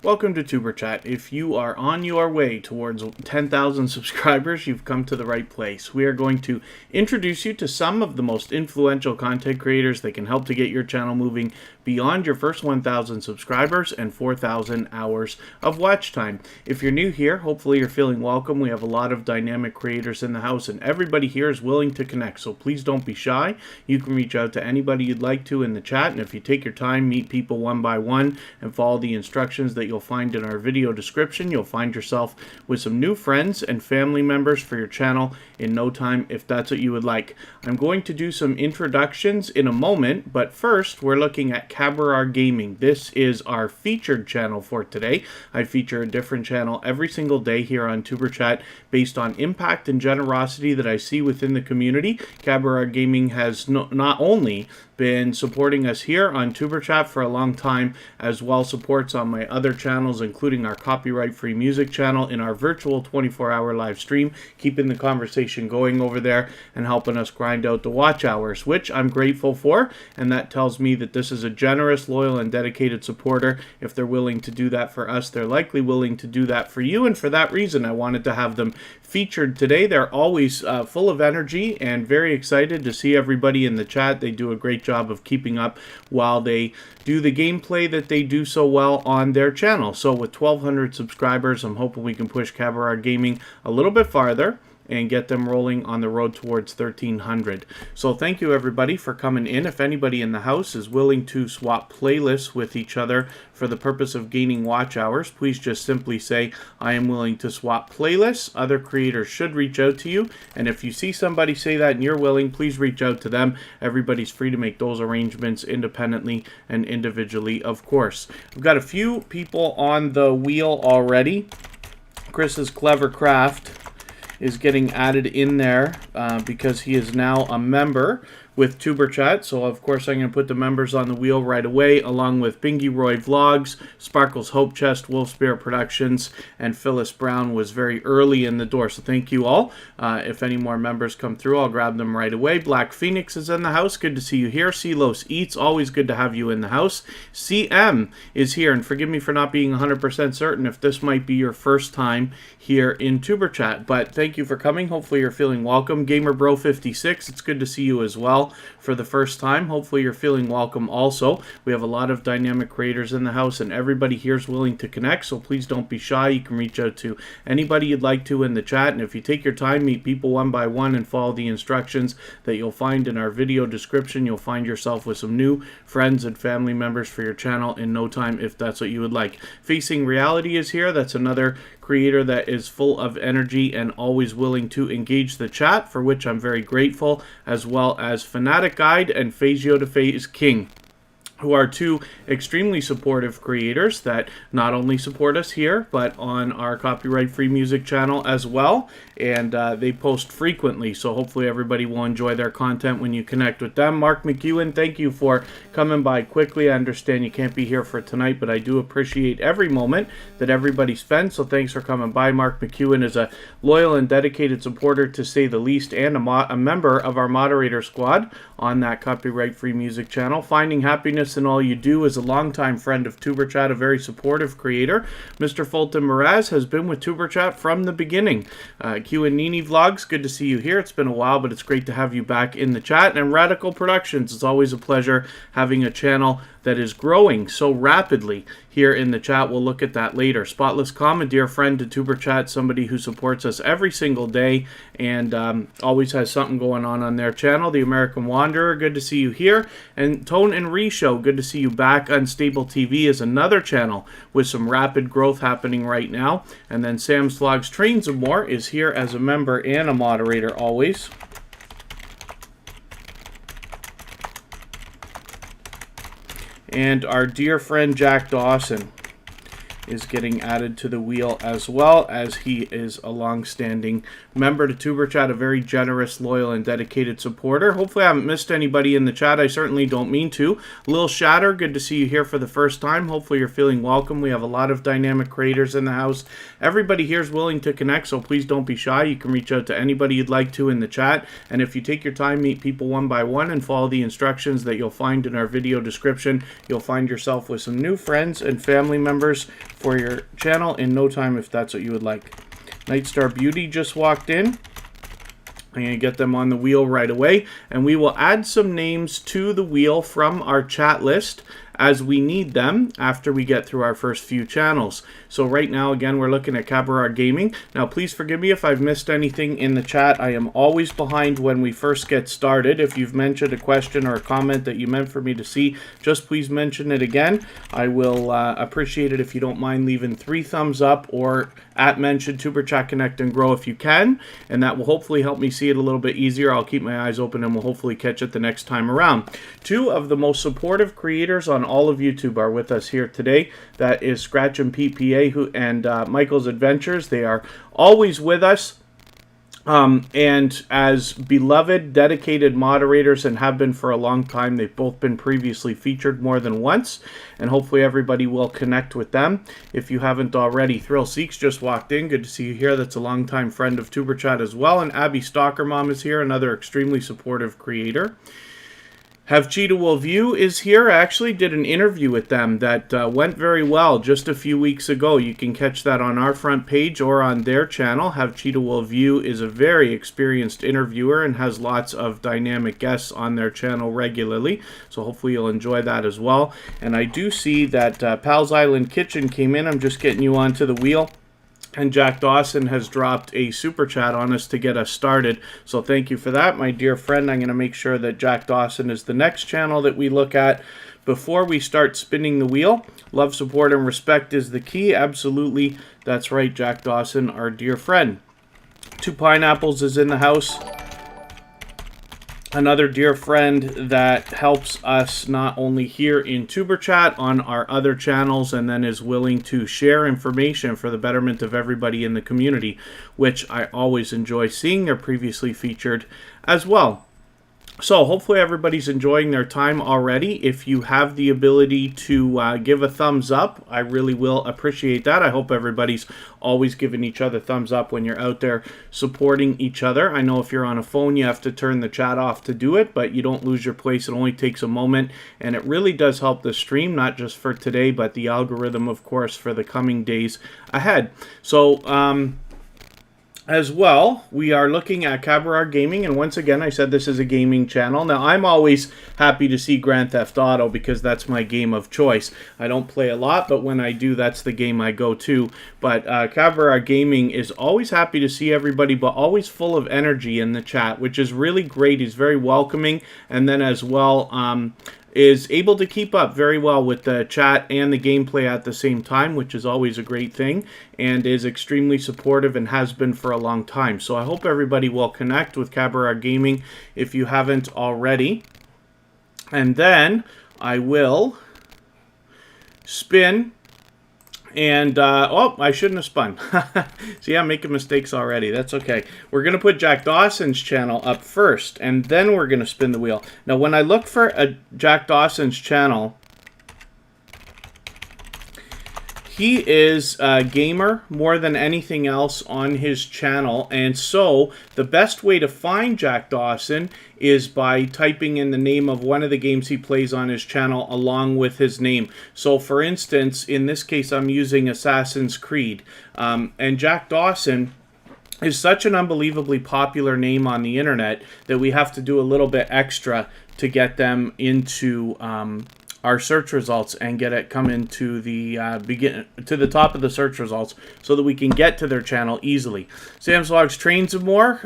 Welcome to Superchat. If you are on your way towards 10,000 subscribers, you've come to the right place. We are going to introduce you to some of the most influential content creators that can help to get your channel moving beyond your first 1,000 subscribers and 4,000 hours of watch time. If you're new here, hopefully you're feeling welcome. We have a lot of dynamic creators in the house, and everybody here is willing to connect, so please don't be shy. You can reach out to anybody you'd like to in the chat, and if you take your time, meet people one by one, and follow the instructions that you'll find in our video description, you'll find yourself with some new friends and family members for your channel in no time, if that's what you would like. I'm going to do some introductions in a moment, but first we're looking at Cabaret Gaming. This is our featured channel for today. I feature a different channel every single day here on Superchat based on impact and generosity that I see within the community. Cabaret Gaming has not only been supporting us here on Superchat for a long time, as well supports on my other channels, including our copyright-free music channel in our virtual 24-hour live stream, keeping the conversation going over there and helping us grind out the watch hours, which I'm grateful for, and that tells me that this is a generous, loyal, and dedicated supporter. If they're willing to do that for us, they're likely willing to do that for you, and for that reason, I wanted to have them featured today. They're always full of energy and very excited to see everybody in the chat. They do a great job of keeping up while they do the gameplay that they do so well on their channel. So with 1,200 subscribers, I'm hoping we can push Cabaret Gaming a little bit farther and get them rolling on the road towards 1,300. So thank you everybody for coming in. If anybody in the house is willing to swap playlists with each other for the purpose of gaining watch hours, please just simply say, I am willing to swap playlists. Other creators should reach out to you, and if you see somebody say that and you're willing, please reach out to them. Everybody's free to make those arrangements independently and individually, of course. I've got a few people on the wheel already. Chris's Clever Craft is getting added in there because he is now a member with Superchat. So of course I'm going to put the members on the wheel right away, along with Bingy Roy Vlogs, Sparkle's Hope Chest, Wolfspare Productions, and Phyllis Brown was very early in the door. So thank you all. If any more members come through, I'll grab them right away. Black Phoenix is in the house. Good to see you here. Silos Eats, always good to have you in the house. CM is here, and forgive me for not being 100% certain if this might be your first time here in Superchat, but thank you for coming. Hopefully you're feeling welcome. GamerBro56, it's good to see you as well for the first time. Hopefully you're feeling welcome also. We have a lot of dynamic creators in the house, and everybody here is willing to connect, so please don't be shy. You can reach out to anybody you'd like to in the chat, and if you take your time, meet people one by one and follow the instructions that you'll find in our video description, you'll find yourself with some new friends and family members for your channel in no time, if that's what you would like. Facing Reality is here. That's another creator that is full of energy and always willing to engage the chat, for which I'm very grateful, as well as Fanatic Guide and Phasio to Phase King, who are two extremely supportive creators that not only support us here, but on our copyright-free music channel as well, and they post frequently, so hopefully everybody will enjoy their content when you connect with them. Mark McEwen, thank you for coming by quickly. I understand you can't be here for tonight, but I do appreciate every moment that everybody spends, so thanks for coming by. Mark McEwen is a loyal and dedicated supporter, to say the least, and a member of our moderator squad on that copyright-free music channel. Finding happiness in all you do is a longtime friend of Superchat, a very supportive creator. Mr. Fulton Mraz has been with Superchat from the beginning. Q and Nini Vlogs, good to see you here. It's been a while, but it's great to have you back in the chat. And Radical Productions, it's always a pleasure having a channel that is growing so rapidly here in the chat. We'll look at that later. Spotless Com, a dear friend to Superchat, somebody who supports us every single day and always has something going on their channel. The American Wanderer, good to see you here. And Tone and Reshow, good to see you back. Unstable TV is another channel with some rapid growth happening right now. And then Sam's Vlogs Trains and More is here as a member and a moderator always. And our dear friend Jack Dawson is getting added to the wheel, as well as he is a long-standing member to Superchat, a very generous, loyal, and dedicated supporter. Hopefully I haven't missed anybody in the chat. I certainly don't mean to. Lil Shatter, good to see you here for the first time. Hopefully you're feeling welcome. We have a lot of dynamic creators in the house. Everybody here is willing to connect, so please don't be shy. You can reach out to anybody you'd like to in the chat, and if you take your time, meet people one by one and follow the instructions that you'll find in our video description, you'll find yourself with some new friends and family members for your channel in no time if that's what you would like. Nightstar Beauty just walked in. I'm going to get them on the wheel right away, and we will add some names to the wheel from our chat list as we need them after we get through our first few channels. So right now, again, we're looking at Cabaret Gaming. Now, please forgive me if I've missed anything in the chat. I am always behind when we first get started. If you've mentioned a question or a comment that you meant for me to see, just please mention it again. I will appreciate it if you don't mind leaving 3 thumbs up or @mention Tuber Chat Connect and Grow if you can, and that will hopefully help me see it a little bit easier. I'll keep my eyes open and we'll hopefully catch it the next time around. 2 of the most supportive creators on all of YouTube are with us here today. That is Scratch and PPA and Michael's Adventures. They are always with us. And as beloved, dedicated moderators and have been for a long time, they've both been previously featured more than once, and hopefully everybody will connect with them. If you haven't already, Thrill Seeks just walked in. Good to see you here. That's a longtime friend of Tuber Chat as well. And Abby Stalker Mom is here, another extremely supportive creator. Have Cheetah Will View is here. I actually did an interview with them that went very well just a few weeks ago. You can catch that on our front page or on their channel. Have Cheetah Will View is a very experienced interviewer and has lots of dynamic guests on their channel regularly. So hopefully you'll enjoy that as well. And I do see that Pal's Island Kitchen came in. I'm just getting you onto the wheel. And Jack Dawson has dropped a super chat on us to get us started. So thank you for that, my dear friend. I'm going to make sure that Jack Dawson is the next channel that we look at before we start spinning the wheel. Love, support, and respect is the key. Absolutely. That's right, Jack Dawson, our dear friend. 2 Pineapples is in the house. Another dear friend that helps us not only here in Tuber Chat, on our other channels, and then is willing to share information for the betterment of everybody in the community, which I always enjoy seeing. They're previously featured as well. So hopefully everybody's enjoying their time already. If you have the ability to give a thumbs up, I really will appreciate that. I hope everybody's always giving each other thumbs up when you're out there supporting each other. I know if you're on a phone, you have to turn the chat off to do it, but you don't lose your place. It only takes a moment, and it really does help the stream, not just for today, but the algorithm, of course, for the coming days ahead. So, as well, we are looking at Cabaret Gaming, and once again, I said this is a gaming channel. Now, I'm always happy to see Grand Theft Auto because that's my game of choice. I don't play a lot, but when I do, that's the game I go to. But Cabaret Gaming is always happy to see everybody, but always full of energy in the chat, which is really great. He's very welcoming, and then as well, is able to keep up very well with the chat and the gameplay at the same time, which is always a great thing, and is extremely supportive and has been for a long time. So I hope everybody will connect with Cabaret Gaming if you haven't already. And then I will spin. And, oh, I shouldn't have spun. See, I'm making mistakes already. That's okay. We're going to put Jack Dawson's channel up first, and then we're going to spin the wheel. Now, when I look for a Jack Dawson's channel, he is a gamer more than anything else on his channel, and so the best way to find Jack Dawson is by typing in the name of one of the games he plays on his channel along with his name. So for instance, in this case, I'm using Assassin's Creed, and Jack Dawson is such an unbelievably popular name on the internet that we have to do a little bit extra to get them into our search results and get it come into the to the top of the search results so that we can get to their channel easily. Sam's Vlogs Trains and More.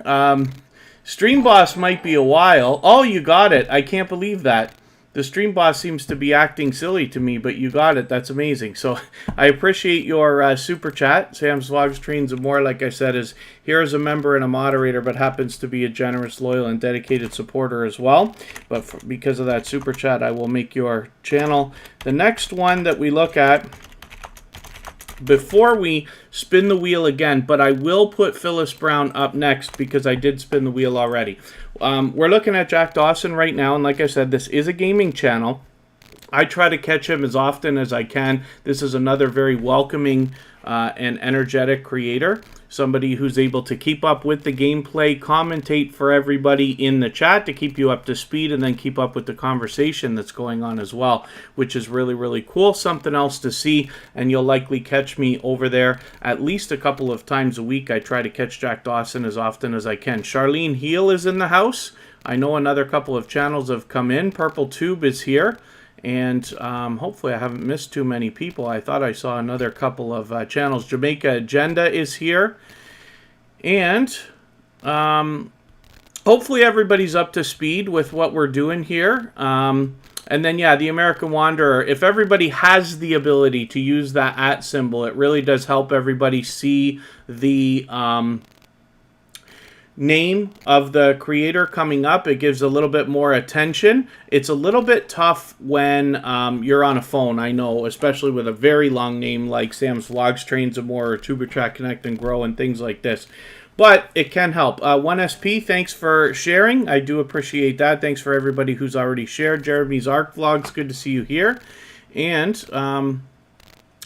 Stream Boss might be a while. Oh, you got it. I can't believe that. The Stream Boss seems to be acting silly to me, but you got it. That's amazing. So I appreciate your super chat. Sam's Vlogs Trains and More, like I said, is here as a member and a moderator, but happens to be a generous, loyal, and dedicated supporter as well. But because of that super chat, I will make your channel. The next one that we look at, before we spin the wheel again, but I will put Phyllis Brown up next because I did spin the wheel already. We're looking at Jack Dawson right now, and like I said, this is a gaming channel. I try to catch him as often as I can. This is another very welcoming and energetic creator. somebody who's able to keep up with the gameplay, commentate for everybody in the chat to keep you up to speed, and then keep up with the conversation that's going on as well, which is really, really cool. Something else to see, and you'll likely catch me over there at least a couple of times a week. I try to catch Jack Dawson as often as I can. Charlene Heel is in the house. I know another couple of channels have come in. Purple Tube is here. And hopefully I haven't missed too many people. I thought I saw another couple of channels. Jamaica Agenda is here. And hopefully everybody's up to speed with what we're doing here. And then, yeah, the American Wanderer. If everybody has the ability to use that @ symbol, it really does help everybody see the name of the creator coming up. It gives a little bit more attention. It's a little bit tough when you're on a phone, I know, especially with a very long name like Sam's Vlogs, Trains and More, or TuberChat Connect and Grow, and things like this. But it can help. 1SP, thanks for sharing. I do appreciate that. Thanks for everybody who's already shared. Jeremy's Arc Vlogs, good to see you here. And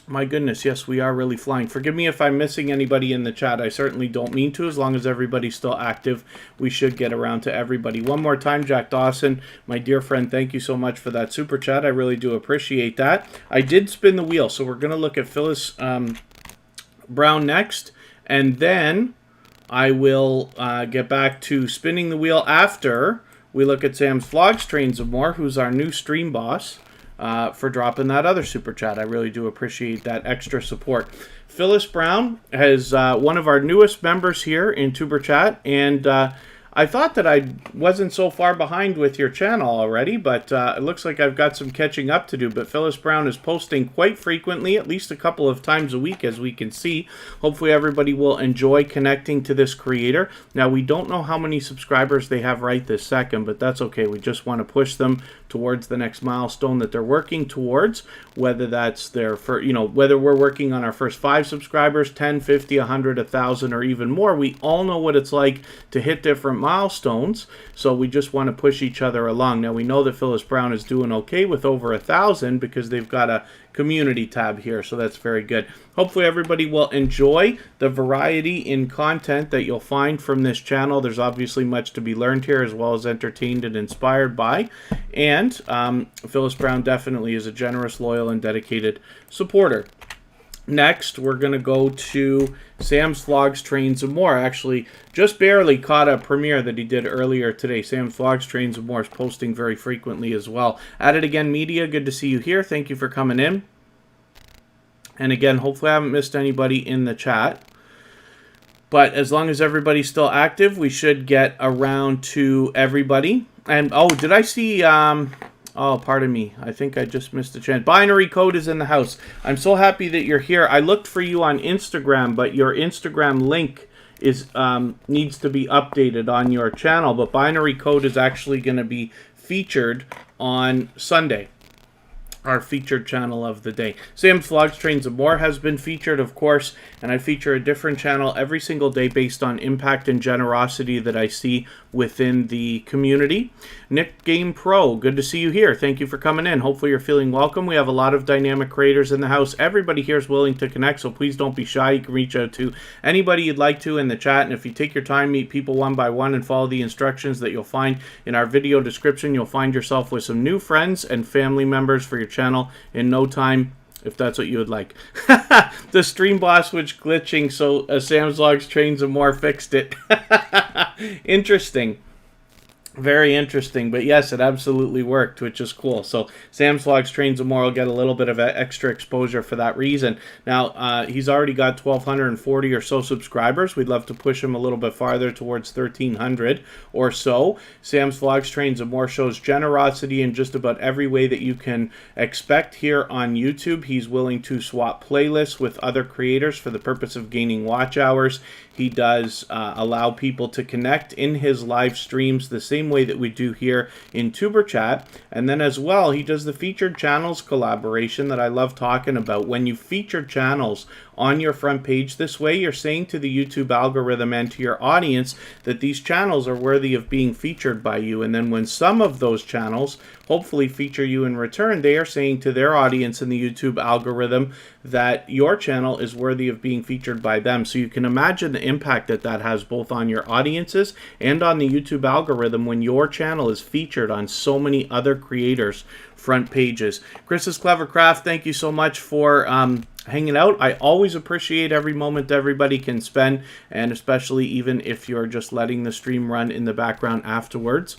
my goodness, yes, we are really flying. Forgive me if I'm missing anybody in the chat. I certainly don't mean to. As long as everybody's still active, we should get around to everybody. One more time, Jack Dawson, my dear friend, thank you so much for that super chat. I really do appreciate that. I did spin the wheel, so we're going to look at Phyllis Brown next, and then I will get back to spinning the wheel after we look at Sam's Vlogs, Trains and More, who's our new stream boss. For dropping that other super chat. I really do appreciate that extra support. Phyllis Brown is one of our newest members here in TuberChat, and I thought that I wasn't so far behind with your channel already, but it looks like I've got some catching up to do. But Phyllis Brown is posting quite frequently, at least a couple of times a week, as we can see. Hopefully everybody will enjoy connecting to this creator. Now, we don't know how many subscribers they have right this second, but that's okay. We just want to push them towards the next milestone that they're working towards, whether that's their first, whether we're working on our first 5 subscribers, 10, 50, 100, 1,000, or even more. We all know what it's like to hit different milestones, so we just want to push each other along. Now, we know that Phyllis Brown is doing okay with over 1,000 because they've got a community tab here, so that's very good. Hopefully everybody will enjoy the variety in content that you'll find from this channel. There's obviously much to be learned here, as well as entertained and inspired by. And Phyllis Brown definitely is a generous, loyal, and dedicated supporter. Next, we're going to go to Sam's Vlogs, Trains and More. Actually, just barely caught a premiere that he did earlier today. Sam's Vlogs, Trains and More is posting very frequently as well. Aded Again Media, good to see you here. Thank you for coming in. And again, hopefully I haven't missed anybody in the chat. But as long as everybody's still active, we should get around to everybody. And, oh, did I see... oh, pardon me. I think I just missed a chance. Binary Code is in the house. I'm so happy that you're here. I looked for you on Instagram, but your Instagram link is needs to be updated on your channel. But Binary Code is actually going to be featured on Sunday, our featured channel of the day. Sam's Vlogs, Trains and More has been featured, of course, and I feature a different channel every single day based on impact and generosity that I see within the community. Nick Game Pro, good to see you here. Thank you for coming in. Hopefully you're feeling welcome. We have a lot of dynamic creators in the house. Everybody here is willing to connect, so please don't be shy. You can reach out to anybody you'd like to in the chat, and if you take your time, meet people one by one, and follow the instructions that you'll find in our video description, you'll find yourself with some new friends and family members for your channel in no time, if that's what you would like. The stream boss was glitching, so Sam's Vlogs, Trains and More fixed it. Interesting. Very interesting, but yes, it absolutely worked, which is cool. So Sam's Vlogs, Trains and More will get a little bit of extra exposure for that reason. Now, he's already got 1,240 or so subscribers. We'd love to push him a little bit farther towards 1,300 or so. Sam's Vlogs, Trains and More shows generosity in just about every way that you can expect here on YouTube. He's willing to swap playlists with other creators for the purpose of gaining watch hours. He does allow people to connect in his live streams the same way that we do here in TuberChat. And then as well, he does the featured channels collaboration that I love talking about. When you feature channels on your front page this way, you're saying to the YouTube algorithm and to your audience that these channels are worthy of being featured by you. And then when some of those channels hopefully feature you in return, they are saying to their audience in the YouTube algorithm that your channel is worthy of being featured by them. So you can imagine the impact that that has both on your audiences and on the YouTube algorithm when your channel is featured on so many other creators' front pages. Chris's Clever Craft, thank you so much for hanging out. I always appreciate every moment everybody can spend, and especially even if you're just letting the stream run in the background afterwards.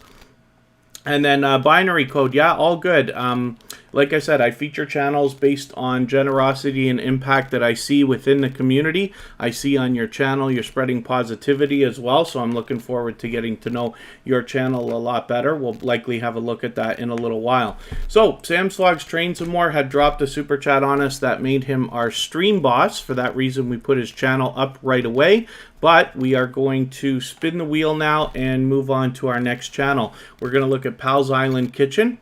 And then binary code, yeah, all good. Like I said, I feature channels based on generosity and impact that I see within the community. I see on your channel you're spreading positivity as well, so I'm looking forward to getting to know your channel a lot better. We'll likely have a look at that in a little while. So, Sam Slogs Train Some More had dropped a super chat on us that made him our stream boss. For that reason, we put his channel up right away. But we are going to spin the wheel now and move on to our next channel. We're going to look at Pal's Island Kitchen.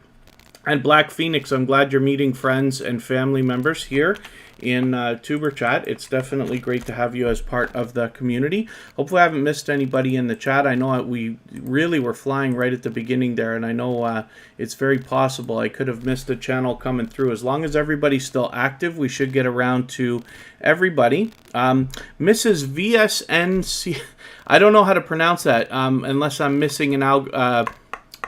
And Black Phoenix, I'm glad you're meeting friends and family members here in Tuber Chat. It's definitely great to have you as part of the community. Hopefully I haven't missed anybody in the chat. I know we really were flying right at the beginning there, and I know it's very possible I could have missed a channel coming through. As long as everybody's still active, we should get around to everybody. Mrs. VSNC, I don't know how to pronounce that unless I'm missing an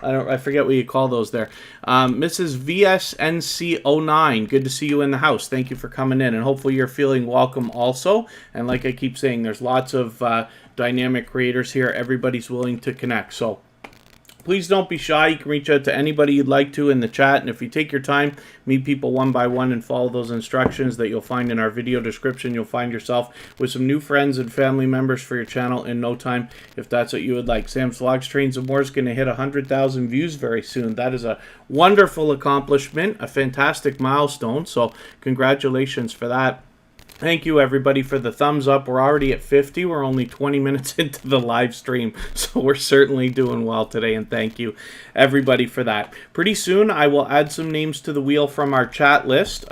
I forget what you call those there. Mrs. VSNC09, good to see you in the house. Thank you for coming in, and hopefully you're feeling welcome also. And like I keep saying, there's lots of dynamic creators here. Everybody's willing to connect. So please don't be shy. You can reach out to anybody you'd like to in the chat. And if you take your time, meet people one by one and follow those instructions that you'll find in our video description, you'll find yourself with some new friends and family members for your channel in no time, if that's what you would like. Sam's Vlogs Trains and More is going to hit 100,000 views very soon. That is a wonderful accomplishment, a fantastic milestone. So congratulations for that. Thank you, everybody, for the thumbs up. We're already at 50. We're only 20 minutes into the live stream, so we're certainly doing well today, and thank you, everybody, for that. Pretty soon, I will add some names to the wheel from our chat list,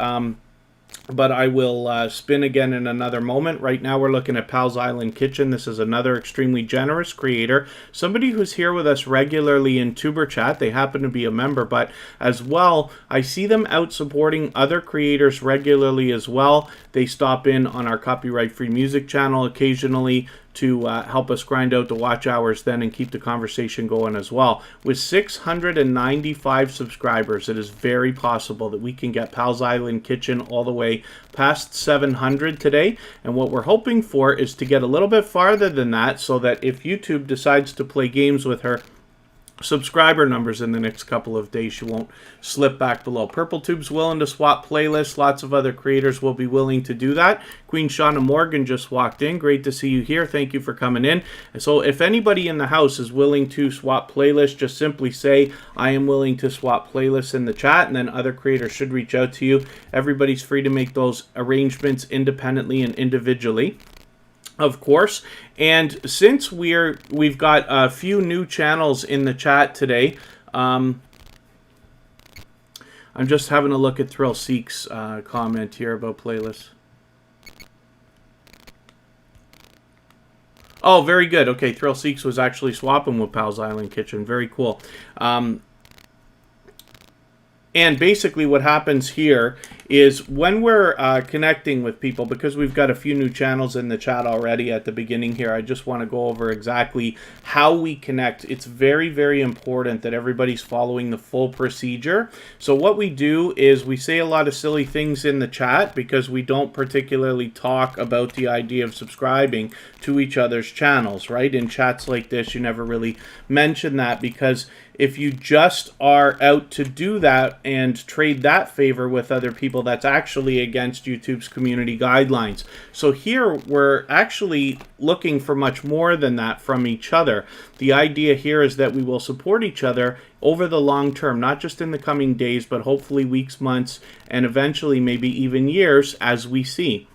but I will spin again in another moment. Right now, we're looking at Pal's Island Kitchen. This is another extremely generous creator, somebody who's here with us regularly in Tuber Chat. They happen to be a member, but as well, I see them out supporting other creators regularly as well. They stop in on our copyright-free music channel occasionally to help us grind out the watch hours then and keep the conversation going as well. With 695 subscribers, it is very possible that we can get Pal's Island Kitchen all the way past 700 today. And what we're hoping for is to get a little bit farther than that, so that if YouTube decides to play games with her subscriber numbers in the next couple of days, you won't slip back below. Purple Tube's willing to swap playlists. Lots of other creators will be willing to do that. Queen Shauna Morgan just walked in. Great to see you here. Thank you for coming in. And so if anybody in the house is willing to swap playlists, just simply say, I am willing to swap playlists in the chat, and then other creators should reach out to you. Everybody's free to make those arrangements independently and individually, of course. And since we've got a few new channels in the chat today, I'm just having a look at Thrill Seek's comment here about playlists. Oh, very good. Okay, Thrill Seeks was actually swapping with Pal's Island Kitchen. Very cool. And basically what happens here is when we're connecting with people, because we've got a few new channels in the chat already at the beginning here, I just want to go over exactly how we connect. It's very, very important that everybody's following the full procedure. So what we do is we say a lot of silly things in the chat because we don't particularly talk about the idea of subscribing to each other's channels, right? In chats like this, you never really mention that, because if you just are out to do that and trade that favor with other people, that's actually against YouTube's community guidelines. So here we're actually looking for much more than that from each other. The idea here is that we will support each other over the long term, not just in the coming days, but hopefully weeks, months, and eventually maybe even years as we see.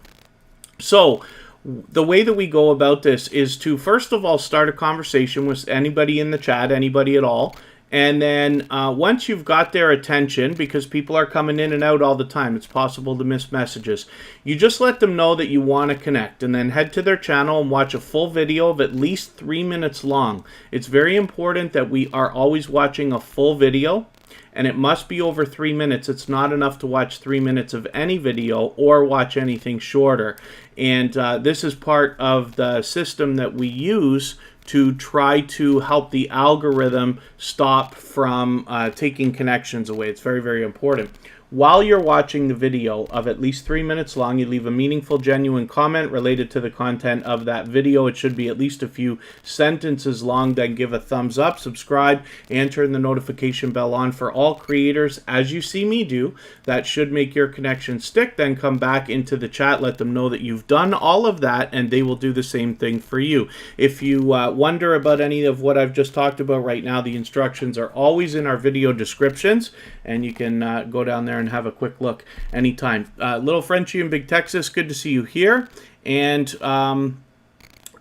So the way that we go about this is to, first of all, start a conversation with anybody in the chat, anybody at all, And then once you've got their attention, because people are coming in and out all the time, it's possible to miss messages, you just let them know that you want to connect, and then head to their channel and watch a full video of at least 3 minutes long. It's very important that we are always watching a full video, and it must be over 3 minutes. It's not enough to watch 3 minutes of any video or watch anything shorter. And this is part of the system that we use to try to help the algorithm stop from taking connections away. It's very, very important. While you're watching the video of at least 3 minutes long, you leave a meaningful, genuine comment related to the content of that video. It should be at least a few sentences long. Then give a thumbs up, subscribe, and turn the notification bell on for all creators, as you see me do. That should make your connection stick. Then come back into the chat, let them know that you've done all of that, and they will do the same thing for you. If you wonder about any of what I've just talked about right now, the instructions are always in our video descriptions, and you can go down there and have a quick look anytime. Little Frenchie in Big Texas, good to see you here. And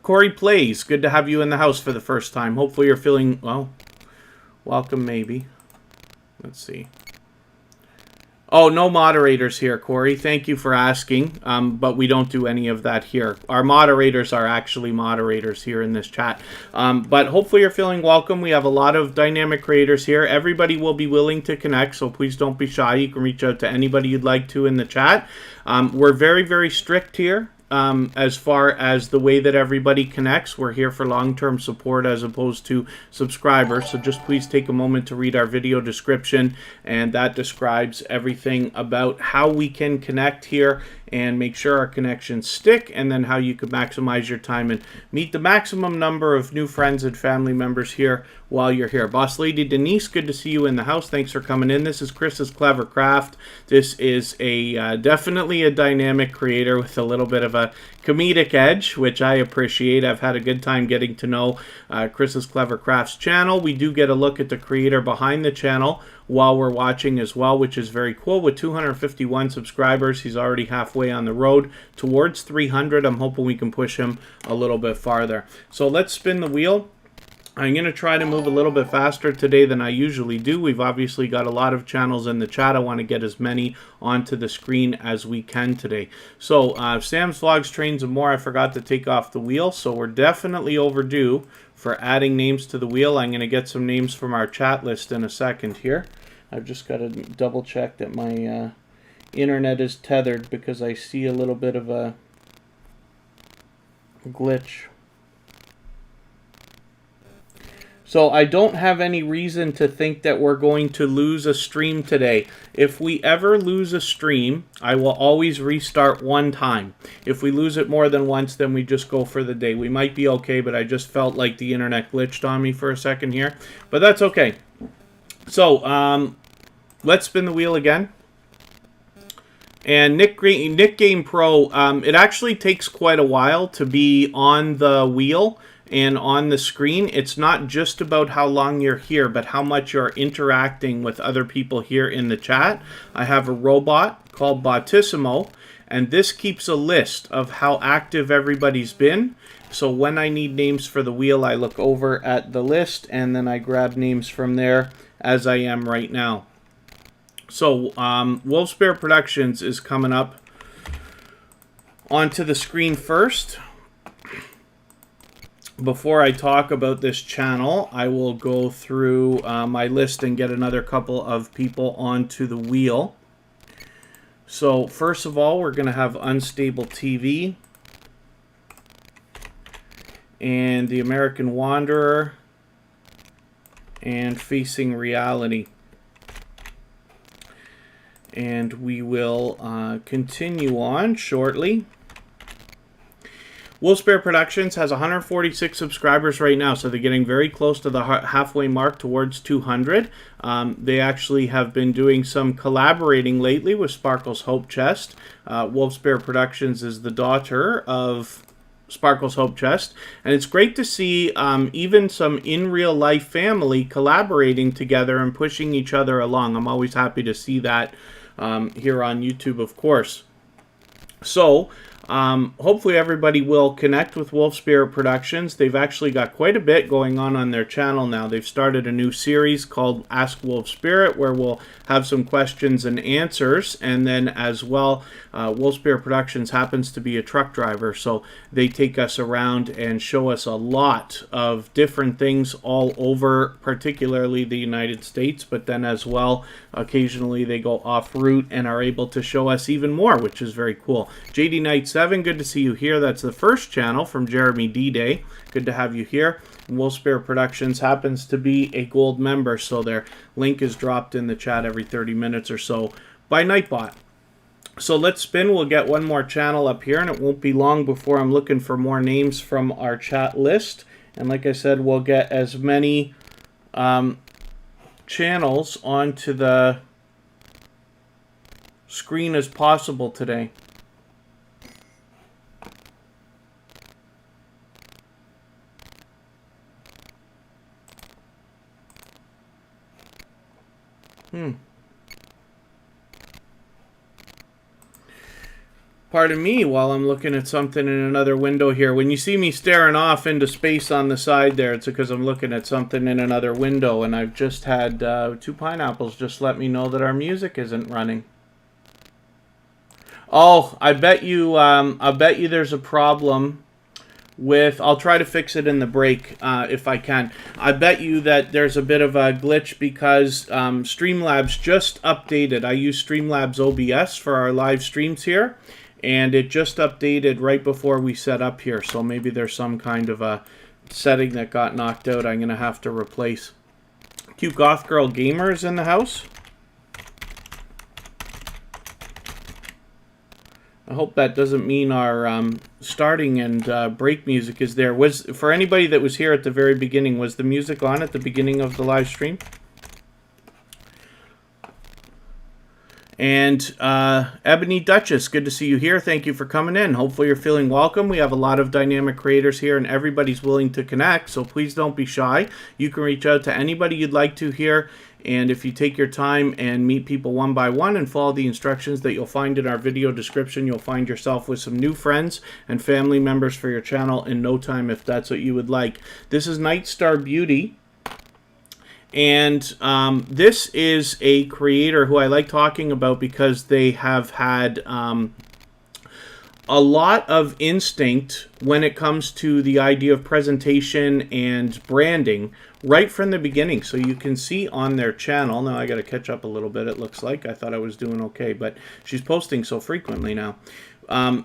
Corey Plays, good to have you in the house for the first time. Hopefully you're feeling, well, welcome maybe. Let's see. Oh, no moderators here, Corey. Thank you for asking, but we don't do any of that here. Our moderators are actually moderators here in this chat. But hopefully you're feeling welcome. We have a lot of dynamic creators here. Everybody will be willing to connect, so please don't be shy. You can reach out to anybody you'd like to in the chat. We're very, very strict here. As far as the way that everybody connects. We're here for long-term support as opposed to subscribers, so just please take a moment to read our video description, and that describes everything about how we can connect here and make sure our connections stick, and then how you can maximize your time and meet the maximum number of new friends and family members here while you're here. Boss Lady Denise, good to see you in the house. Thanks for coming in. This is Chris's Clever Craft. This is a definitely a dynamic creator with a little bit of a comedic edge, which I appreciate. I've had a good time getting to know Chris's Clever Crafts channel. We do get a look at the creator behind the channel while we're watching as well, which is very cool. With 251 subscribers, he's already halfway on the road towards 300. I'm hoping we can push him a little bit farther. So let's spin the wheel. I'm going to try to move a little bit faster today than I usually do. We've obviously got a lot of channels in the chat. I want to get as many onto the screen as we can today. So Sam's Vlogs, Trains, and More, I forgot to take off the wheel, so we're definitely overdue for adding names to the wheel. I'm going to get some names from our chat list in a second here. I've just got to double check that my internet is tethered, because I see a little bit of a glitch. So I don't have any reason to think that we're going to lose a stream today. If we ever lose a stream, I will always restart one time. If we lose it more than once, then we just go for the day. We might be okay, but I just felt like the internet glitched on me for a second here. But that's okay. So let's spin the wheel again. And Nick Game Pro, it actually takes quite a while to be on the wheel and on the screen. It's not just about how long you're here, but how much you're interacting with other people here in the chat. I have a robot called Bottissimo, and this keeps a list of how active everybody's been. So when I need names for the wheel, I look over at the list, and then I grab names from there, as I am right now. So Wolfspare Productions is coming up onto the screen first. Before I talk about this channel, I will go through my list and get another couple of people onto the wheel. So first of all, we're going to have Unstable TV and The American Wanderer and Facing Reality. And we will continue on shortly. Wolfspare Productions has 146 subscribers right now, so they're getting very close to the halfway mark towards 200. They actually have been doing some collaborating lately with Sparkle's Hope Chest. Wolfspare Productions is the daughter of Sparkle's Hope Chest, and it's great to see even some in real life family collaborating together and pushing each other along. I'm always happy to see that here on YouTube, of course. So Hopefully everybody will connect with Wolfspare Productions. They've actually got quite a bit going on their channel now. They've started a new series called Ask Wolf Spirit, where we'll have some questions and answers. And then as well, Wolfspare Productions happens to be a truck driver, so they take us around and show us a lot of different things all over, particularly the United States, but then as well, occasionally they go off route and are able to show us even more, which is very cool. JD Knight 7, good to see you here. That's the first channel from Jeremy D-Day. Good to have you here. Wolfspare Productions happens to be a gold member, so their link is dropped in the chat every 30 minutes or so by Nightbot. So let's spin. We'll get one more channel up here, and it won't be long before I'm looking for more names from our chat list. And like I said, we'll get as many channels onto the screen as possible today. Pardon me while I'm looking at something in another window here. When you see me staring off into space on the side there, it's because I'm looking at something in another window, and I've just had 2 pineapples just let me know that our music isn't running. Oh, I bet you there's a problem with, I'll try to fix it in the break if I can. I bet you that there's a bit of a glitch because Streamlabs just updated. I use Streamlabs OBS for our live streams here, and it just updated right before we set up here. So maybe there's some kind of a setting that got knocked out I'm going to have to replace. Cute Goth Girl Gamers in the house. I hope that doesn't mean our starting and break music is there. For anybody that was here at the very beginning, was the music on at the beginning of the live stream? And Ebony Duchess, good to see you here. Thank you for coming in. Hopefully you're feeling welcome. We have a lot of dynamic creators here, and everybody's willing to connect, so please don't be shy. You can reach out to anybody you'd like to here. And if you take your time and meet people one by one and follow the instructions that you'll find in our video description, you'll find yourself with some new friends and family members for your channel in no time if that's what you would like. This is Nightstar Beauty. And this is a creator who I like talking about because they have had a lot of instinct when it comes to the idea of presentation and branding right from the beginning. So you can see on their channel, now I got to catch up a little bit, it looks like. I thought I was doing okay, but she's posting so frequently now.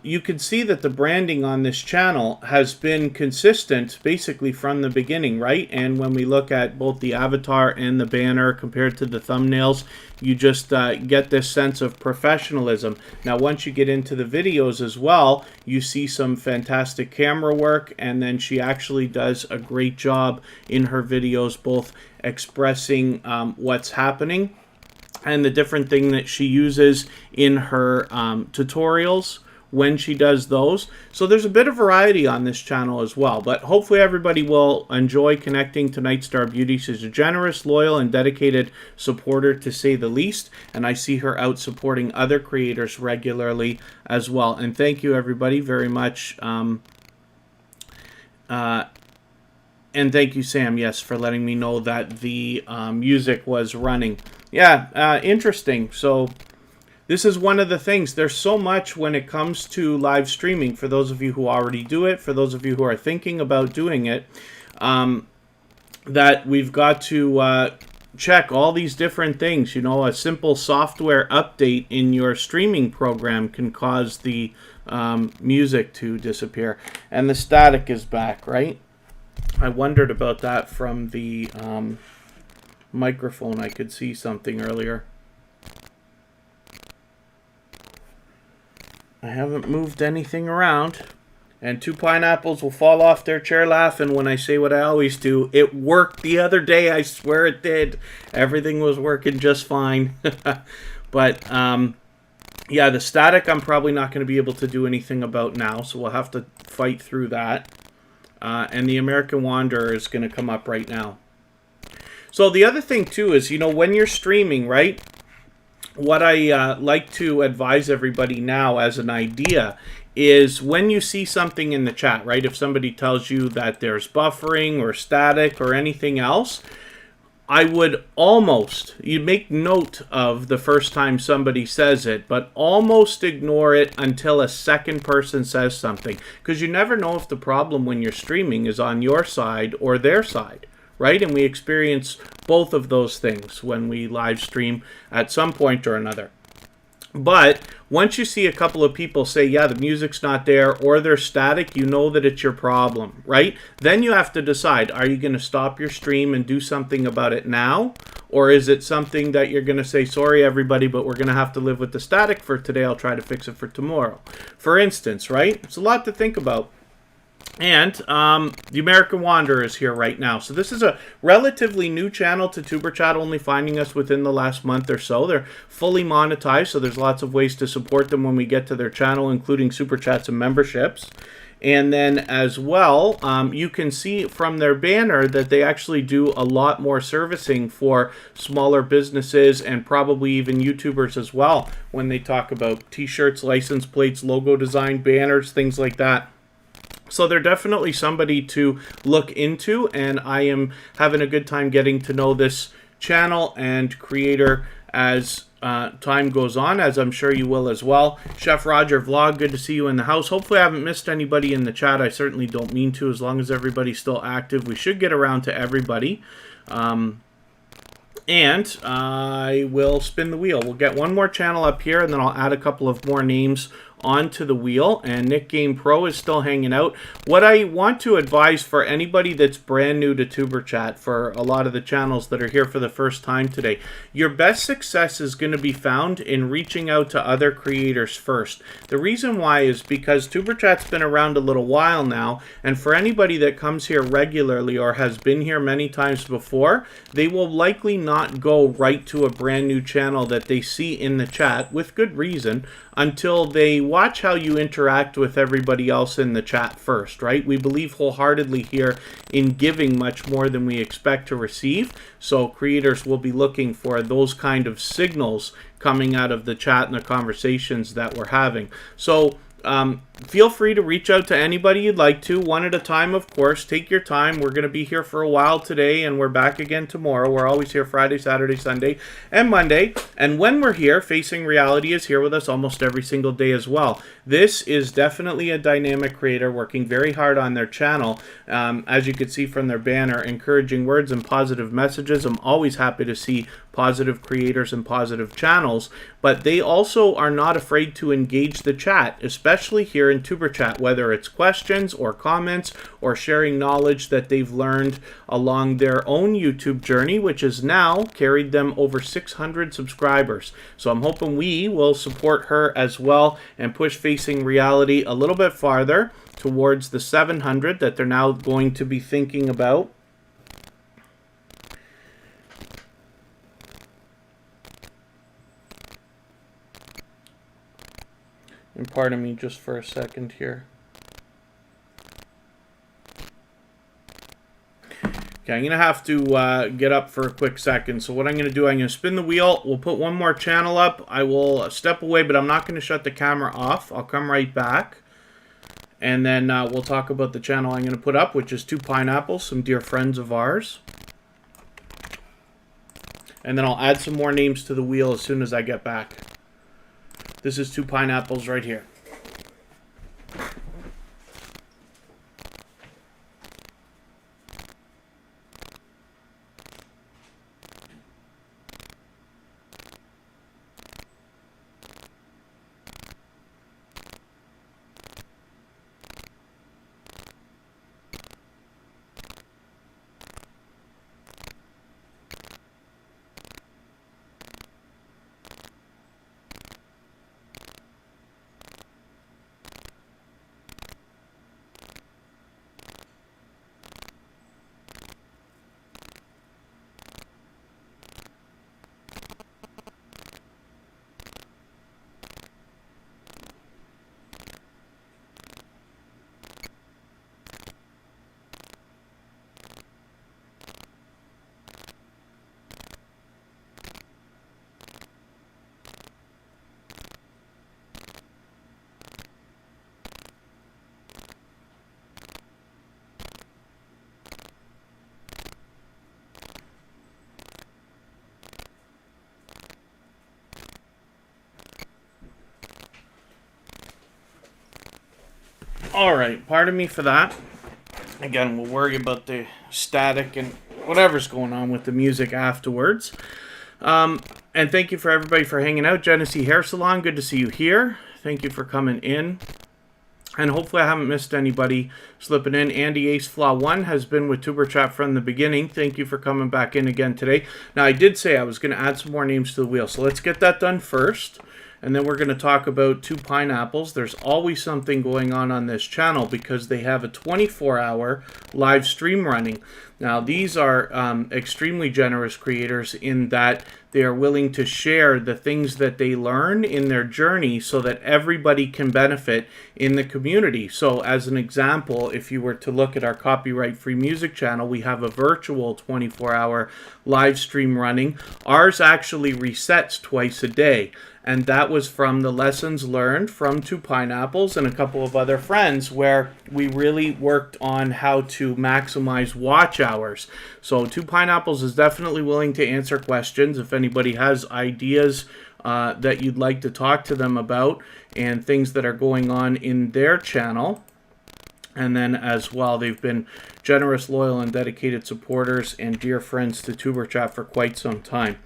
You can see that the branding on this channel has been consistent basically from the beginning, right? And when we look at both the avatar and the banner compared to the thumbnails, you just get this sense of professionalism. Now, once you get into the videos as well, you see some fantastic camera work, and then she actually does a great job in her videos, both expressing what's happening and the different thing that she uses in her tutorials when she does those. So there's a bit of variety on this channel as well, but hopefully everybody will enjoy connecting to Nightstar Beauty. She's a generous, loyal, and dedicated supporter, to say the least, and I see her out supporting other creators regularly as well. And thank you everybody very much. And thank you, Sam, yes, for letting me know that the music was running. Yeah, interesting. So this is one of the things. There's so much when it comes to live streaming, for those of you who already do it, for those of you who are thinking about doing it, that we've got to check all these different things. You know, a simple software update in your streaming program can cause the music to disappear. And the static is back, right? I wondered about that from the microphone. I could see something earlier. I haven't moved anything around. And 2 pineapples will fall off their chair laughing when I say what I always do. It worked the other day. I swear it did. Everything was working just fine. But, yeah, the static I'm probably not going to be able to do anything about now. So we'll have to fight through that. And the American Wanderer is going to come up right now. So the other thing, too, is, you know, when you're streaming, right, what I like to advise everybody now as an idea is when you see something in the chat, right? If somebody tells you that there's buffering or static or anything else, I would almost, you make note of the first time somebody says it, but almost ignore it until a second person says something. Because you never know if the problem when you're streaming is on your side or their side, right? And we experience both of those things when we live stream at some point or another. But once you see a couple of people say, yeah, the music's not there, or they're static, you know that it's your problem, right? Then you have to decide, are you going to stop your stream and do something about it now? Or is it something that you're going to say, sorry, everybody, but we're going to have to live with the static for today. I'll try to fix it for tomorrow. For instance, right? It's a lot to think about. And the American Wanderer is here right now. So this is a relatively new channel to Superchat, only finding us within the last month or so. They're fully monetized, so there's lots of ways to support them when we get to their channel, including Super Chats and memberships. And then as well, you can see from their banner that they actually do a lot more servicing for smaller businesses and probably even YouTubers as well when they talk about t-shirts, license plates, logo design, banners, things like that. So they're definitely somebody to look into, and I am having a good time getting to know this channel and creator as time goes on, as I'm sure you will as well. Chef Roger Vlog, good to see you in the house. Hopefully I haven't missed anybody in the chat. I certainly don't mean to. As long as everybody's still active, we should get around to everybody. And I will spin the wheel. We'll get one more channel up here, and then I'll add a couple of more names onto the wheel. And Nick Game Pro is still hanging out. What I want to advise for anybody that's brand new to TuberChat, for a lot of the channels that are here for the first time today, your best success is going to be found in reaching out to other creators first. The reason why is because TuberChat's been around a little while now, and for anybody that comes here regularly or has been here many times before, they will likely not go right to a brand new channel that they see in the chat, with good reason, until they watch how you interact with everybody else in the chat first, right? We believe wholeheartedly here in giving much more than we expect to receive, so creators will be looking for those kind of signals coming out of the chat and the conversations that we're having. So feel free to reach out to anybody you'd like to, one at a time, of course. Take your time. We're going to be here for a while today, and we're back again tomorrow. We're always here Friday, Saturday, Sunday, and Monday. And when we're here, Facing Reality is here with us almost every single day as well. This is definitely a dynamic creator working very hard on their channel. As you can see from their banner, encouraging words and positive messages. I'm always happy to see positive creators and positive channels, but they also are not afraid to engage the chat, especially here in TuberChat, whether it's questions or comments or sharing knowledge that they've learned along their own YouTube journey, which has now carried them over 600 subscribers. So I'm hoping we will support her as well and push Facing Reality a little bit farther towards the 700 that they're now going to be thinking about. And pardon me just for a second here. Okay, I'm going to have to get up for a quick second. So what I'm going to do, I'm going to spin the wheel. We'll put one more channel up. I will step away, but I'm not going to shut the camera off. I'll come right back. And then we'll talk about the channel I'm going to put up, which is Two Pineapples, some dear friends of ours. And then I'll add some more names to the wheel as soon as I get back. This is Two Pineapples right here. All right, pardon me for that. Again, we'll worry about the static and whatever's going on with the music afterwards. And thank you for everybody for hanging out. Genesee Hair Salon, good to see you here. Thank you for coming in. And hopefully I haven't missed anybody slipping in. Andy Ace Flaw 1 has been with Superchat from the beginning. Thank you for coming back in again today. Now, I did say I was going to add some more names to the wheel, so let's get that done first. And then we're going to talk about Two Pineapples. There's always something going on this channel because they have a 24-hour live stream running. Now, these are extremely generous creators in that they are willing to share the things that they learn in their journey so that everybody can benefit in the community. So, as an example, if you were to look at our copyright-free music channel, we have a virtual 24-hour live stream running. Ours actually resets twice a day. And that was from the lessons learned from Two Pineapples and a couple of other friends where we really worked on how to maximize watch hours. So Two Pineapples is definitely willing to answer questions. If anybody has ideas that you'd like to talk to them about and things that are going on in their channel. And then as well, they've been generous, loyal, and dedicated supporters and dear friends to Tuberchat for quite some time.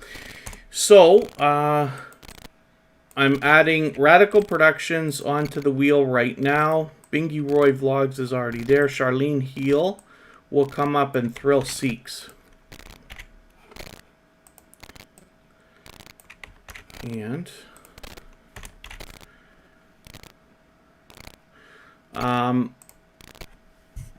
So, I'm adding Radical Productions onto the wheel right now. Bingy Roy Vlogs is already there. Charlene Heel will come up, and Thrill Seeks. And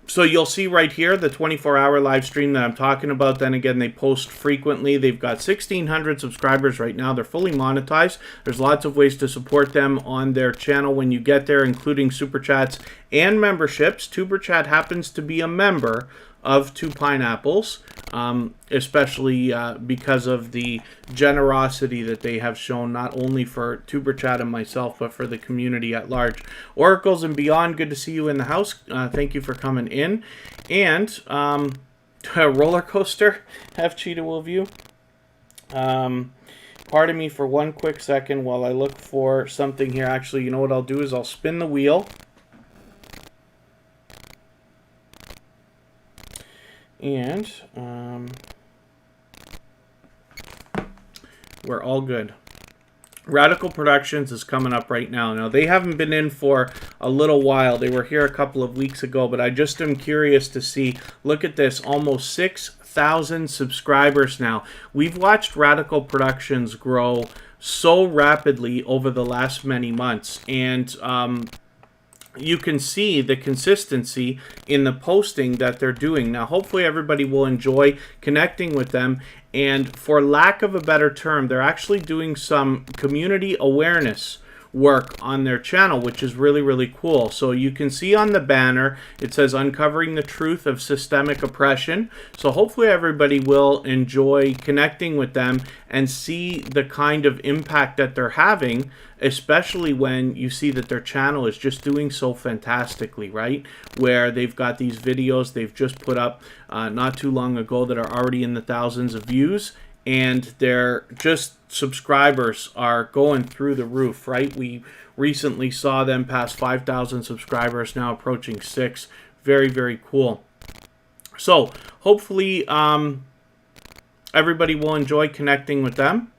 so you'll see right here the 24-hour live stream that I'm talking about. Then again, they post frequently. They've got 1,600 subscribers right now. They're fully monetized. There's lots of ways to support them on their channel when you get there, including Super Chats and memberships. Superchat happens to be a member of Two Pineapples, especially because of the generosity that they have shown, not only for Tuberchat and myself, but for the community at large. Oracles and Beyond, good to see you in the house. Thank you for coming in. And Roller Coaster, have Cheetah will view. Pardon me for one quick second while I look for something here. Actually, you know what I'll do is I'll spin the wheel. And we're all good. Radical Productions is coming up right now. Now, they haven't been in for a little while. They were here a couple of weeks ago, but I just am curious to see. Look at this, almost 6,000 subscribers now. We've watched Radical Productions grow so rapidly over the last many months, and you can see the consistency in the posting that they're doing. Now, hopefully everybody will enjoy connecting with them. And for lack of a better term, they're actually doing some community awareness work on their channel, which is really, really cool. So you can see on the banner, it says Uncovering the Truth of Systemic Oppression. So hopefully everybody will enjoy connecting with them and see the kind of impact that they're having, especially when you see that their channel is just doing so fantastically, right? Where they've got these videos they've just put up not too long ago that are already in the thousands of views, and their just subscribers are going through the roof, right? We recently saw them pass 5,000 subscribers, now approaching 6. Very, very cool. So hopefully everybody will enjoy connecting with them.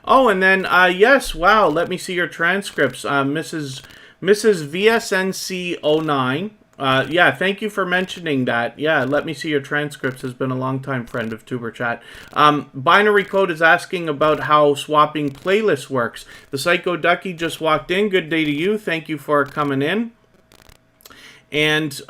Oh, and then, yes, wow, let me see your transcripts. Mrs. VSNC09. Yeah, thank you for mentioning that. Yeah, let me see your transcripts. Has been a longtime friend of Tuberchat. Binary Code is asking about how swapping playlists works. The Psycho Ducky just walked in. Good day to you. Thank you for coming in. And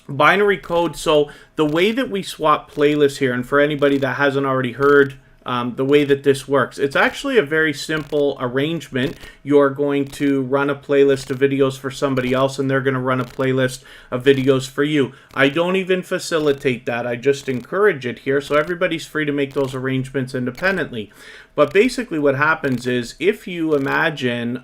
Binary Code, so the way that we swap playlists here, and for anybody that hasn't already heard the way that this works, it's actually a very simple arrangement. You're going to run a playlist of videos for somebody else, and they're going to run a playlist of videos for you. I don't even facilitate that. I just encourage it here, so everybody's free to make those arrangements independently. But basically what happens is, if you imagine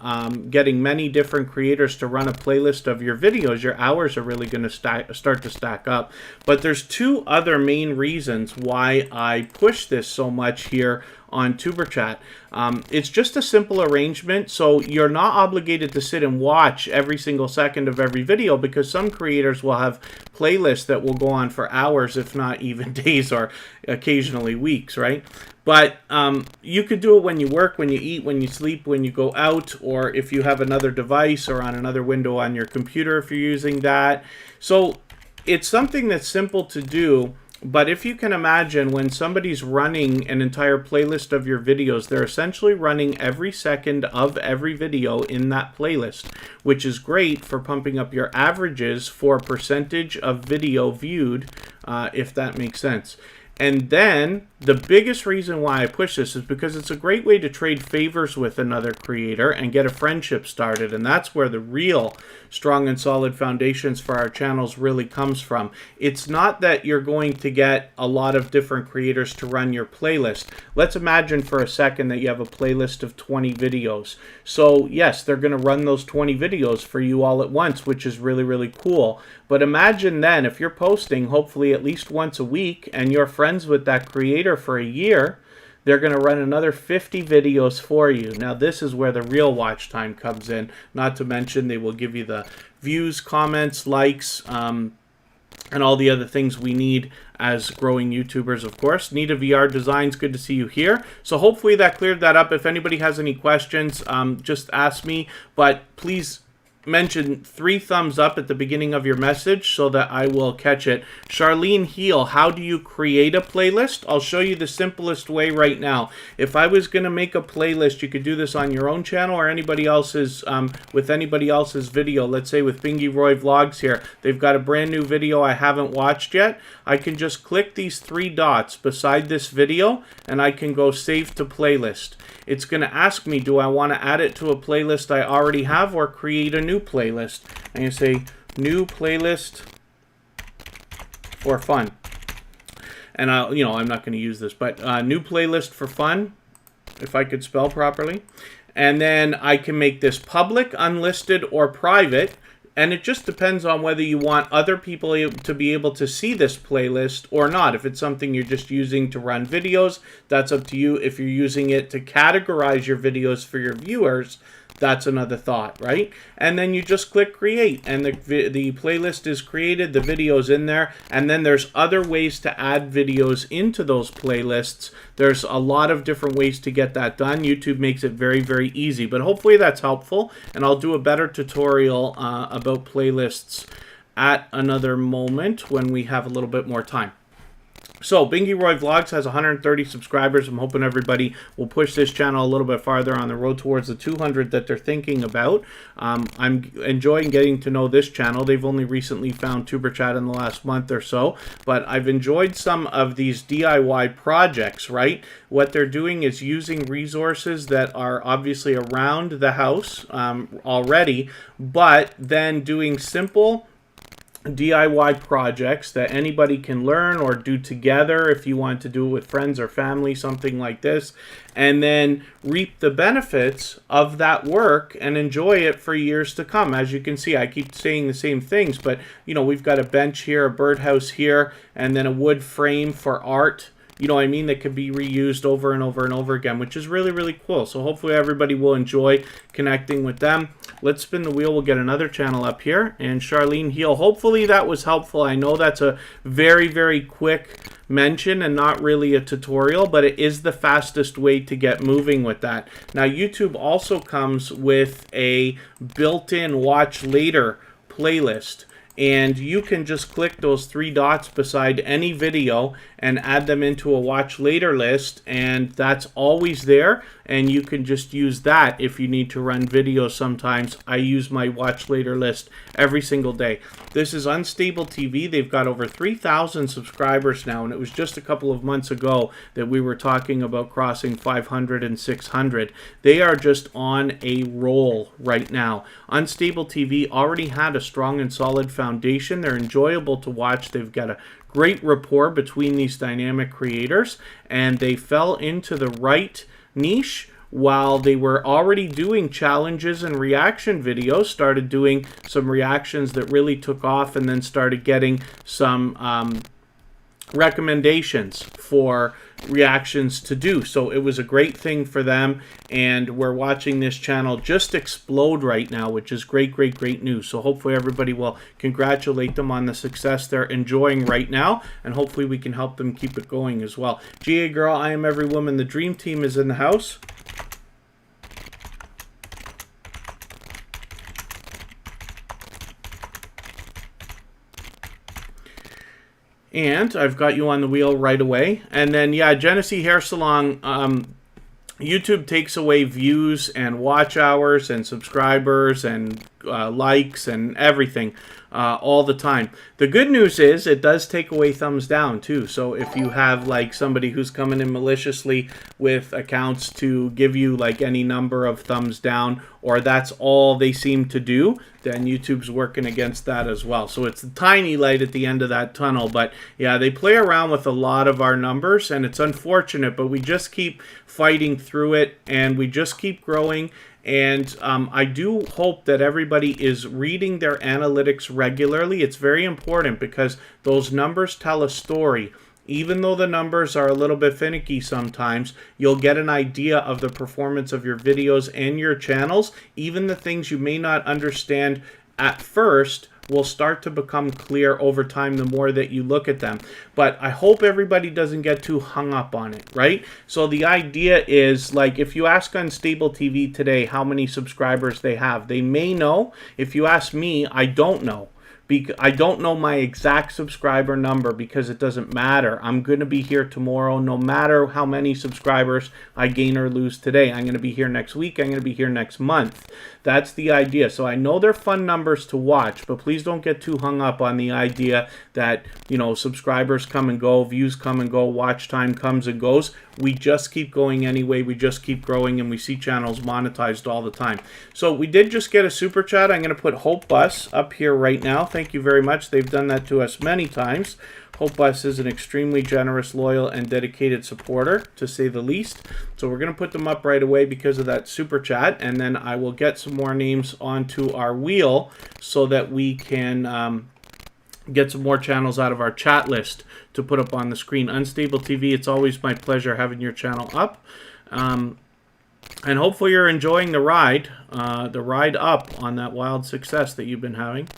getting many different creators to run a playlist of your videos, your hours are really going to start to stack up. But there's two other main reasons why I push this so much here on TuberChat. It's just a simple arrangement, so you're not obligated to sit and watch every single second of every video, because some creators will have playlists that will go on for hours, if not even days, or occasionally weeks, right? But you could do it when you work, when you eat, when you sleep, when you go out, or if you have another device or on another window on your computer if you're using that. So it's something that's simple to do. But if you can imagine, when somebody's running an entire playlist of your videos, they're essentially running every second of every video in that playlist, which is great for pumping up your averages for percentage of video viewed, if that makes sense. And then the biggest reason why I push this is because it's a great way to trade favors with another creator and get a friendship started. And that's where the real strong and solid foundations for our channels really comes from. It's not that you're going to get a lot of different creators to run your playlist. Let's imagine for a second that you have a playlist of 20 videos. So yes, they're going to run those 20 videos for you all at once, which is really, really cool. But imagine then if you're posting hopefully at least once a week and you're friends with that creator for a year, they're going to run another 50 videos for you. Now this is where the real watch time comes in. Not to mention they will give you the views, comments, likes, and all the other things we need as growing YouTubers, of course. Nita VR Designs, good to see you here. So hopefully that cleared that up. If anybody has any questions, just ask me. But please mention 3 thumbs up at the beginning of your message so that I will catch it. Charlene Heel, how do you create a playlist? I'll show you the simplest way right now. If I was going to make a playlist, you could do this on your own channel or anybody else's, with anybody else's video. Let's say with Bingy Roy Vlogs here. They've got a brand new video I haven't watched yet. I can just click these 3 dots beside this video and I can go save to playlist. It's going to ask me, do I want to add it to a playlist I already have or create a new playlist? I'm going to say new playlist for fun. And I'm not going to use this, but new playlist for fun, if I could spell properly. And then I can make this public, unlisted, or private. And it just depends on whether you want other people to be able to see this playlist or not. If it's something you're just using to run videos, that's up to you. If you're using it to categorize your videos for your viewers, that's another thought, right? And then you just click create and the playlist is created, the video's in there, and then there's other ways to add videos into those playlists. There's a lot of different ways to get that done. YouTube makes it very, very easy, but hopefully that's helpful, and I'll do a better tutorial about playlists at another moment when we have a little bit more time. So, Bingy Roy Vlogs has 130 subscribers. I'm hoping everybody will push this channel a little bit farther on the road towards the 200 that they're thinking about. I'm enjoying getting to know this channel. They've only recently found TuberChat in the last month or so, but I've enjoyed some of these DIY projects, right? What they're doing is using resources that are obviously around the house already, but then doing simple DIY projects that anybody can learn or do together if you want to do it with friends or family, something like this, and then reap the benefits of that work and enjoy it for years to come. As you can see, I keep saying the same things, but we've got a bench here, a birdhouse here, and then a wood frame for art. That could be reused over and over and over again, which is really, really cool. So hopefully everybody will enjoy connecting with them. Let's spin the wheel. We'll get another channel up here. And Charlene Heel, hopefully that was helpful. I know that's a very, very quick mention and not really a tutorial, but it is the fastest way to get moving with that. Now, YouTube also comes with a built-in watch later playlist. And you can just click those 3 dots beside any video and add them into a watch later list, and that's always there, and you can just use that if you need to run videos sometimes. I use my watch later list every single day. This is Unstable TV. They've got over 3,000 subscribers now, and it was just a couple of months ago that we were talking about crossing 500 and 600. They are just on a roll right now. Unstable TV already had a strong and solid foundation. They're enjoyable to watch. They've got a great rapport between these dynamic creators, and they fell into the right niche while they were already doing challenges and reaction videos, started doing some reactions that really took off, and then started getting some recommendations for reactions to do. So it was a great thing for them, and we're watching this channel just explode right now, which is great, great, great news. So hopefully everybody will congratulate them on the success they're enjoying right now, and hopefully we can help them keep it going as well. GA Girl, I Am Every Woman, the Dream Team is in the house. And I've got you on the wheel right away. And then, yeah, Genesee Hair Salon, YouTube takes away views and watch hours and subscribers and likes and everything all the time. The good news is it does take away thumbs down too. So if you have like somebody who's coming in maliciously with accounts to give you like any number of thumbs down, or that's all they seem to do, then YouTube's working against that as well. So it's a tiny light at the end of that tunnel. But yeah, they play around with a lot of our numbers, and it's unfortunate, but we just keep fighting through it, and we just keep growing. And I do hope that everybody is reading their analytics regularly. It's very important because those numbers tell a story. Even though the numbers are a little bit finicky sometimes, you'll get an idea of the performance of your videos and your channels. Even the things you may not understand at first will start to become clear over time the more that you look at them. But I hope everybody doesn't get too hung up on it, right? So the idea is, like, if you ask Unstable TV today how many subscribers they have, they may know. If you ask me, I don't know. I don't know my exact subscriber number because it doesn't matter. I'm going to be here tomorrow no matter how many subscribers I gain or lose today. I'm going to be here next week. I'm going to be here next month. That's the idea. So I know they're fun numbers to watch, but please don't get too hung up on the idea that, you know, subscribers come and go, views come and go, watch time comes and goes. We just keep going anyway. We just keep growing, and we see channels monetized all the time. So we did just get a super chat. I'm going to put Hope Bus up here right now. Thank you very much. They've done that to us many times. Hope Bus is an extremely generous, loyal, and dedicated supporter, to say the least. So we're going to put them up right away because of that super chat, and then I will get some more names onto our wheel so that we can get some more channels out of our chat list to put up on the screen. Unstable TV, it's always my pleasure having your channel up. And hopefully you're enjoying the ride up on that wild success that you've been having.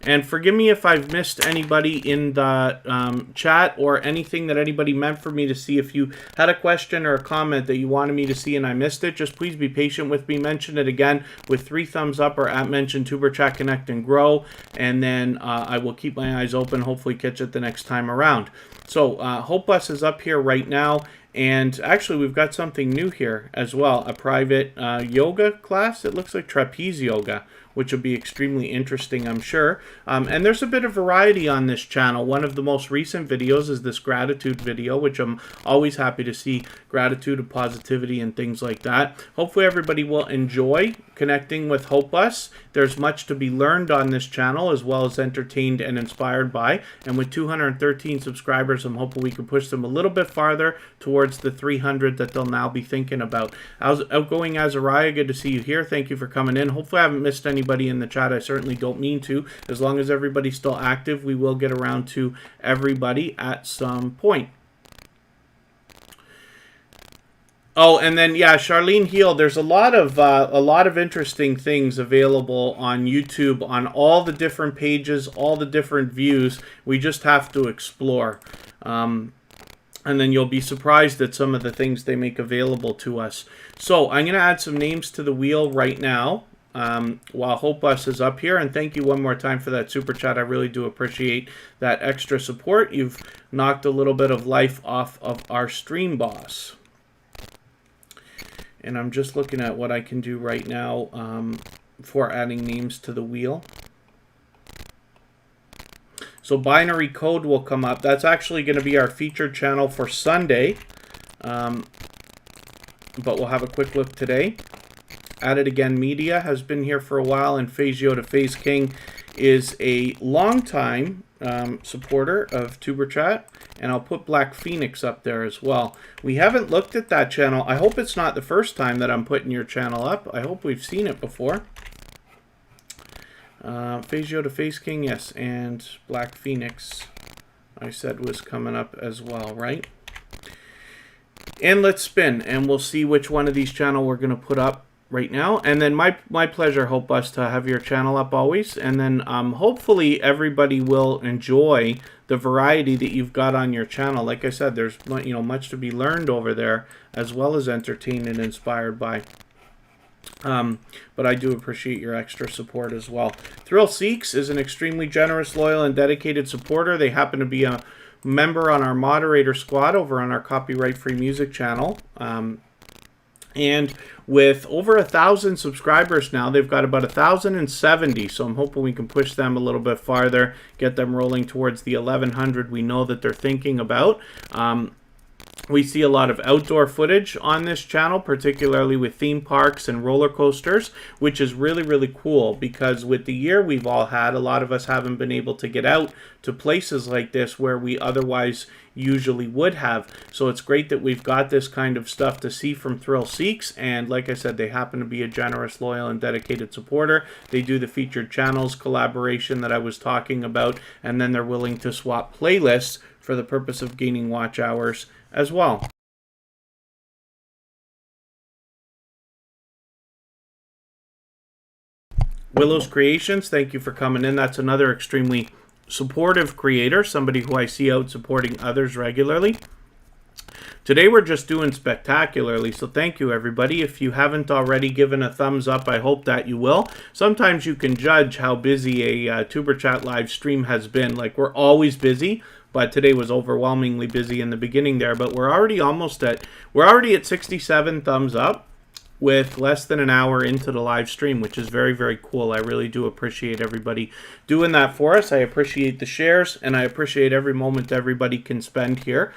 And forgive me if I've missed anybody in the chat or anything that anybody meant for me to see. If you had a question or a comment that you wanted me to see and I missed it, just please be patient with me. Mention it again with 3 thumbs up or at mention Tuber Chat Connect and Grow. And then I will keep my eyes open, hopefully catch it the next time around. So Hope Bus is up here right now. And actually, we've got something new here as well. A private yoga class. It looks like trapeze yoga, which will be extremely interesting, I'm sure. And there's a bit of variety on this channel. One of the most recent videos is this gratitude video, which I'm always happy to see gratitude and positivity and things like that. Hopefully everybody will enjoy connecting with Hope Bus. There's much to be learned on this channel, as well as entertained and inspired by. And with 213 subscribers, I'm hoping we can push them a little bit farther towards the 300 that they'll now be thinking about. Outgoing Azariah, good to see you here. Thank you for coming in. Hopefully I haven't missed anybody in the chat. I certainly don't mean to. As long as everybody's still active, we will get around to everybody at some point. Oh, and then yeah, Charlene Heal. There's a lot of interesting things available on YouTube on all the different pages, all the different views. We just have to explore, and then you'll be surprised at some of the things they make available to us. So I'm going to add some names to the wheel right now while Hope Bus is up here. And thank you one more time for that super chat. I really do appreciate that extra support. You've knocked a little bit of life off of our stream boss. And I'm just looking at what I can do right now for adding names to the wheel. So Binary Code will come up. That's actually going to be our featured channel for Sunday. But we'll have a quick look today. Added Again Media has been here for a while, and Phasio to Phase King is a longtime supporter of Tuber Chat. And I'll put Black Phoenix up there as well. We haven't looked at that channel. I hope it's not the first time that I'm putting your channel up. I hope we've seen it before. Phasio to Face King, yes. And Black Phoenix, I said, was coming up as well, right? And let's spin, and we'll see which one of these channel we're going to put up right now. And then my pleasure, Hope Bus, to have your channel up always. And then hopefully everybody will enjoy the variety that you've got on your channel. Like I said, there's much to be learned over there, as well as entertained and inspired by. But I do appreciate your extra support as well. Thrill Seeks is an extremely generous, loyal, and dedicated supporter. They happen to be a member on our moderator squad over on our copyright-free music channel. And with over 1,000 subscribers now, they've got about 1,070. So I'm hoping we can push them a little bit farther, get them rolling towards the 1,100 we know that they're thinking about. We see a lot of outdoor footage on this channel, particularly with theme parks and roller coasters, which is really, really cool because with the year we've all had, a lot of us haven't been able to get out to places like this where we otherwise usually would have. So it's great that we've got this kind of stuff to see from Thrill Seeks. And like I said, they happen to be a generous, loyal, and dedicated supporter. They do the featured channels collaboration that I was talking about, and then they're willing to swap playlists for the purpose of gaining watch hours as well. Willow's Creations, thank you for coming in. That's another extremely supportive creator, somebody who I see out supporting others regularly. Today we're just doing spectacularly, so thank you everybody. If you haven't already given a thumbs up, I hope that you will. Sometimes you can judge how busy a Tuber Chat live stream has been. Like, we're always busy, but today was overwhelmingly busy in the beginning there. But we're already at 67 thumbs up with less than an hour into the live stream, which is very, very cool. I really do appreciate everybody doing that for us. I appreciate the shares, and I appreciate every moment everybody can spend here.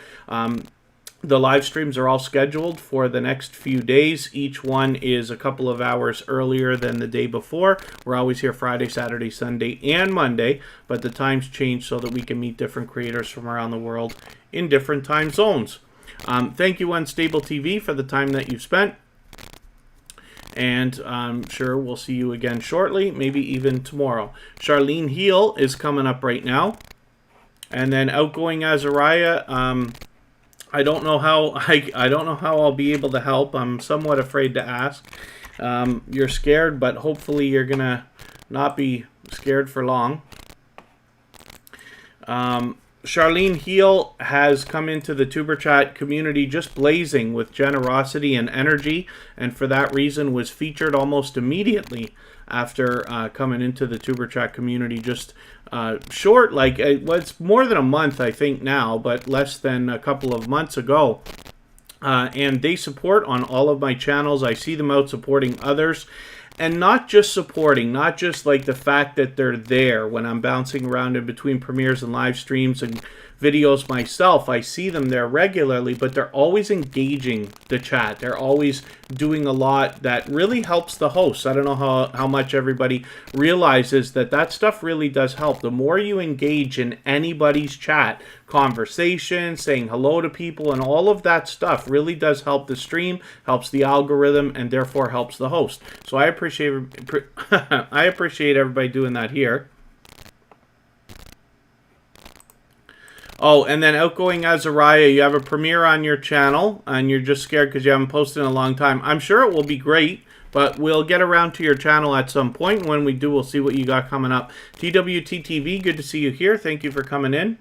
The live streams are all scheduled for the next few days. Each one is a couple of hours earlier than the day before. We're always here Friday, Saturday, Sunday, and Monday, but the times change so that we can meet different creators from around the world in different time zones. Thank you, Unstable TV, for the time that you've spent. And I'm sure we'll see you again shortly, maybe even tomorrow. Charlene Heel is coming up right now. And then Outgoing Azariah, I don't know how I'll be able to help. I'm somewhat afraid to ask. You're scared, but hopefully you're gonna not be scared for long. Charlene Heel has come into the Tuber Chat community just blazing with generosity and energy, and for that reason was featured almost immediately after coming into the Tuber Chat community. Just short, like it's more than a month I think now, but less than a couple of months ago. And they support on all of my channels. I see them out supporting others. And not just supporting, not just like the fact that they're there when I'm bouncing around in between premieres and live streams and videos myself. I see them there regularly, but they're always engaging the chat. They're always doing a lot that really helps the hosts. I don't know how much everybody realizes that stuff really does help. The more you engage in anybody's chat, conversation, saying hello to people, and all of that stuff really does help the stream, helps the algorithm, and therefore helps the host. So I appreciate everybody doing that here. Oh, and then Outgoing Azariah, you have a premiere on your channel, and you're just scared because you haven't posted in a long time. I'm sure it will be great, but we'll get around to your channel at some point. When we do, we'll see what you got coming up. TWTTV, good to see you here. Thank you for coming in.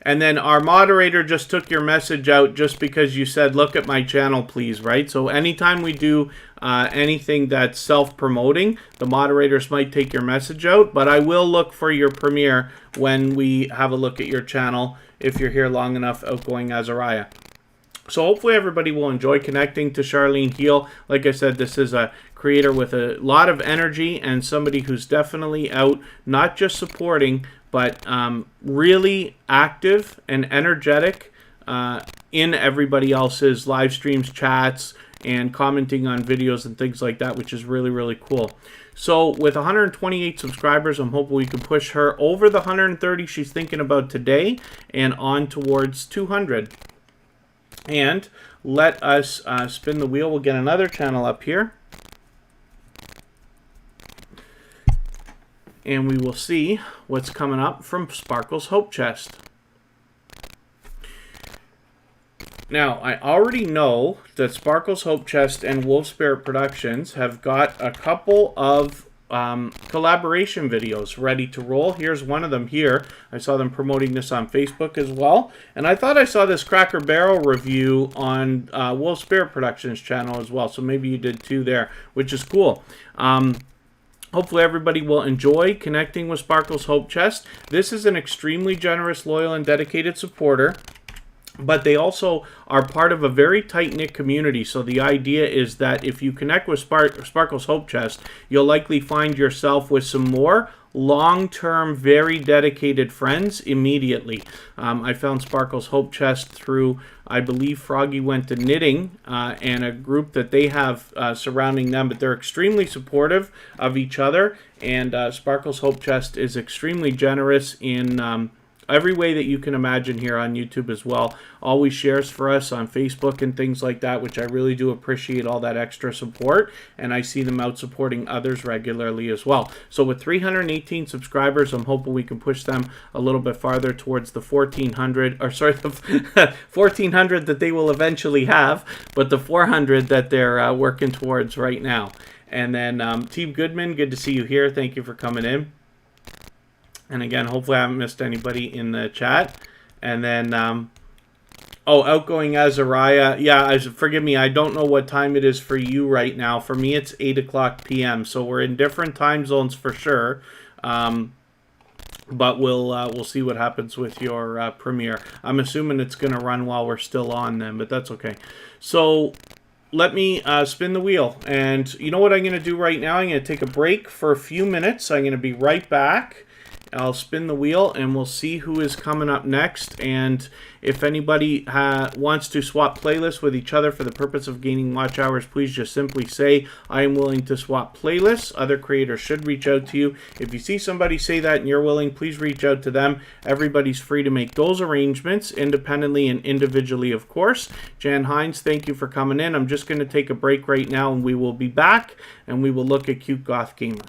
And then our moderator just took your message out just because you said, look at my channel, please, right? So anytime we do anything that's self-promoting, the moderators might take your message out, but I will look for your premiere when we have a look at your channel if you're here long enough, Outgoing Azariah. So hopefully everybody will enjoy connecting to Charlene Heel. Like I said, this is a creator with a lot of energy and somebody who's definitely out, not just supporting, but really active and energetic in everybody else's live streams, chats, and commenting on videos and things like that, which is really, really cool. So with 128 subscribers, I'm hoping we can push her over the 130 she's thinking about today and on towards 200. And let us spin the wheel. We'll get another channel up here. And we will see what's coming up from Sparkle's Hope Chest. Now, I already know that Sparkle's Hope Chest and Wolfspare Productions have got a couple of collaboration videos ready to roll. Here's one of them here. I saw them promoting this on Facebook as well. And I thought I saw this Cracker Barrel review on Wolfspare Productions channel as well. So maybe you did too there, which is cool. Hopefully everybody will enjoy connecting with Sparkle's Hope Chest. This is an extremely generous, loyal, and dedicated supporter. But they also are part of a very tight-knit community. So the idea is that if you connect with Sparkle's Hope Chest, you'll likely find yourself with some more long-term, very dedicated friends immediately. I found Sparkle's Hope Chest through, I believe Froggy Went to Knitting, and a group that they have surrounding them. But they're extremely supportive of each other. And Sparkle's Hope Chest is extremely generous in every way that you can imagine here on YouTube as well. Always shares for us on Facebook and things like that, which I really do appreciate all that extra support. And I see them out supporting others regularly as well. So with 318 subscribers, I'm hoping we can push them a little bit farther towards the 1,400, or sorry, the 1,400 that they will eventually have, but the 400 that they're working towards right now. And then Team Goodman, good to see you here. Thank you for coming in. And again, hopefully I haven't missed anybody in the chat. And then, Outgoing Azariah. Yeah, forgive me, I don't know what time it is for you right now. For me, it's 8 o'clock p.m. So we're in different time zones for sure. But we'll see what happens with your premiere. I'm assuming it's going to run while we're still on then, but that's okay. So let me spin the wheel. And you know what I'm going to do right now? I'm going to take a break for a few minutes. I'm going to be right back. I'll spin the wheel and we'll see who is coming up next. And if anybody wants to swap playlists with each other for the purpose of gaining watch hours, please just simply say, I am willing to swap playlists. Other creators should reach out to you. If you see somebody say that and you're willing, please reach out to them. Everybody's free to make those arrangements independently and individually, of course. Jan Hines, thank you for coming in. I'm just going to take a break right now and we will be back and we will look at Cute Goth Gamer.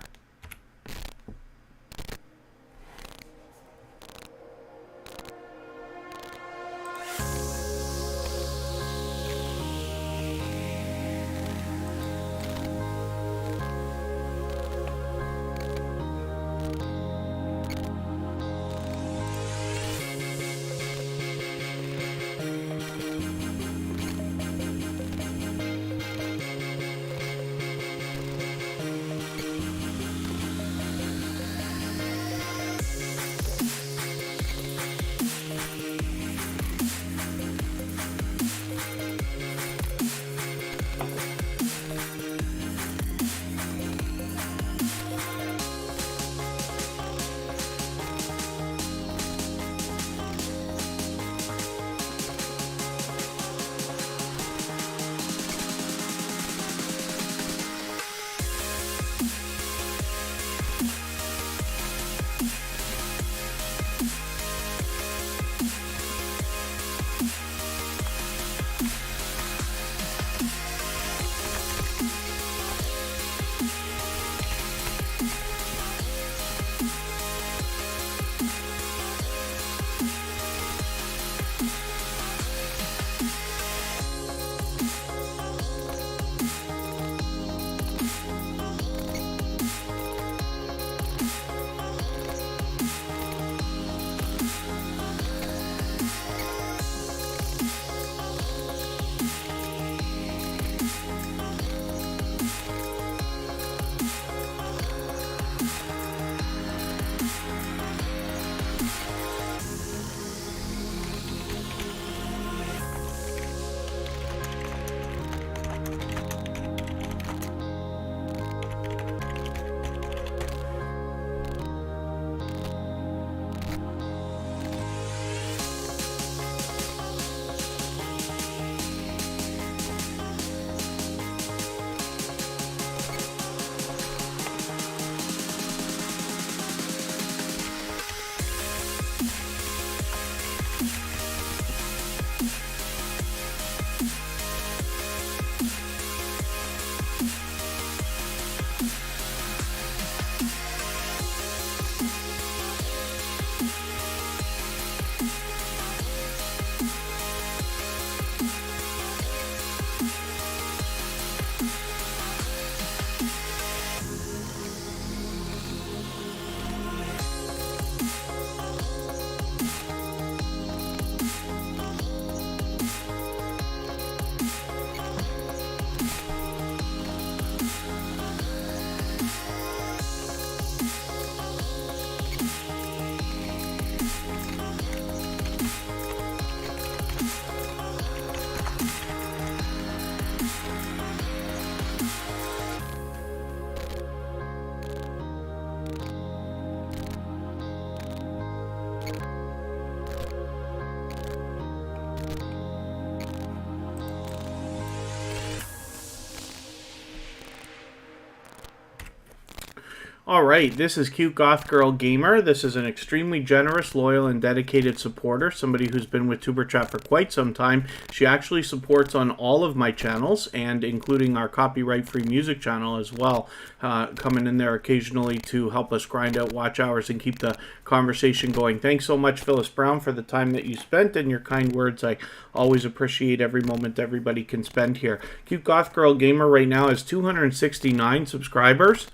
Alright, this is Cute Goth Girl Gamer. This is an extremely generous, loyal, and dedicated supporter. Somebody who's been with Superchat for quite some time. She actually supports on all of my channels, and including our copyright-free music channel as well. Coming in there occasionally to help us grind out watch hours and keep the conversation going. Thanks so much, Phyllis Brown, for the time that you spent and your kind words. I always appreciate every moment everybody can spend here. Cute Goth Girl Gamer right now has 269 subscribers.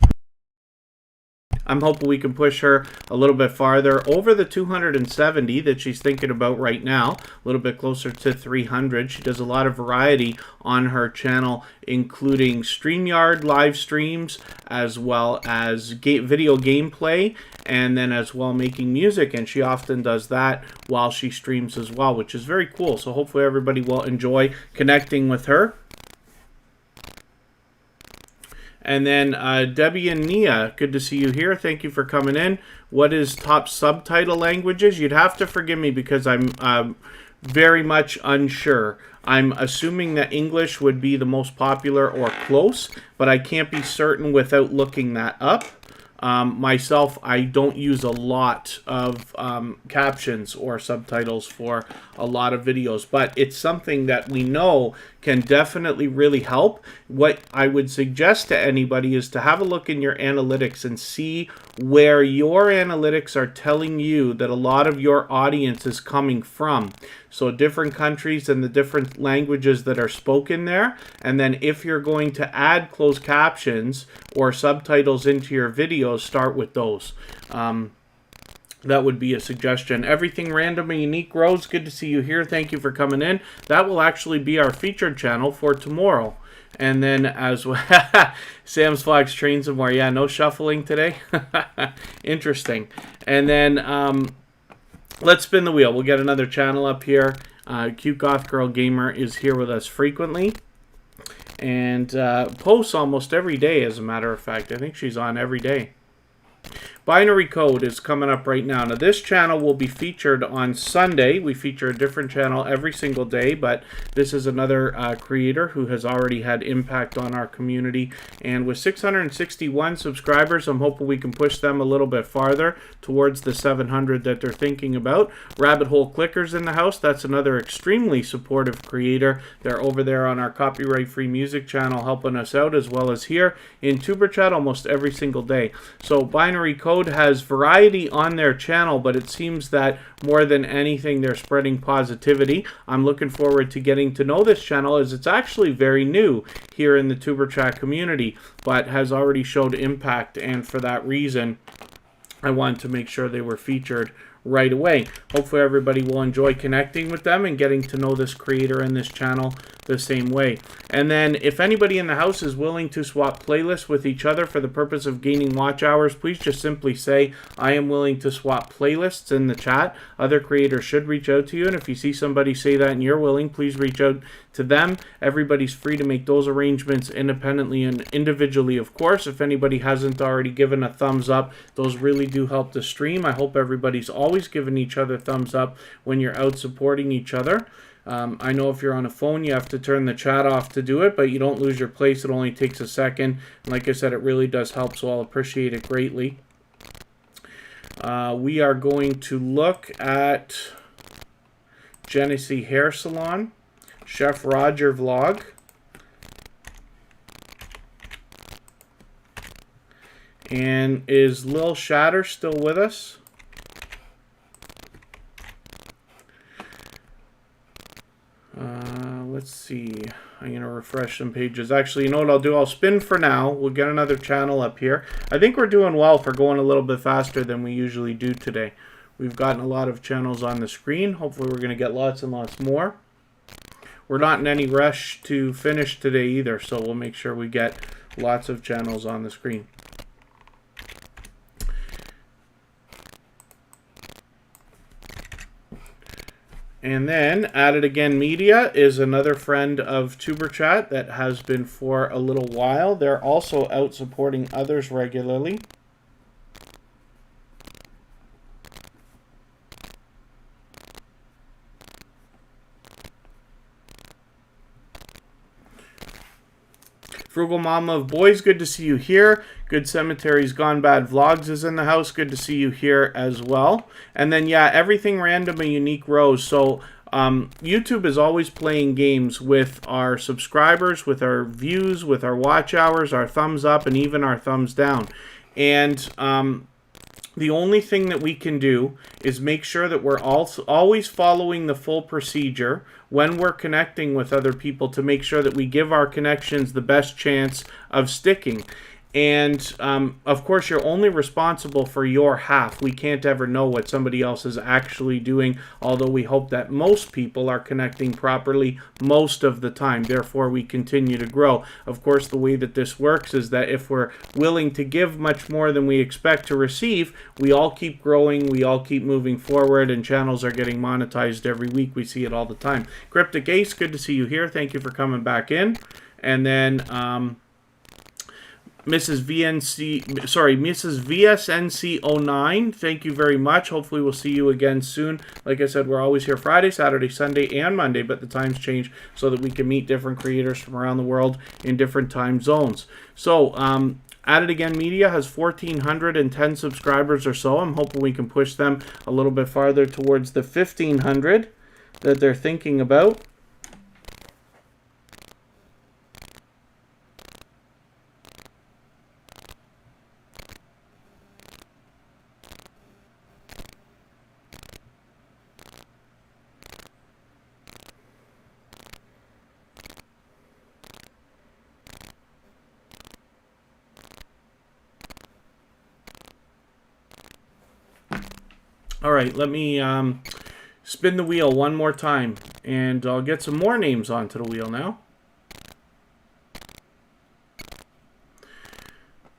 I'm hoping we can push her a little bit farther over the 270 that she's thinking about right now, a little bit closer to 300. She does a lot of variety on her channel, including StreamYard live streams, as well as video gameplay, and then as well making music, and she often does that while she streams as well, which is very cool. So hopefully everybody will enjoy connecting with her. And then Debbie and Nia, good to see you here. Thank you for coming in. What is top subtitle languages? You'd have to forgive me because I'm very much unsure. I'm assuming that English would be the most popular or close, but I can't be certain without looking that up. Myself, I don't use a lot of captions or subtitles for a lot of videos, but it's something that we know can definitely really help. What I would suggest to anybody is to have a look in your analytics and see where your analytics are telling you that a lot of your audience is coming from. So different countries and the different languages that are spoken there. And then if you're going to add closed captions or subtitles into your videos, start with those. That would be a suggestion. Everything Random and Unique Rose, good to see you here. Thank you for coming in. That will actually be our featured channel for tomorrow. And then as well, Sam's Flags Trains and more. Yeah, no shuffling today. Interesting. And then let's spin the wheel. We'll get another channel up here. Cute Goth Girl Gamer is here with us frequently. And posts almost every day, as a matter of fact. I think she's on every day. Binary Code is coming up right now. Now, this channel will be featured on Sunday. We feature a different channel every single day, but this is another creator who has already had impact on our community. And with 661 subscribers, I'm hoping we can push them a little bit farther towards the 700 that they're thinking about. Rabbit Hole Clickers in the house. That's another extremely supportive creator. They're over there on our copyright-free music channel helping us out, as well as here in Superchat almost every single day. So Binary Code has variety on their channel, but it seems that more than anything they're spreading positivity. I'm looking forward to getting to know this channel, as it's actually very new here in the Superchat community, but has already showed impact, and for that reason I wanted to make sure they were featured right away. Hopefully everybody will enjoy connecting with them and getting to know this creator and this channel the same way. And then if anybody in the house is willing to swap playlists with each other for the purpose of gaining watch hours, please just simply say, I am willing to swap playlists in the chat. Other creators should reach out to you, and if you see somebody say that and you're willing, please reach out to them. Everybody's free to make those arrangements independently and individually, of course. If anybody hasn't already given a thumbs up, those really do help the stream. I hope everybody's always giving each other thumbs up when you're out supporting each other. I know if you're on a phone, you have to turn the chat off to do it, but you don't lose your place. It only takes a second. And like I said, it really does help, so I'll appreciate it greatly. We are going to look at Genesee Hair Salon, Chef Roger Vlog, and is Lil Shatter still with us? Let's see. I'm going to refresh some pages. Actually, you know what I'll do? I'll spin for now. We'll get another channel up here. I think we're doing well for going a little bit faster than we usually do today. We've gotten a lot of channels on the screen. Hopefully we're going to get lots and lots more. We're not in any rush to finish today either, so we'll make sure we get lots of channels on the screen. And then Added Again Media is another friend of Superchat that has been for a little while. They're also out supporting others regularly. Frugal Mama of Boys, good to see you here. Good Cemetery's Gone Bad Vlogs is in the house. Good to see you here as well. And then, yeah, Everything Random and Unique Rose. So YouTube is always playing games with our subscribers, with our views, with our watch hours, our thumbs up, and even our thumbs down. And the only thing that we can do is make sure that we're always following the full procedure when we're connecting with other people to make sure that we give our connections the best chance of sticking. And, of course, you're only responsible for your half. We can't ever know what somebody else is actually doing, although we hope that most people are connecting properly most of the time. Therefore, we continue to grow. Of course, the way that this works is that if we're willing to give much more than we expect to receive, we all keep growing, we all keep moving forward, and channels are getting monetized every week. We see it all the time. Cryptic Ace, good to see you here. Thank you for coming back in. And then, Mrs. VSNC09, thank you very much. Hopefully we'll see you again soon. Like I said, we're always here Friday, Saturday, Sunday, and Monday, but the times change so that we can meet different creators from around the world in different time zones. So, Added Again Media has 1,410 subscribers or so. I'm hoping we can push them a little bit farther towards the 1,500 that they're thinking about. All right, let me spin the wheel one more time, and I'll get some more names onto the wheel now.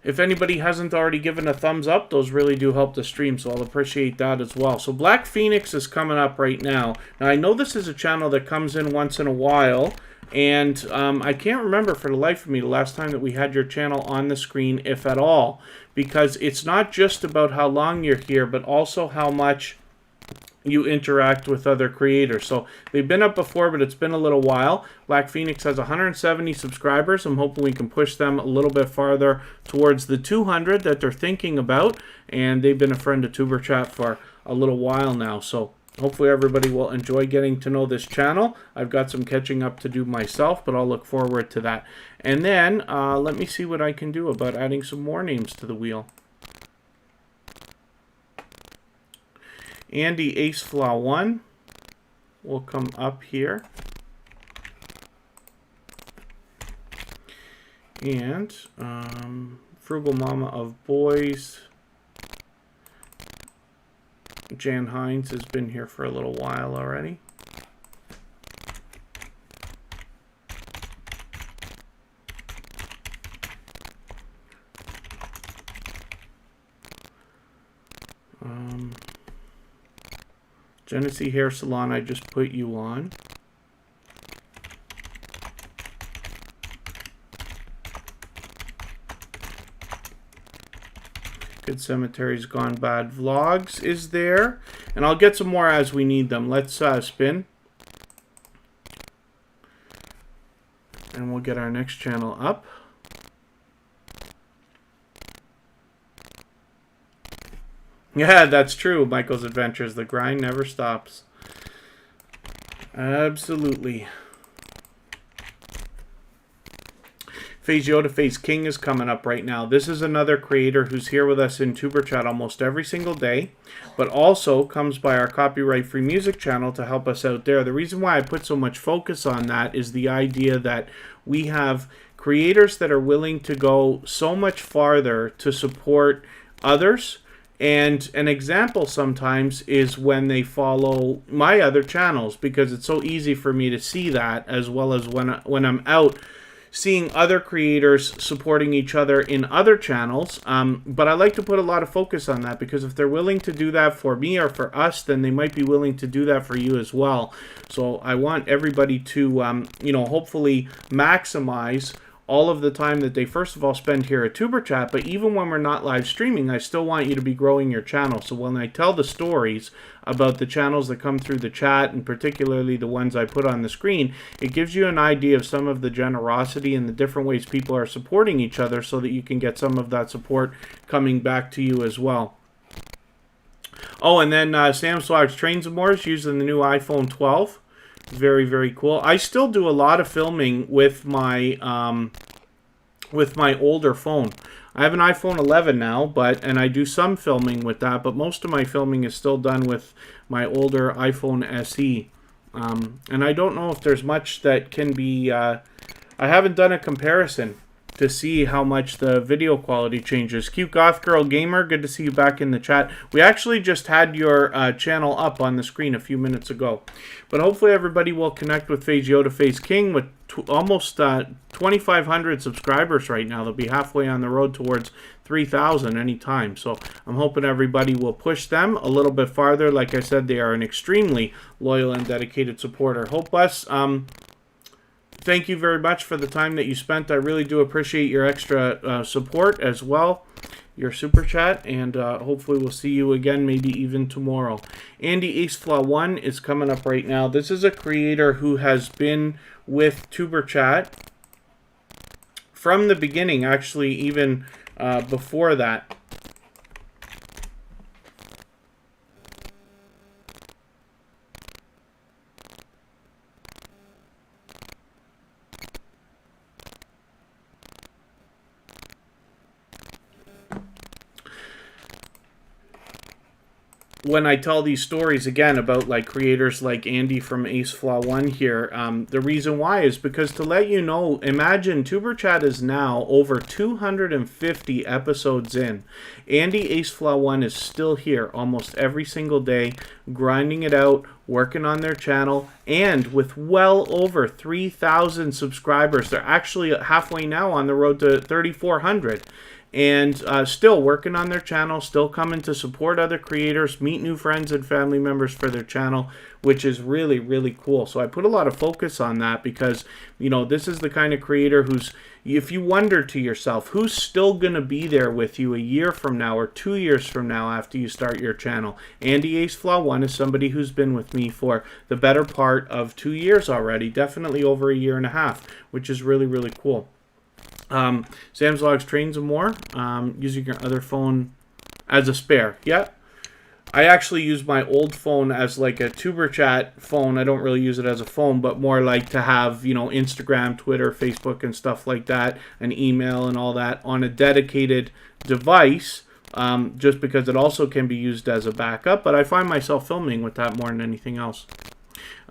If anybody hasn't already given a thumbs up, those really do help the stream, so I'll appreciate that as well. So Black Phoenix is coming up right now. Now, I know this is a channel that comes in once in a while, and I can't remember for the life of me the last time that we had your channel on the screen, if at all, because it's not just about how long you're here, but also how much you interact with other creators. So they've been up before, but it's been a little while. Black Phoenix has 170 subscribers. I'm hoping we can push them a little bit farther towards the 200 that they're thinking about, and they've been a friend of Superchat for a little while now. So hopefully everybody will enjoy getting to know this channel. I've got some catching up to do myself, but I'll look forward to that. And then let me see what I can do about adding some more names to the wheel. Andy Aceflaw1 will come up here. And Frugal Mama of Boys. Jan Hines has been here for a little while already. Genesee Hair Salon, I just put you on. Good Cemetery's Gone Bad Vlogs is there. And I'll get some more as we need them. Let's spin. And we'll get our next channel up. Yeah, that's true. Michael's Adventures. The grind never stops. Absolutely. FaZe Yoda FaZe King is coming up right now. This is another creator who's here with us in Superchat almost every single day, but also comes by our copyright-free music channel to help us out there. The reason why I put so much focus on that is the idea that we have creators that are willing to go so much farther to support others. And an example sometimes is when they follow my other channels, because it's so easy for me to see that, as well as when I'm out seeing other creators supporting each other in other channels. But I like to put a lot of focus on that, because if they're willing to do that for me or for us, then they might be willing to do that for you as well. So I want everybody to, you know, hopefully maximize all of the time that they first of all spend here at Superchat, but even when we're not live streaming, I still want you to be growing your channel. So when I tell the stories about the channels that come through the chat, and particularly the ones I put on the screen, it gives you an idea of some of the generosity and the different ways people are supporting each other, so that you can get some of that support coming back to you as well. Oh, and then Sam Swags Trains and More using the new iPhone 12. Very, very cool. I still do a lot of filming with my older phone. I have an iPhone 11 now, and I do some filming with that, but most of my filming is still done with my older iPhone SE. And I don't know if there's much that can be... I haven't done a comparison to see how much the video quality changes. Cute Goth Girl Gamer, good to see you back in the chat. We actually just had your channel up on the screen a few minutes ago. But hopefully everybody will connect with FaZe Yoda FaZe King with almost 2,500 subscribers right now. They'll be halfway on the road towards 3,000 anytime. So I'm hoping everybody will push them a little bit farther. Like I said, they are an extremely loyal and dedicated supporter. Hope Bus, thank you very much for the time that you spent. I really do appreciate your extra support as well, your super chat, and hopefully we'll see you again, maybe even tomorrow. Andy Aceflaw1 is coming up right now. This is a creator who has been with Superchat from the beginning, actually, even before that. When I tell these stories again about like creators like Andy from Aceflaw1 here, the reason why is because to let you know, imagine Superchat is now over 250 episodes in. Andy Aceflaw1 is still here almost every single day, grinding it out, working on their channel, and with well over 3,000 subscribers. They're actually halfway now on the road to 3,400. And still working on their channel, still coming to support other creators, meet new friends and family members for their channel, which is really, really cool. So I put a lot of focus on that because, you know, this is the kind of creator who's, if you wonder to yourself, who's still going to be there with you a year from now or 2 years from now after you start your channel? Andy Aceflaw1 is somebody who's been with me for the better part of 2 years already, definitely over a year and a half, which is really, really cool. Sam's Logs Trains and More, using your other phone as a spare. Yeah, I actually use my old phone as like a Superchat phone. I don't really use it as a phone, but more like to have, you know, Instagram, Twitter, Facebook and stuff like that, and email and all that on a dedicated device, just because it also can be used as a backup. But I find myself filming with that more than anything else.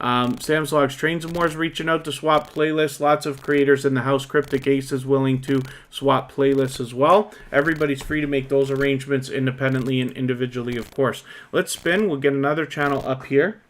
Sam's Logs Trains and More is reaching out to swap playlists. Lots of creators in the house. Cryptic Ace is willing to swap playlists as well. Everybody's free to make those arrangements independently and individually, of course. Let's spin. We'll get another channel up here.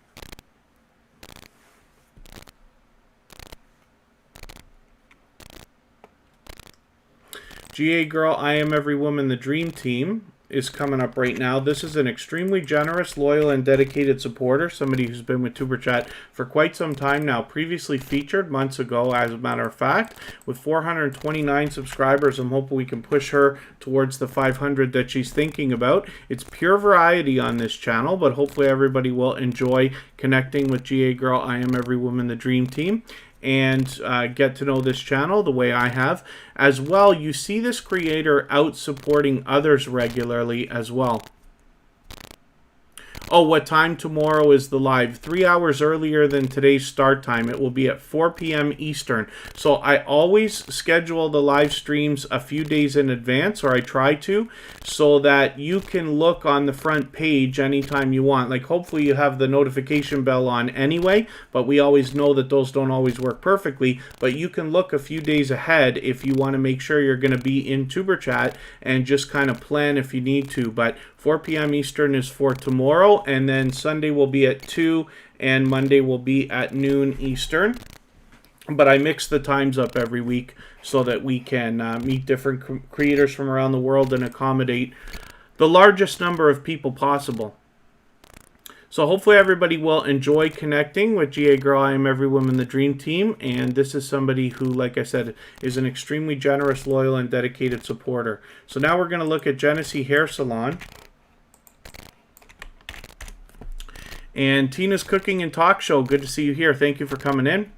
GA Girl, I Am Every Woman, the Dream Team is coming up right now. This is an extremely generous, loyal, and dedicated supporter, somebody who's been with Superchat for quite some time now, previously featured months ago, as a matter of fact, with 429 subscribers. I'm hoping we can push her towards the 500 that she's thinking about. It's pure variety on this channel, but hopefully everybody will enjoy connecting with GA Girl, I Am Every Woman, the Dream Team, and get to know this channel the way I have. As well, you see this creator out supporting others regularly as well. Oh, what time tomorrow is the live? 3 hours earlier than today's start time. It will be at 4 p.m. Eastern. So I always schedule the live streams a few days in advance, or I try to, so that you can look on the front page anytime you want. Like, hopefully you have the notification bell on anyway, but we always know that those don't always work perfectly. But you can look a few days ahead if you want to make sure you're going to be in Superchat and just kind of plan if you need to. But 4 p.m. Eastern is for tomorrow, and then Sunday will be at 2, and Monday will be at noon Eastern. But I mix the times up every week so that we can meet different creators from around the world and accommodate the largest number of people possible. So hopefully everybody will enjoy connecting with GA Girl, I Am Every Woman, the Dream Team. And this is somebody who, like I said, is an extremely generous, loyal, and dedicated supporter. So now we're going to look at Genesee Hair Salon. And Tina's Cooking and Talk Show. Good to see you here. Thank you for coming in.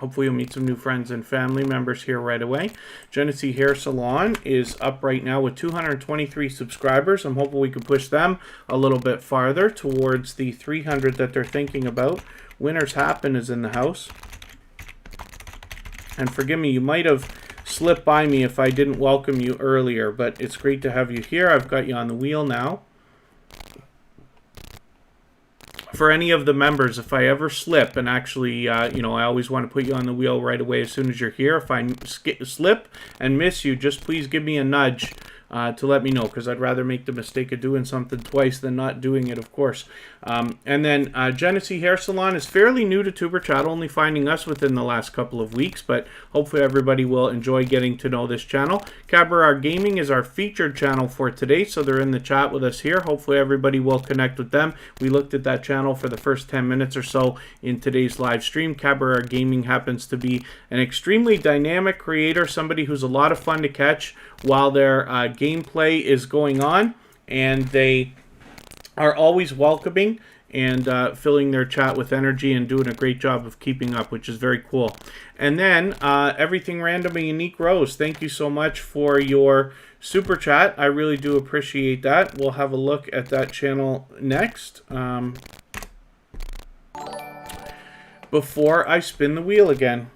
Hopefully you'll meet some new friends and family members here right away. Genesee Hair Salon is up right now with 223 subscribers. I'm hoping we can push them a little bit farther towards the 300 that they're thinking about. Winners Happen is in the house. And forgive me, you might have slipped by me if I didn't welcome you earlier, but it's great to have you here. I've got you on the wheel now. For any of the members, if I ever slip, and actually, you know, I always want to put you on the wheel right away as soon as you're here. If I slip and miss you, just please give me a nudge to let me know, because I'd rather make the mistake of doing something twice than not doing it, of course. And then Genesee Hair Salon is fairly new to Superchat, only finding us within the last couple of weeks, but hopefully everybody will enjoy getting to know this channel. Cabaret Gaming is our featured channel for today, so they're in the chat with us here. Hopefully everybody will connect with them. We looked at that channel for the first 10 minutes or so in today's live stream. Cabaret Gaming happens to be an extremely dynamic creator, somebody who's a lot of fun to catch while their gameplay is going on, and they are always welcoming and filling their chat with energy and doing a great job of keeping up, which is very cool. And then Everything Random and Unique Rose, thank you so much for your super chat. I really do appreciate that. We'll have a look at that channel next. Before I spin the wheel again.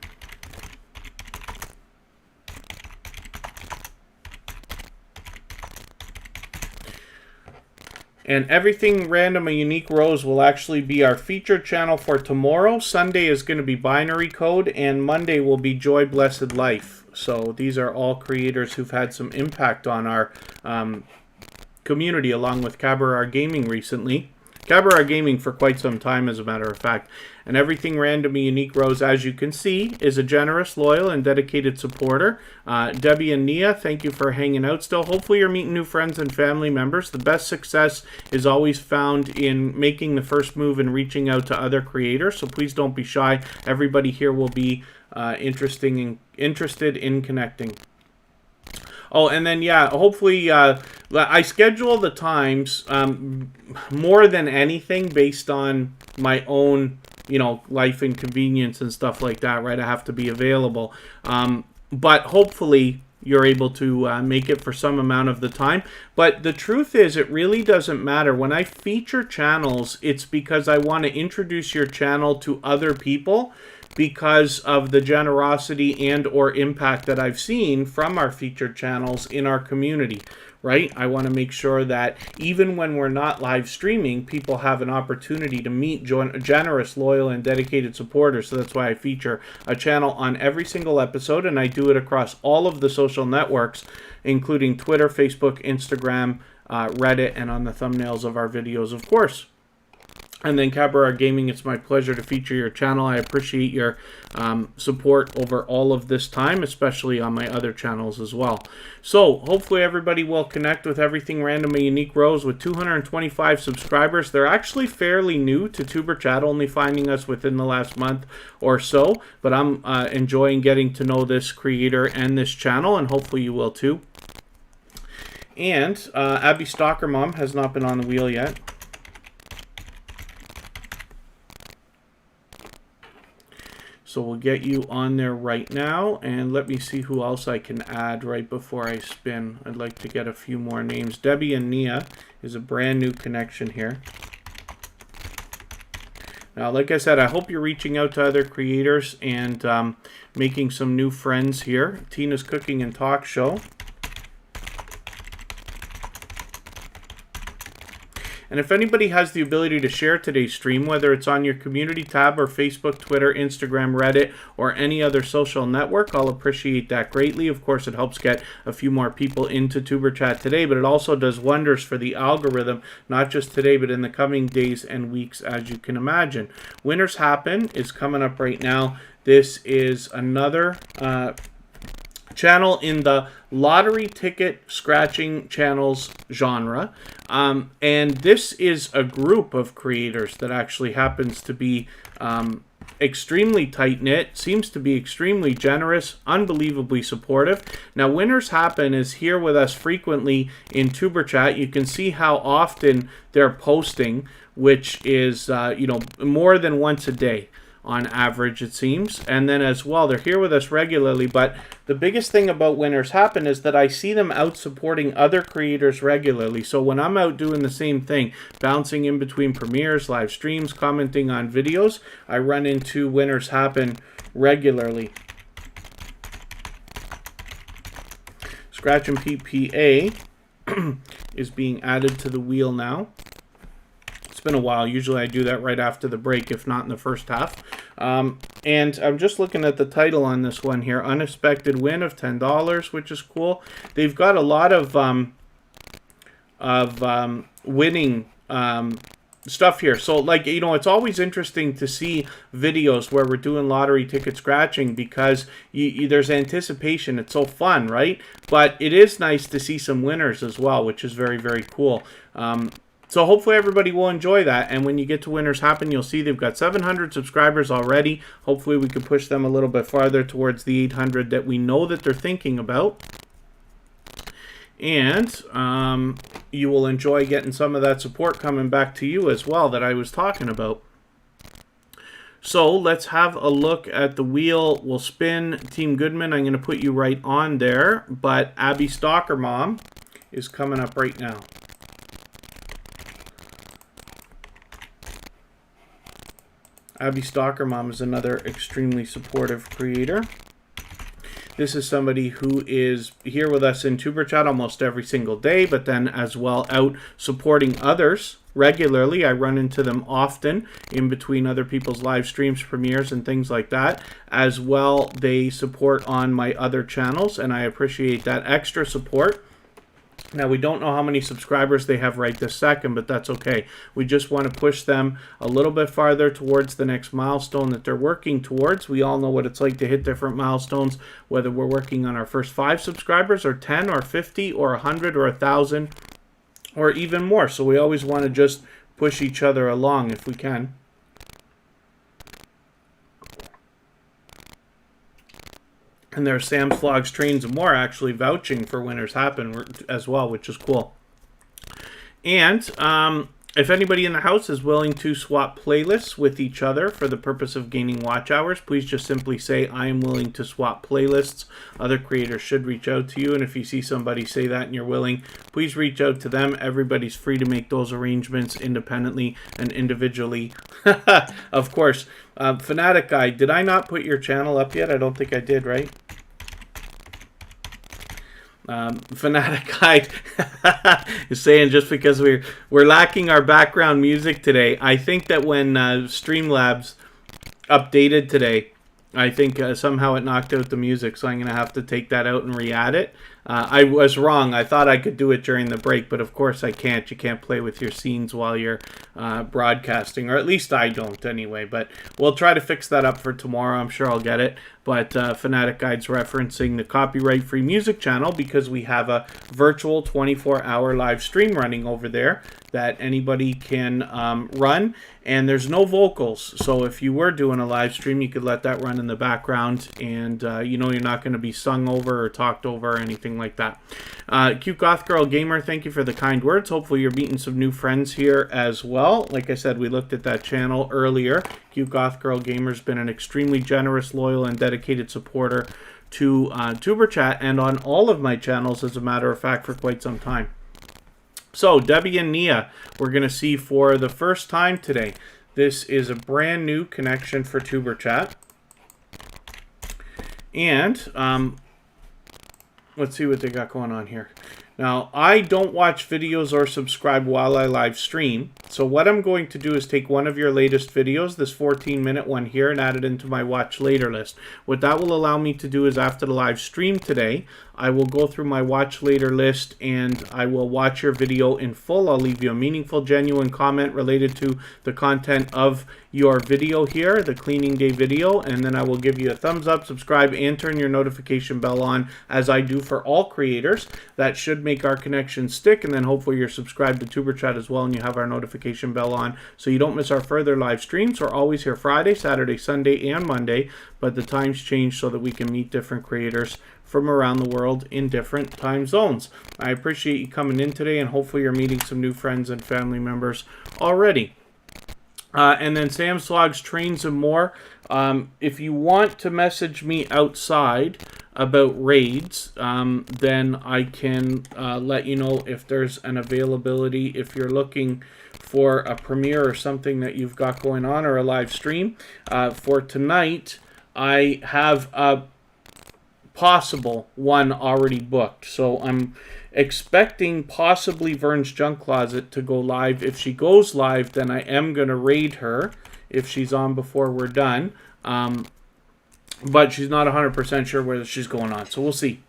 And Everything Random and Unique Rose will actually be our featured channel for tomorrow. Sunday is going to be Binary Code, and Monday will be Joy Blessed Life. So these are all creators who've had some impact on our community, along with Cabaret Gaming recently. Cabaret Gaming for quite some time, as a matter of fact. And Everything Random and Unique Rose, as you can see, is a generous, loyal, and dedicated supporter. Debbie and Nia, thank you for hanging out still. Hopefully you're meeting new friends and family members. The best success is always found in making the first move and reaching out to other creators, so please don't be shy. Everybody here will be interested in connecting. Oh, and then, yeah, hopefully I schedule the times more than anything based on my own, you know, life and convenience and stuff like that, right? I have to be available. But hopefully you're able to make it for some amount of the time. But the truth is, it really doesn't matter. When I feature channels, it's because I want to introduce your channel to other people, because of the generosity and or impact that I've seen from our featured channels in our community, right? I want to make sure that even when we're not live streaming, people have an opportunity to meet generous, loyal, and dedicated supporters. So that's why I feature a channel on every single episode, and I do it across all of the social networks, including Twitter, Facebook, Instagram, Reddit, and on the thumbnails of our videos, of course. And then Cabaret Gaming, it's my pleasure to feature your channel. I appreciate your support over all of this time, especially on my other channels as well. So hopefully everybody will connect with Everything Random and Unique Rose with 225 subscribers. They're actually fairly new to Superchat, only finding us within the last month or so. But I'm enjoying getting to know this creator and this channel, and hopefully you will too. And Abby Stalker Mom has not been on the wheel yet. So we'll get you on there right now, and let me see who else I can add right before I spin. I'd like to get a few more names. Debbie and Nia is a brand new connection here. Now, like I said, I hope you're reaching out to other creators and making some new friends here. Tina's Cooking and Talk Show. And if anybody has the ability to share today's stream, whether it's on your community tab or Facebook, Twitter, Instagram, Reddit, or any other social network, I'll appreciate that greatly. Of course, it helps get a few more people into TuberChat today, but it also does wonders for the algorithm, not just today, but in the coming days and weeks, as you can imagine. Winners Happen is coming up right now. This is another channel in the lottery ticket scratching channels genre. And this is a group of creators that actually happens to be extremely tight-knit, seems to be extremely generous, unbelievably supportive. Now, Winners Happen is here with us frequently in Tuber Chat. You can see how often they're posting, which is, you know, more than once a day on average, it seems. And then as well, they're here with us regularly. But the biggest thing about Winners Happen is that I see them out supporting other creators regularly. So when I'm out doing the same thing, bouncing in between premieres, live streams, commenting on videos, I run into Winners Happen regularly. Scratch and PPA is being added to the wheel now. It's been a while. Usually I do that right after the break, if not in the first half. And I'm just looking at the title on this one here. Unexpected win of $10, which is cool. They've got a lot of winning stuff here. So, like, you know, it's always interesting to see videos where we're doing lottery ticket scratching because there's anticipation. It's so fun, right? But it is nice to see some winners as well, which is very, very cool. So hopefully everybody will enjoy that. And when you get to Winners Happen, you'll see they've got 700 subscribers already. Hopefully we can push them a little bit farther towards the 800 that we know that they're thinking about. And you will enjoy getting some of that support coming back to you as well that I was talking about. So let's have a look at the wheel. We'll spin Team Goodman. I'm going to put you right on there. But Abby Stalker Mom is coming up right now. Abby Stalker Mom is another extremely supportive creator. This is somebody who is here with us in Tuber Chat almost every single day, but then as well out supporting others regularly. I run into them often in between other people's live streams, premieres, and things like that. As well, they support on my other channels, and I appreciate that extra support. Now, we don't know how many subscribers they have right this second, but that's okay. We just want to push them a little bit farther towards the next milestone that they're working towards. We all know what it's like to hit different milestones, whether we're working on our first 5 subscribers or 10 or 50 or 100 or 1,000 or even more. So we always want to just push each other along if we can. And there's Sam's Vlogs, Trains, and More actually vouching for Winners Happen as well, which is cool. And if anybody in the house is willing to swap playlists with each other for the purpose of gaining watch hours, please just simply say, I am willing to swap playlists. Other creators should reach out to you. And if you see somebody say that and you're willing, please reach out to them. Everybody's free to make those arrangements independently and individually. Of course. Fanatic Guy, did I not put your channel up yet? I don't think I did, right? Fanatic Guide is saying just because we're lacking our background music today. I think that when Streamlabs updated today, I think somehow it knocked out the music, so I'm going to have to take that out and re-add it. I was wrong. I thought I could do it during the break, but of course I can't. You can't play with your scenes while you're broadcasting, or at least I don't anyway. But we'll try to fix that up for tomorrow. I'm sure I'll get it. But Fanatic Guide's referencing the copyright-free music channel because we have a virtual 24-hour live stream running over there that anybody can run. And there's no vocals, so if you were doing a live stream, you could let that run in the background, and you know you're not going to be sung over or talked over or anything like that. Cute Goth Girl Gamer, thank you for the kind words. Hopefully you're meeting some new friends here as well. Like I said, we looked at that channel earlier. Cute Goth Girl Gamer's been an extremely generous, loyal, and dedicated supporter to Tuber Chat and on all of my channels, as a matter of fact, for quite some time. So, Debbie and Nia, we're going to see for the first time today. This is a brand new connection for Tuber Chat. And let's see what they got going on here. Now, I don't watch videos or subscribe while I live stream. So what I'm going to do is take one of your latest videos, this 14-minute one here, and add it into my watch later list. What that will allow me to do is after the live stream today, I will go through my watch later list and I will watch your video in full. I'll leave you a meaningful, genuine comment related to the content of your video here, the cleaning day video, and then I will give you a thumbs up, subscribe, and turn your notification bell on, as I do for all creators. That should make our connection stick, and then hopefully you're subscribed to Tuber Chat as well and you have our notification bell on so you don't miss our further live streams. We're always here Friday, Saturday, Sunday, and Monday, but the times change so that we can meet different creators from around the world in different time zones. I appreciate you coming in today, and hopefully you're meeting some new friends and family members already. And then Sam Slogs Trains and More. If you want to message me outside about raids, then I can let you know if there's an availability. If you're looking for a premiere or something that you've got going on, or a live stream. For tonight, I have a possible one already booked. So I'm expecting possibly Vern's Junk Closet to go live. If she goes live, then I am going to raid her if she's on before we're done. But she's not 100% sure whether she's going on, so we'll see.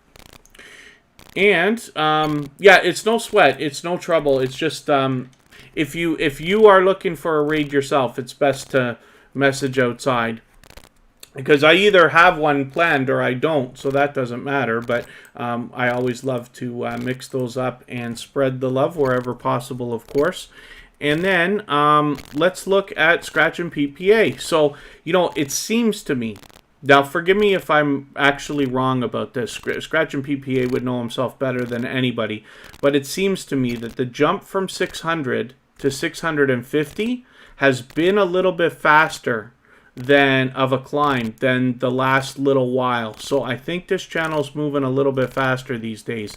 And yeah, it's no sweat, it's no trouble. It's just if you are looking for a raid yourself, it's best to message outside, because I either have one planned or I don't, so that doesn't matter. But I always love to mix those up and spread the love wherever possible, of course. And then let's look at Scratch and PPA. So, you know, it seems to me, now forgive me if I'm actually wrong about this, Scratch and PPA would know himself better than anybody, but it seems to me that the jump from 600 to 650 has been a little bit faster than of a climb than the last little while. So I think this channel's moving a little bit faster these days,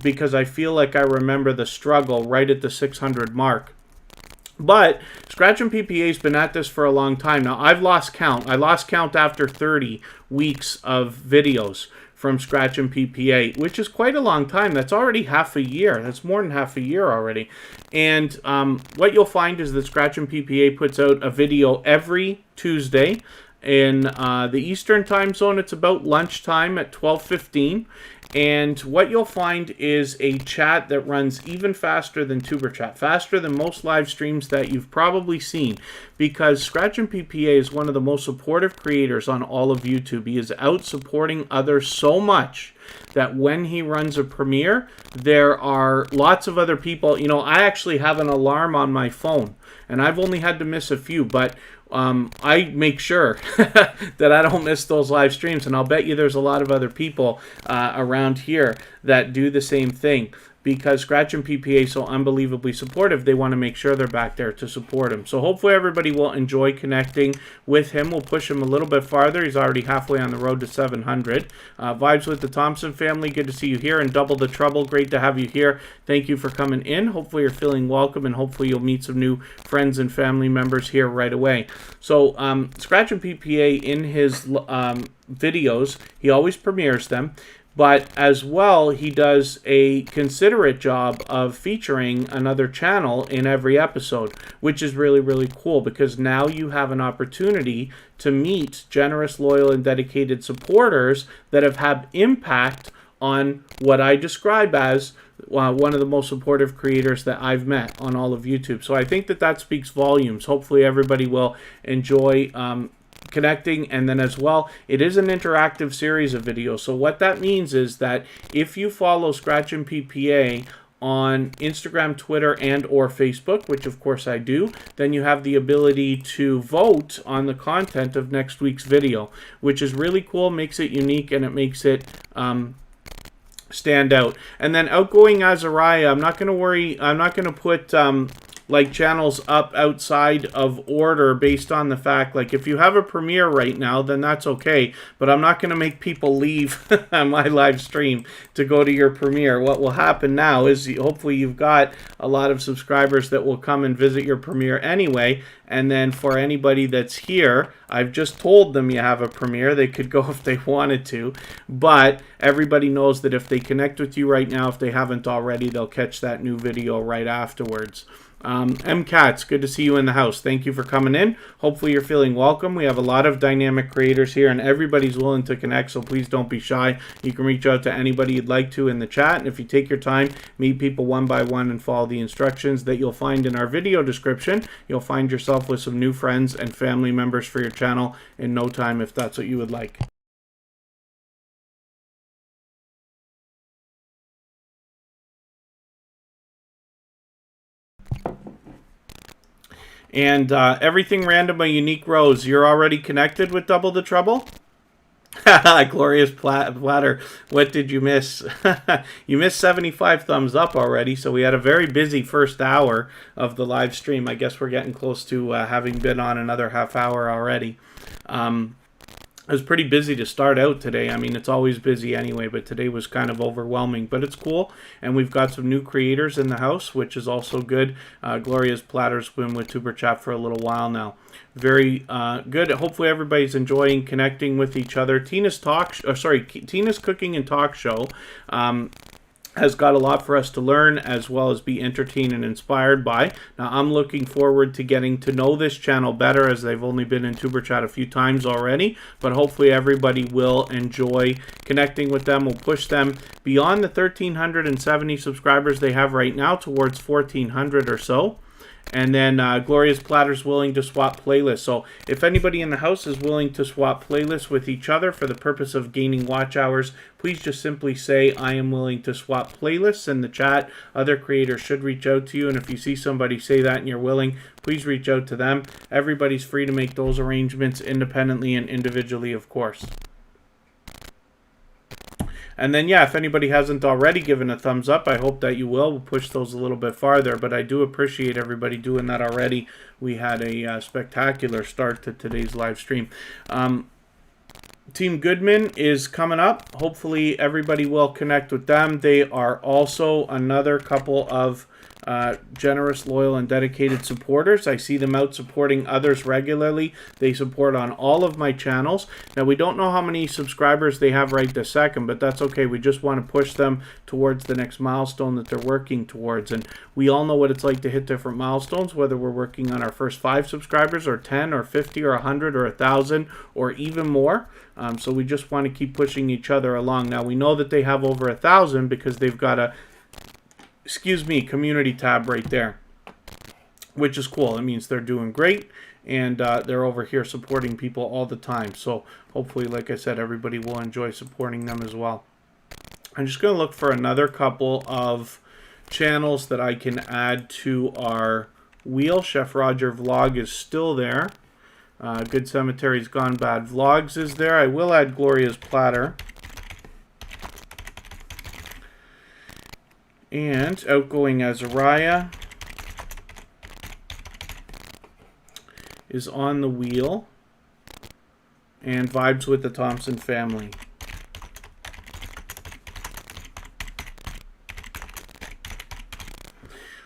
because I feel like I remember the struggle right at the 600 mark. But Scratch and PPA's been at this for a long time now. I've lost count. I lost count after 30 weeks of videos from Scratch and PPA, which is quite a long time. That's already half a year. That's more than half a year already. And what you'll find is that Scratch and PPA puts out a video every Tuesday. In the Eastern time zone, it's about lunchtime at 12:15. And what you'll find is a chat that runs even faster than Tuber Chat, faster than most live streams that you've probably seen, because Scratch and PPA is one of the most supportive creators on all of YouTube. He is out supporting others so much that when he runs a premiere, there are lots of other people. You know, I actually have an alarm on my phone, and I've only had to miss a few, but I make sure that I don't miss those live streams, and I'll bet you there's a lot of other people around here that do the same thing. Because Scratch and PPA is so unbelievably supportive, they want to make sure they're back there to support him. So hopefully everybody will enjoy connecting with him. We'll push him a little bit farther. He's already halfway on the road to 700. Vibes with the Thompson family, good to see you here. And Double the Trouble, great to have you here. Thank you for coming in. Hopefully you're feeling welcome, and hopefully you'll meet some new friends and family members here right away. So Scratch and PPA, in his videos, he always premieres them. But as well, he does a considerate job of featuring another channel in every episode, which is really, really cool, because now you have an opportunity to meet generous, loyal, and dedicated supporters that have had impact on what I describe as one of the most supportive creators that I've met on all of YouTube. So I think that that speaks volumes. Hopefully everybody will enjoy connecting. And then as well, it is an interactive series of videos. So what that means is that if you follow Scratch and PPA on Instagram, Twitter, and or Facebook, which of course I do, then you have the ability to vote on the content of next week's video, which is really cool, makes it unique, and it makes it stand out. And then Outgoing Azariah, I'm not going to worry, I'm not going to put like channels up outside of order based on the fact, like, if you have a premiere right now, then that's okay, but I'm not going to make people leave my live stream to go to your premiere. What will happen now is hopefully you've got a lot of subscribers that will come and visit your premiere anyway, and then for anybody that's here, I've just told them you have a premiere. They could go if they wanted to, but everybody knows that if they connect with you right now, if they haven't already, they'll catch that new video right afterwards. MCats, good to see you in the house. Thank you for coming in. Hopefully you're feeling welcome. We have a lot of dynamic creators here, and everybody's willing to connect, so please don't be shy. You can reach out to anybody you'd like to in the chat, and if you take your time, meet people one by one and follow the instructions that you'll find in our video description, you'll find yourself with some new friends and family members for your channel in no time if that's what you would like. And everything random, a unique rose. You're already connected with Double the Trouble? Glorious Platter, what did you miss? You missed 75 thumbs up already, so we had a very busy first hour of the live stream. I guess we're getting close to having been on another half hour already. It was pretty busy to start out today. I mean, it's always busy anyway, but today was kind of overwhelming. But it's cool, and we've got some new creators in the house, which is also good. Gloria's Platter's been with Superchat for a little while now. Very good. Hopefully everybody's enjoying connecting with each other. Tina's Cooking and Talk Show has got a lot for us to learn as well as be entertained and inspired by. Now, I'm looking forward to getting to know this channel better, as they've only been in Superchat a few times already, but hopefully everybody will enjoy connecting with them. We'll push them beyond the 1,370 subscribers they have right now towards 1,400 or so. And then Gloria's Platter's willing to swap playlists. So if anybody in the house is willing to swap playlists with each other for the purpose of gaining watch hours, please just simply say, I am willing to swap playlists in the chat. Other creators should reach out to you. And if you see somebody say that and you're willing, please reach out to them. Everybody's free to make those arrangements independently and individually, of course. And then, yeah, if anybody hasn't already given a thumbs up, I hope that you will. We'll push those a little bit farther, but I do appreciate everybody doing that already. We had a spectacular start to today's live stream. Team Goodman is coming up. Hopefully everybody will connect with them. They are also another couple of generous, loyal, and dedicated supporters. I see them out supporting others regularly. They support on all of my channels. Now, we don't know how many subscribers they have right this second, but that's okay. We just want to push them towards the next milestone that they're working towards. And we all know what it's like to hit different milestones, whether we're working on our first 5 subscribers or 10 or 50 or 100 or 1,000 or even more. So we just want to keep pushing each other along. Now, we know that they have over 1,000 because they've got a community tab right there, which is cool. It means they're doing great, and they're over here supporting people all the time. So hopefully, like I said, everybody will enjoy supporting them as well. I'm just going to look for another couple of channels that I can add to our wheel. Chef Roger Vlog is still there. Good Cemetery's Gone Bad Vlogs is there. I will add Gloria's Platter. And Outgoing Azariah is on the wheel. And Vibes with the Thompson Family.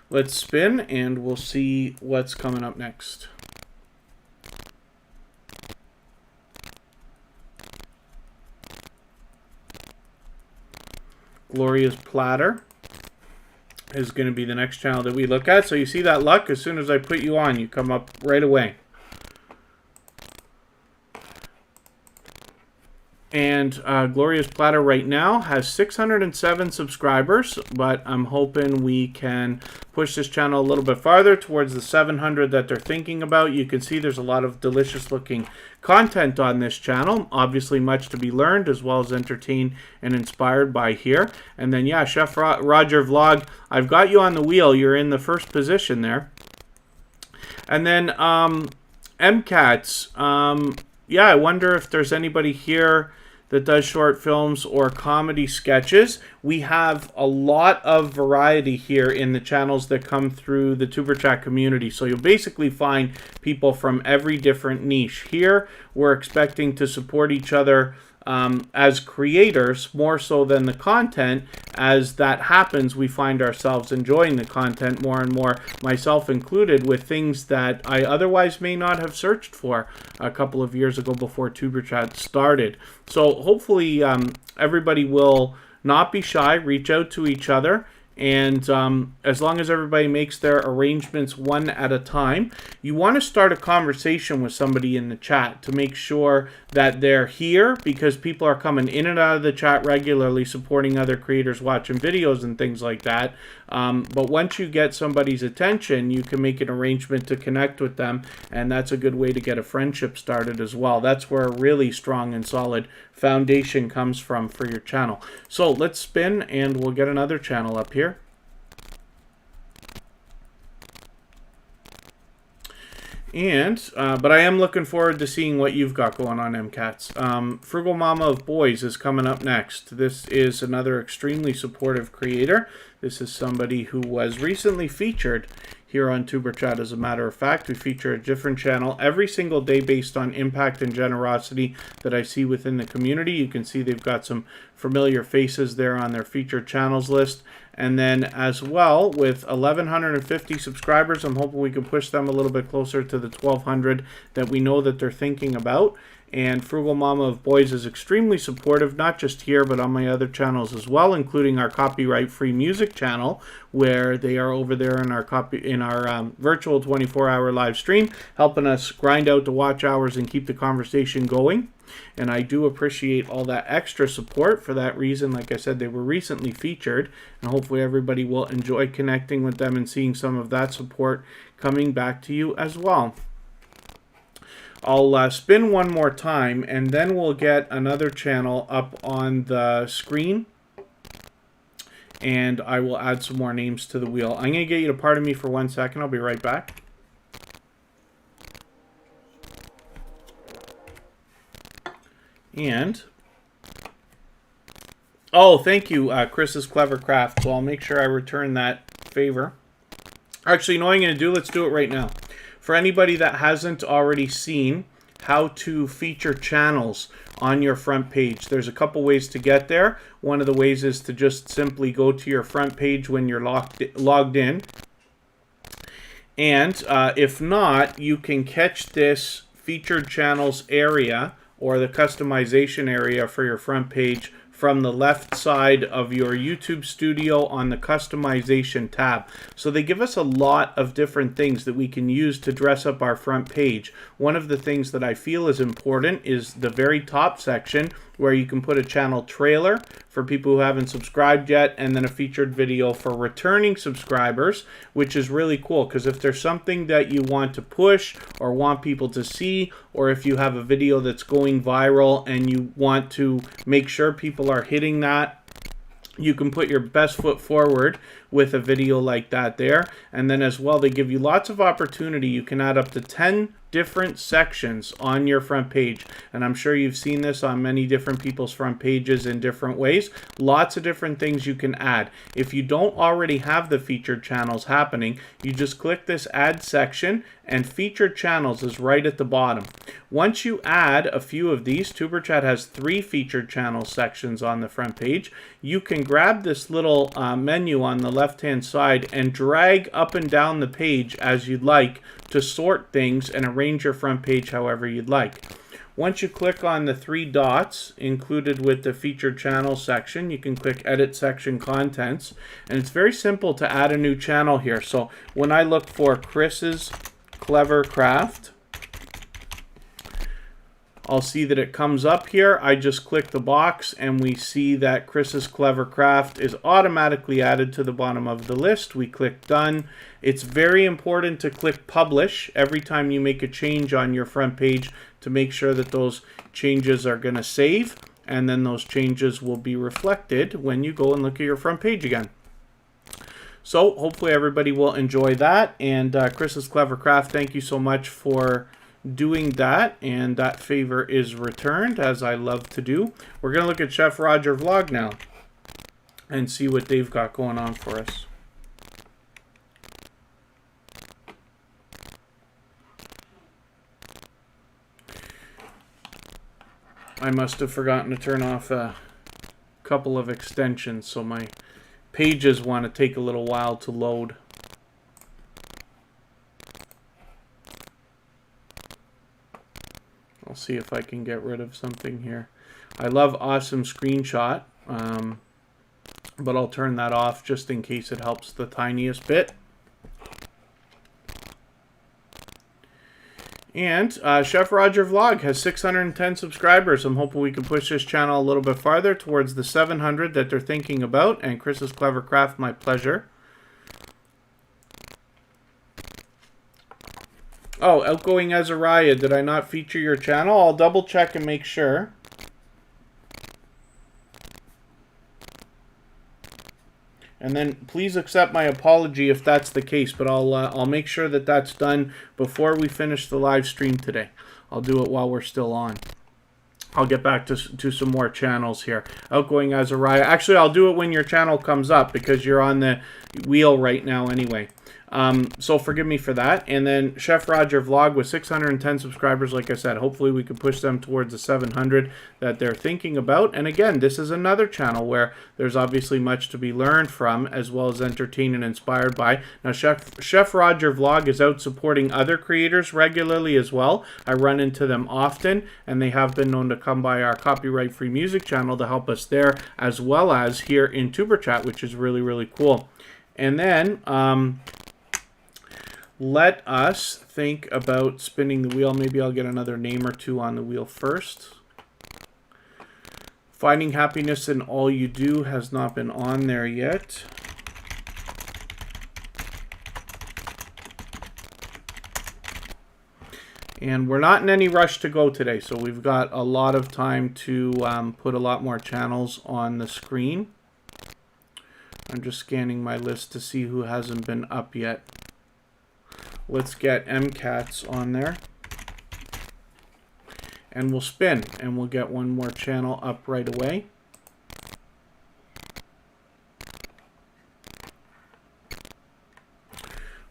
Let's spin and we'll see what's coming up next. Gloria's Platter is going to be the next channel that we look at. So you see that luck? As soon as I put you on, you come up right away. And Gloria's Platter right now has 607 subscribers, but I'm hoping we can push this channel a little bit farther towards the 700 that they're thinking about. You can see there's a lot of delicious looking content on this channel. Obviously much to be learned as well as entertained and inspired by here. And then, yeah, Chef Roger Vlog, I've got you on the wheel. You're in the first position there. And then MCats, yeah, I wonder if there's anybody here that does short films or comedy sketches. We have a lot of variety here in the channels that come through the Superchat community. So you'll basically find people from every different niche. Here, we're expecting to support each other as creators more so than the content. As that happens, we find ourselves enjoying the content more and more, myself included, with things that I otherwise may not have searched for a couple of years ago before Superchat started. So hopefully everybody will not be shy, reach out to each other. And as long as everybody makes their arrangements one at a time, you want to start a conversation with somebody in the chat to make sure that they're here, because people are coming in and out of the chat regularly, supporting other creators, watching videos and things like that. But once you get somebody's attention, you can make an arrangement to connect with them, and that's a good way to get a friendship started as well. That's where a really strong and solid foundation comes from for your channel. So let's spin and we'll get another channel up here. And but I am looking forward to seeing what you've got going on, MCats. Frugal Mama of Boys is coming up next. This is another extremely supportive creator. This is somebody who was recently featured here on Superchat. As a matter of fact, we feature a different channel every single day based on impact and generosity that I see within the community. You can see they've got some familiar faces there on their featured channels list. And then as well, with 1,150 subscribers, I'm hoping we can push them a little bit closer to the 1,200 that we know that they're thinking about. And Frugal Mama of Boys is extremely supportive, not just here, but on my other channels as well, including our copyright-free music channel, where they are over there in our virtual 24-hour live stream, helping us grind out the watch hours and keep the conversation going. And I do appreciate all that extra support. For that reason, like I said, they were recently featured, and hopefully everybody will enjoy connecting with them and seeing some of that support coming back to you as well. I'll spin one more time, and then we'll get another channel up on the screen, and I will add some more names to the wheel. I'm going to get you to pardon me for 1 second. I'll be right back. And, oh, thank you, Chris's Clever Craft. So I'll make sure I return that favor. Actually, you know what I'm going to do? Let's do it right now. For anybody that hasn't already seen how to feature channels on your front page, there's a couple ways to get there. One of the ways is to just simply go to your front page when you're logged in. And if not, you can catch this featured channels area or the customization area for your front page from the left side of your YouTube studio on the customization tab. So they give us a lot of different things that we can use to dress up our front page. One of the things that I feel is important is the very top section, where you can put a channel trailer for people who haven't subscribed yet, and then a featured video for returning subscribers, which is really cool, because if there's something that you want to push or want people to see, or if you have a video that's going viral and you want to make sure people are hitting that, you can put your best foot forward with a video like that there. And then as well, they give you lots of opportunity. You can add up to 10 different sections on your front page, and I'm sure you've seen this on many different people's front pages in different ways. Lots of different things you can add. If you don't already have the featured channels happening, you just click this add section, and featured channels is right at the bottom. Once you add a few of these, Superchat has 3 featured channel sections on the front page. You can grab this little menu on the left hand side and drag up and down the page as you'd like to sort things and arrange your front page however you'd like. Once you click on the 3 dots included with the featured channel section, you can click edit section contents, and it's very simple to add a new channel here. So when I look for Chris's Clever Craft, I'll see that it comes up here. I just click the box and we see that Chris's Clever Craft is automatically added to the bottom of the list. We click done. It's very important to click publish every time you make a change on your front page to make sure that those changes are going to save, and then those changes will be reflected when you go and look at your front page again. So hopefully everybody will enjoy that. And Chris's Clever Craft, thank you so much for doing that, and that favor is returned, as I love to do. We're going to look at Chef Roger Vlog now and see what they've got going on for us. I must have forgotten to turn off a couple of extensions, so my pages want to take a little while to load. I'll see if I can get rid of something here. I love Awesome Screenshot. but I'll turn that off just in case it helps the tiniest bit. And Chef Roger Vlog has 610 subscribers. I'm hoping we can push this channel a little bit farther towards the 700 that they're thinking about. And Chris's Clever Craft, my pleasure. Oh, Outgoing Azariah, did I not feature your channel? I'll double check and make sure. And then please accept my apology if that's the case, but I'll make sure that that's done before we finish the live stream today. I'll do it while we're still on. I'll get back to some more channels here. Outgoing Azariah. Actually, I'll do it when your channel comes up because you're on the wheel right now anyway. So forgive me for that. And then Chef Roger Vlog with 610 subscribers, like I said, hopefully we can push them towards the 700 that they're thinking about. And again, this is another channel where there's obviously much to be learned from, as well as entertained and inspired by. Now, Chef Roger Vlog is out supporting other creators regularly as well. I run into them often, and they have been known to come by our copyright-free music channel to help us there, as well as here in Superchat, which is really, really cool. And then let us think about spinning the wheel. Maybe I'll get another name or two on the wheel first. Finding Happiness in All You Do has not been on there yet. And we're not in any rush to go today, so we've got a lot of time to put a lot more channels on the screen. I'm just scanning my list to see who hasn't been up yet. Let's get MCATs on there. And we'll spin, and we'll get one more channel up right away.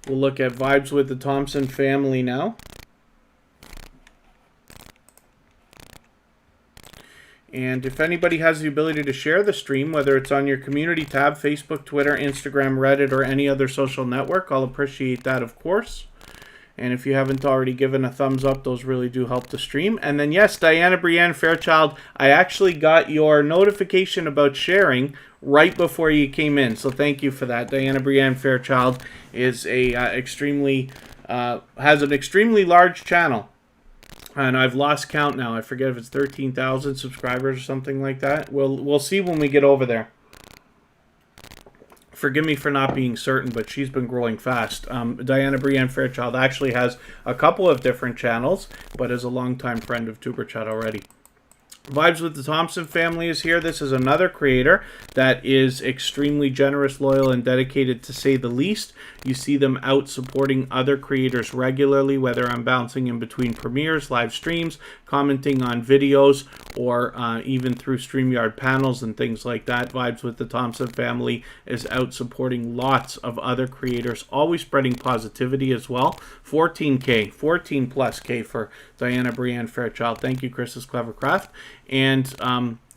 We'll look at Vibes with the Thompson family now. And if anybody has the ability to share the stream, whether it's on your community tab, Facebook, Twitter, Instagram, Reddit, or any other social network, I'll appreciate that, of course. And if you haven't already given a thumbs up, those really do help the stream. And then, yes, Diana, Brienne, Fairchild, I actually got your notification about sharing right before you came in. So thank you for that. Diana, Brienne, Fairchild is a has an extremely large channel. And I've lost count now. I forget if it's 13,000 subscribers or something like that. We'll see when we get over there. Forgive me for not being certain, but she's been growing fast. Diana Brienne Fairchild actually has a couple of different channels, but is a longtime friend of Superchat already. Vibes with the Thompson family is here. This is another creator that is extremely generous, loyal, and dedicated, to say the least. You see them out supporting other creators regularly, whether I'm bouncing in between premieres, live streams, commenting on videos, or even through StreamYard panels and things like that. Vibes with the Thompson family is out supporting lots of other creators, always spreading positivity as well. 14K, 14 plus K for Diana Brienne Fairchild. Thank you, Chris's Clever Craft. And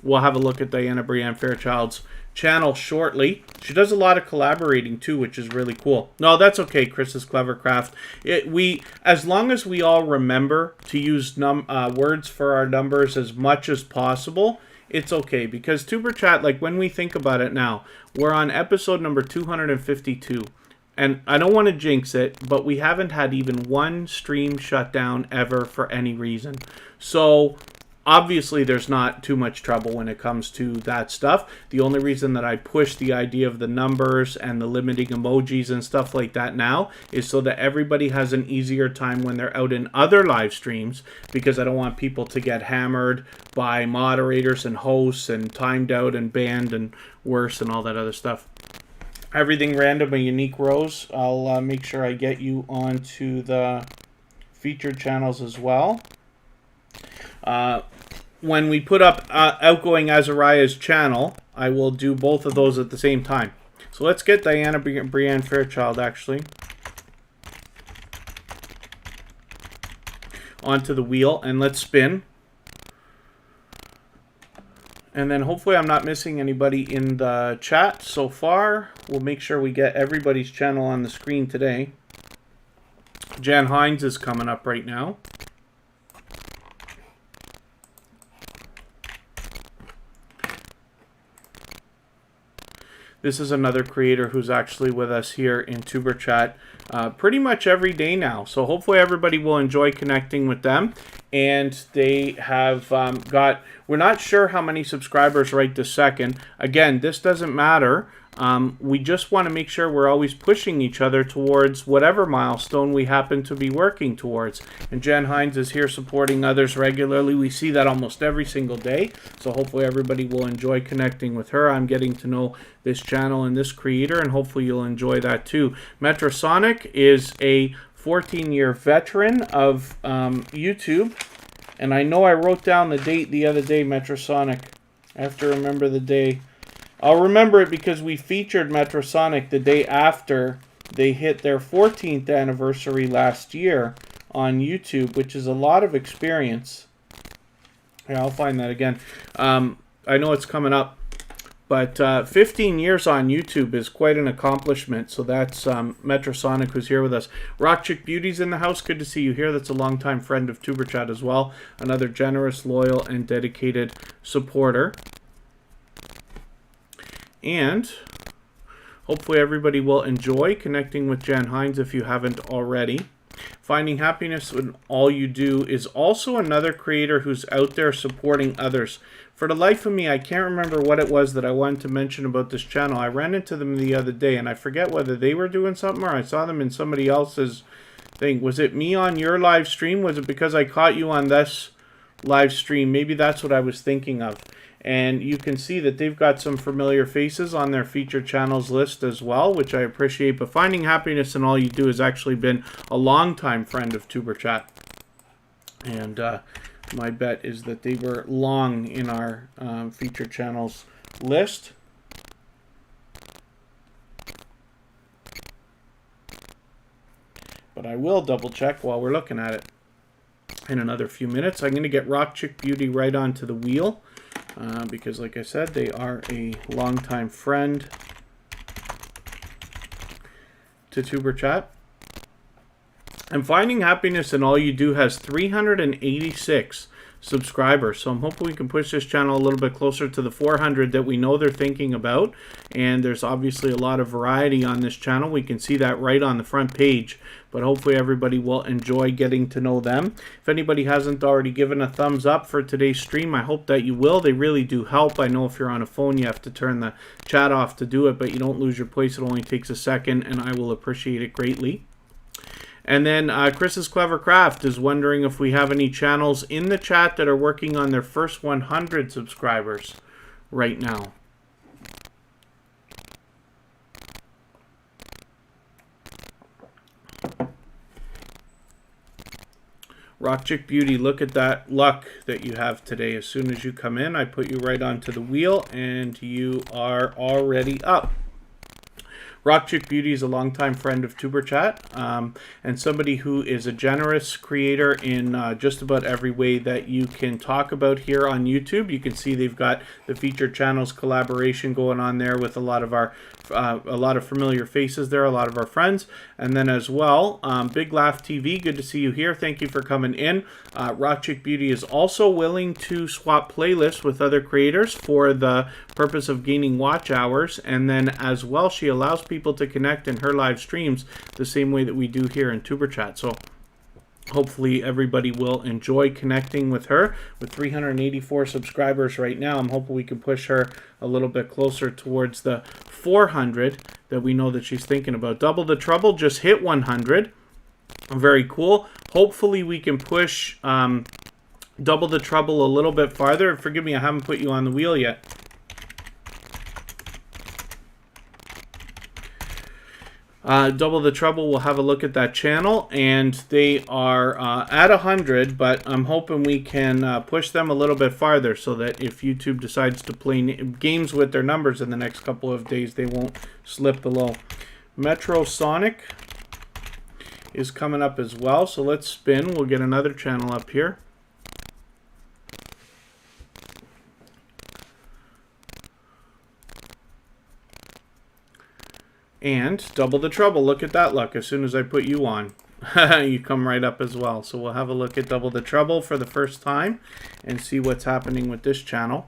we'll have a look at Diana Brienne Fairchild's channel shortly. She does a lot of collaborating too, which is really cool. No, that's okay, Chris's Clever Craft. As long as we all remember to use words for our numbers as much as possible, it's okay. Because Superchat, like when we think about it now, we're on episode number 252. And I don't want to jinx it, but we haven't had even one stream shut down ever for any reason. So obviously, there's not too much trouble when it comes to that stuff. The only reason that I push the idea of the numbers and the limiting emojis and stuff like that now is so that everybody has an easier time when they're out in other live streams, because I don't want people to get hammered by moderators and hosts and timed out and banned and worse and all that other stuff. Everything random and unique rows. I'll make sure I get you onto the featured channels as well. When we put up Outgoing Azariah's channel, I will do both of those at the same time. So let's get Diana Brienne Fairchild actually onto the wheel, and let's spin. And then hopefully I'm not missing anybody in the chat so far. We'll make sure we get everybody's channel on the screen today. Jan Hines is coming up right now. This is another creator who's actually with us here in Tuber Chat pretty much every day now. So hopefully everybody will enjoy connecting with them. And they have we're not sure how many subscribers right this second. Again, this doesn't matter. We just want to make sure we're always pushing each other towards whatever milestone we happen to be working towards. And Jen Hines is here supporting others regularly. We see that almost every single day. So hopefully everybody will enjoy connecting with her. I'm getting to know this channel and this creator, and hopefully you'll enjoy that too. Metrosonic is a 14-year veteran of YouTube. And I know I wrote down the date the other day, Metrosonic. I have to remember the day. I'll remember it because we featured Metrosonic the day after they hit their 14th anniversary last year on YouTube, which is a lot of experience. Yeah, I'll find that again. I know it's coming up, but 15 years on YouTube is quite an accomplishment. So that's Metrosonic, who's here with us. Rock Chick Beauty's in the house. Good to see you here. That's a longtime friend of Tuber Chat as well. Another generous, loyal, and dedicated supporter. And hopefully everybody will enjoy connecting with Jan Hines if you haven't already. Finding happiness in all you do is also another creator who's out there supporting others. For the life of me, I can't remember what it was that I wanted to mention about this channel. I ran into them the other day, and I forget whether they were doing something or I saw them in somebody else's thing. Was it me on your live stream? Was it because I caught you on this live stream? Maybe that's what I was thinking of. And you can see that they've got some familiar faces on their featured channels list as well, which I appreciate. But Finding Happiness in All You Do has actually been a longtime friend of Tuber Chat. And my bet is that they were long in our featured channels list. But I will double check while we're looking at it in another few minutes. I'm going to get Rock Chick Beauty right onto the wheel. Because, like I said, they are a longtime friend to Tuber Chat. And Finding Happiness in All You Do has 386 subscribers. So I'm hoping we can push this channel a little bit closer to the 400 that we know they're thinking about. And there's obviously a lot of variety on this channel. We can see that right on the front page. But hopefully everybody will enjoy getting to know them. If anybody hasn't already given a thumbs up for today's stream, I hope that you will. They really do help. I know if you're on a phone, you have to turn the chat off to do it, but you don't lose your place. It only takes a second, and I will appreciate it greatly. And then Chris's Clever Craft is wondering if we have any channels in the chat that are working on their first 100 subscribers right now. Rock Chick Beauty, look at that luck that you have today. As soon as you come in, I put you right onto the wheel, and you are already up. Rock Chick Beauty is a longtime friend of Tuber Chat, and somebody who is a generous creator in just about every way that you can talk about here on YouTube. You can see they've got the featured channels collaboration going on there with a lot of familiar faces there, a lot of our friends. And then as well, Big Laugh TV, good to see you here. Thank you for coming in. Rock Chick Beauty is also willing to swap playlists with other creators for the purpose of gaining watch hours. And then as well, she allows people to connect in her live streams the same way that we do here in Tuber Chat. So hopefully everybody will enjoy connecting with her. With 384 subscribers right now, I'm hoping we can push her a little bit closer towards the 400 that we know that she's thinking about. Double the Trouble just hit 100. Very cool. Hopefully we can push Double the Trouble a little bit farther. Forgive me, I haven't put you on the wheel yet. Double the Trouble, we'll have a look at that channel, and they are at 100, but I'm hoping we can push them a little bit farther so that if YouTube decides to play games with their numbers in the next couple of days, they won't slip below. Metrosonic is coming up as well, so let's spin. We'll get another channel up here. And Double the Trouble, look at that luck. As soon as I put you on, you come right up as well. So we'll have a look at Double the Trouble for the first time and see what's happening with this channel.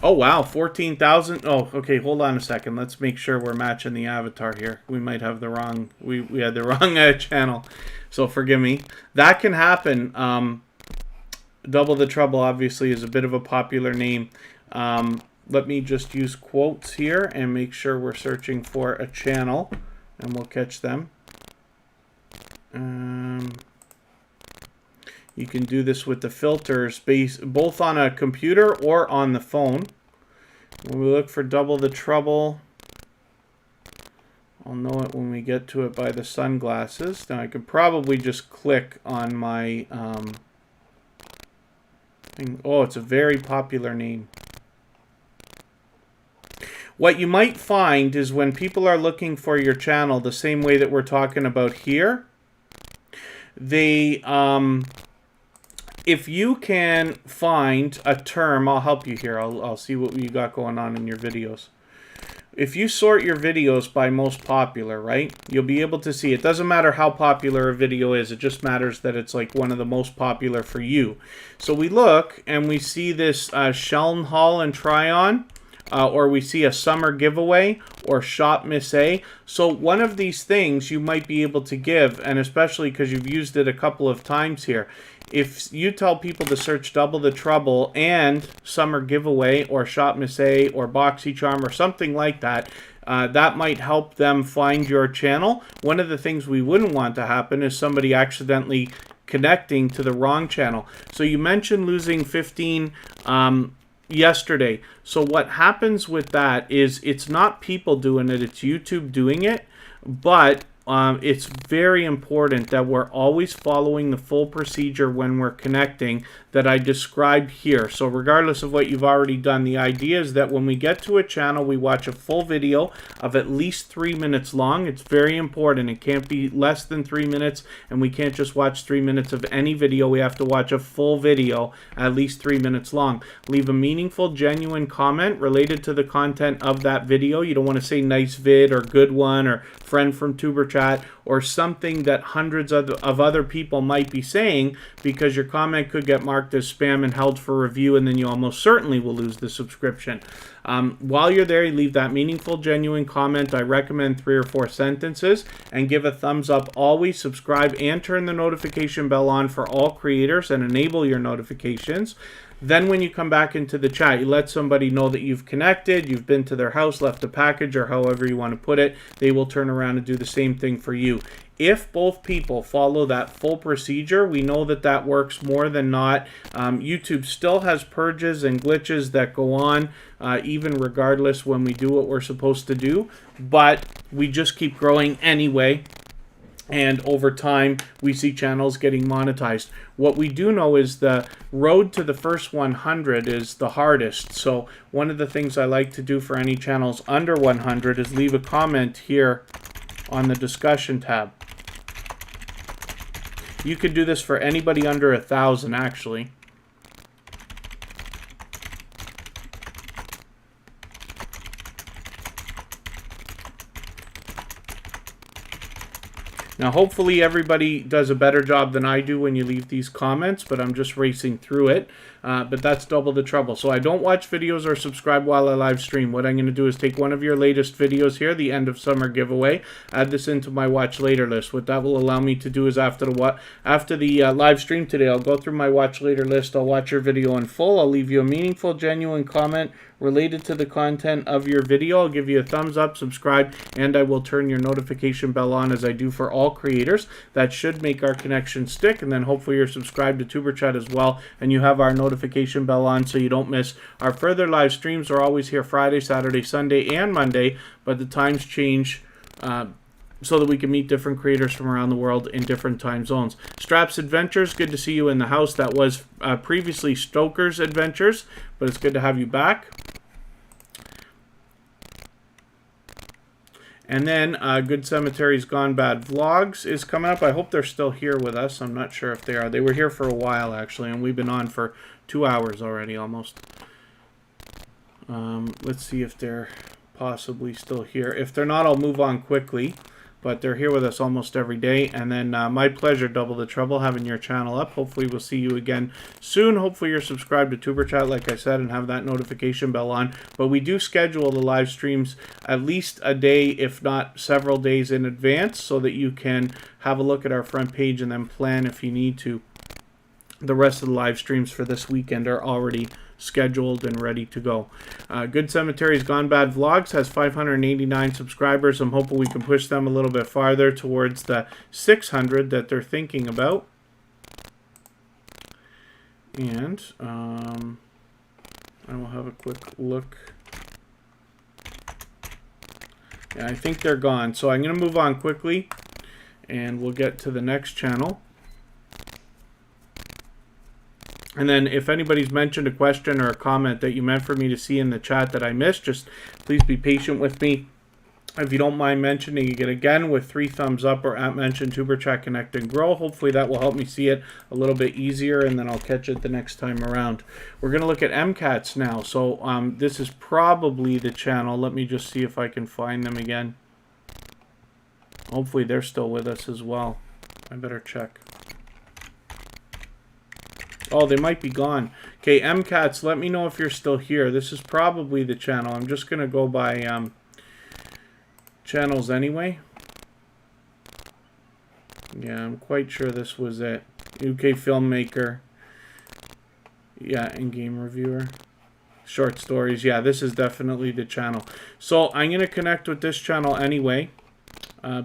Oh, wow, 14,000. Oh, okay, hold on a second. Let's make sure we're matching the avatar here. We might have the wrong, we had the wrong channel. So forgive me. That can happen. Double the Trouble, obviously, is a bit of a popular name. Let me just use quotes here and make sure we're searching for a channel, and we'll catch them. You can do this with the filters both on a computer or on the phone. When we look for Double the Trouble, I'll know it when we get to it by the sunglasses. Now I could probably just click on my thing. Oh, it's a very popular name. What you might find is when people are looking for your channel the same way that we're talking about here, they if you can find a term, I'll help you here. I'll see what you got going on in your videos. If you sort your videos by most popular, right, you'll be able to see. It doesn't matter how popular a video is. It just matters that it's like one of the most popular for you. So we look and we see this Sheln Haul and Try On. Or we see a summer giveaway or shop Miss A. So one of these things you might be able to give, and especially because you've used it a couple of times here, if you tell people to search Double the Trouble and summer giveaway or shop Miss A or Boxy Charm or something like that, that might help them find your channel. One of the things we wouldn't want to happen is somebody accidentally connecting to the wrong channel. So you mentioned losing 15 yesterday. So what happens with that is it's not people doing it, it's YouTube doing it, but it's very important that we're always following the full procedure when we're connecting that I described here. So regardless of what you've already done, the idea is that when we get to a channel, we watch a full video of at least 3 minutes long. It's very important. It can't be less than 3 minutes, and we can't just watch 3 minutes of any video. We have to watch a full video at least 3 minutes long. Leave a meaningful, genuine comment related to the content of that video. You don't want to say nice vid or good one or friend from Superchat or something that hundreds of other people might be saying, because your comment could get marked as spam and held for review, and then you almost certainly will lose the subscription. While you're there, you leave that meaningful, genuine comment. I recommend 3 or 4 sentences, and give a thumbs up always. Subscribe and turn the notification bell on for all creators and enable your notifications. Then when you come back into the chat, you let somebody know that you've connected, you've been to their house, left a package, or however you want to put it. They will turn around and do the same thing for you. If both people follow that full procedure, we know that that works more than not. YouTube still has purges and glitches that go on, even regardless when we do what we're supposed to do. But we just keep growing anyway. And over time, we see channels getting monetized. What we do know is the road to the first 100 is the hardest. So one of the things I like to do for any channels under 100 is leave a comment here on the discussion tab. You could do this for anybody under 1,000, actually. Now, hopefully everybody does a better job than I do when you leave these comments, but I'm just racing through it. But that's Double the Trouble. So I don't watch videos or subscribe while I live stream. What I'm going to do is take one of your latest videos here, the end of summer giveaway, add this into my watch later list. What that will allow me to do is after the live stream today, I'll go through my watch later list. I'll watch your video in full. I'll leave you a meaningful, genuine comment related to the content of your video. I'll give you a thumbs up, subscribe, and I will turn your notification bell on as I do for all creators. That should make our connection stick, and then hopefully you're subscribed to TuberChat as well, and you have our notification bell on so you don't miss our further live streams. We're always here Friday, Saturday, Sunday, and Monday, but the times change so that we can meet different creators from around the world in different time zones. Straps Adventures, good to see you in the house. That was previously Stoker's Adventures, but it's good to have you back. And then Good Cemetery's Gone Bad Vlogs is coming up. I hope they're still here with us. I'm not sure if they are. They were here for a while, actually, and we've been on for 2 hours already, almost. Let's see if they're possibly still here. If they're not, I'll move on quickly. but they're here with us almost every day. And then my pleasure, Double the Trouble, having your channel up. Hopefully we'll see you again soon. Hopefully you're subscribed to Tuber Chat, like I said, and have that notification bell on. But we do schedule the live streams at least a day, if not several days in advance, so that you can have a look at our front page and then plan if you need to. The rest of the live streams for this weekend are already scheduled and ready to go. Good Cemetery's Gone Bad Vlogs has 589 subscribers. I'm hoping we can push them a little bit farther towards the 600 that they're thinking about. And I will have a quick look. Yeah, I think they're gone. So I'm going to move on quickly and we'll get to the next channel. And then if anybody's mentioned a question or a comment that you meant for me to see in the chat that I missed, just please be patient with me. If you don't mind mentioning it again with 3 thumbs up or at mention Tuber Chat Connect and Grow, hopefully that will help me see it a little bit easier, and then I'll catch it the next time around. We're going to look at MCATs now. So this is probably the channel. Let me just see if I can find them again. Hopefully they're still with us as well. I better check. Oh, they might be gone. Okay, MCATs, let me know if you're still here. This is probably the channel. I'm just going to go by channels anyway. Yeah, I'm quite sure this was it. UK Filmmaker. Yeah, and Game Reviewer. Short Stories. Yeah, this is definitely the channel. So I'm going to connect with this channel anyway.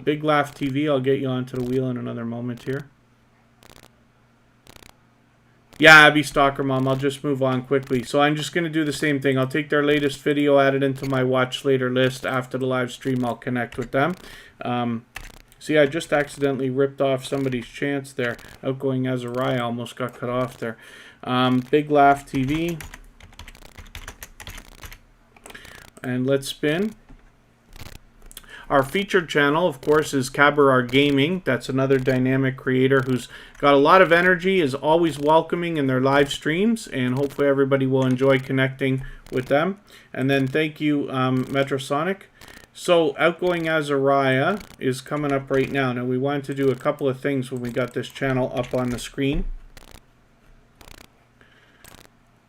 Big Laugh TV, I'll get you onto the wheel in another moment here. Yeah, Abby Stalker Mom, I'll just move on quickly. So I'm just going to do the same thing. I'll take their latest video, add it into my watch later list. After the live stream, I'll connect with them. See, I just accidentally ripped off somebody's chance there. Outgoing Azariah almost got cut off there. Big Laugh TV. And let's spin. Our featured channel, of course, is Cabaret Gaming. That's another dynamic creator who's got a lot of energy, is always welcoming in their live streams, and hopefully everybody will enjoy connecting with them. And then thank you, Metrosonic. So Outgoing Azariah is coming up right now. Now, we wanted to do a couple of things when we got this channel up on the screen.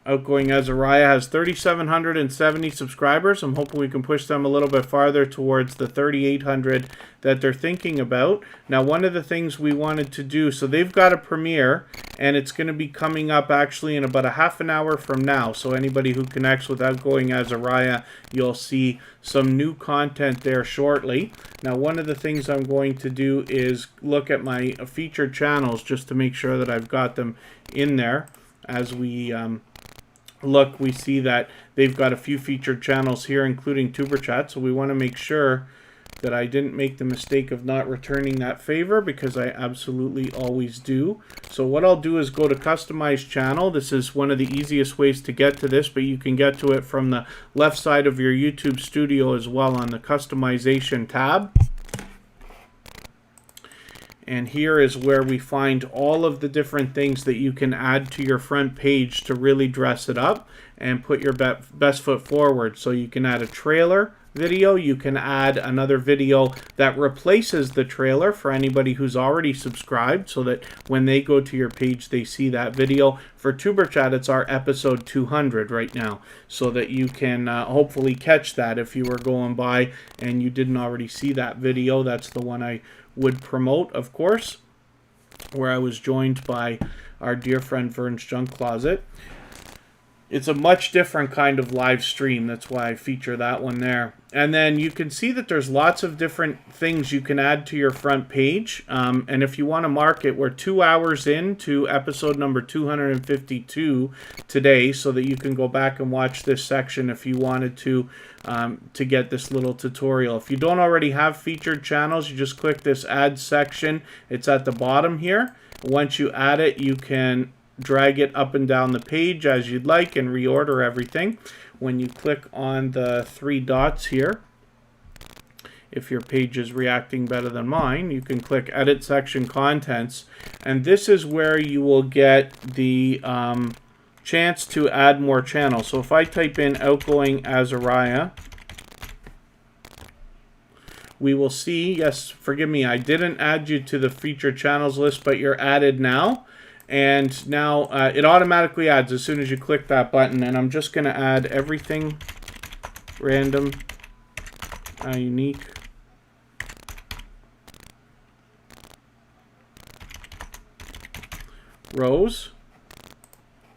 Outgoing Azariah has 3,770 subscribers. I'm hoping we can push them a little bit farther towards the 3,800 that they're thinking about. Now, one of the things we wanted to do, so they've got a premiere, and it's going to be coming up actually in about a half an hour from now. So anybody who connects with Outgoing Azariah, you'll see some new content there shortly. Now, one of the things I'm going to do is look at my featured channels just to make sure that I've got them in there as we... look, we see that they've got a few featured channels here, including Tuber Chat, so we want to make sure that I didn't make the mistake of not returning that favor, because I absolutely always do. So what I'll do is go to Customize Channel. This is one of the easiest ways to get to this, but you can get to it from the left side of your YouTube studio as well on the Customization tab. And here is where we find all of the different things that you can add to your front page to really dress it up and put your best foot forward. So you can add a trailer video. You can add another video that replaces the trailer for anybody who's already subscribed, so that when they go to your page, they see that video. For Tuber Chat, it's our episode 200 right now, so that you can hopefully catch that if you were going by and you didn't already see that video. That's the one I would promote, of course, where I was joined by our dear friend Vern's Junk Closet. It's a much different kind of live stream. That's why I feature that one there. And then you can see that there's lots of different things you can add to your front page. And if you want to mark it, we're 2 hours into episode number 252 today, so that you can go back and watch this section if you wanted to get this little tutorial. If you don't already have featured channels, you just click this add section. It's at the bottom here. Once you add it, you can drag it up and down the page as you'd like and reorder everything. When you click on the 3 dots here, if your page is reacting better than mine, you can click Edit Section Contents, and this is where you will get the chance to add more channels. So if I type in Outgoing Azariah, we will see, yes, forgive me, I didn't add you to the featured channels list, but you're added now. And now it automatically adds as soon as you click that button. And I'm just going to add everything random, unique. Rows.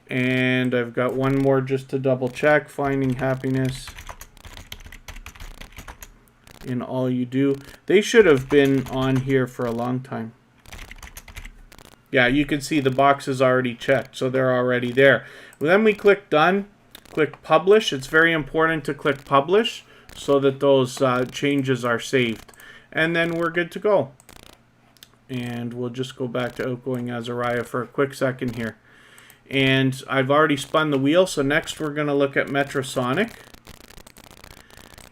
And I've got one more just to double check. Finding happiness in all you do. They should have been on here for a long time. Yeah, you can see the box is already checked, so they're already there. Then we click done, click publish. It's very important to click publish so that those changes are saved. And then we're good to go. And we'll just go back to Outgoing Azariah for a quick second here. And I've already spun the wheel, so next we're going to look at Metrosonic.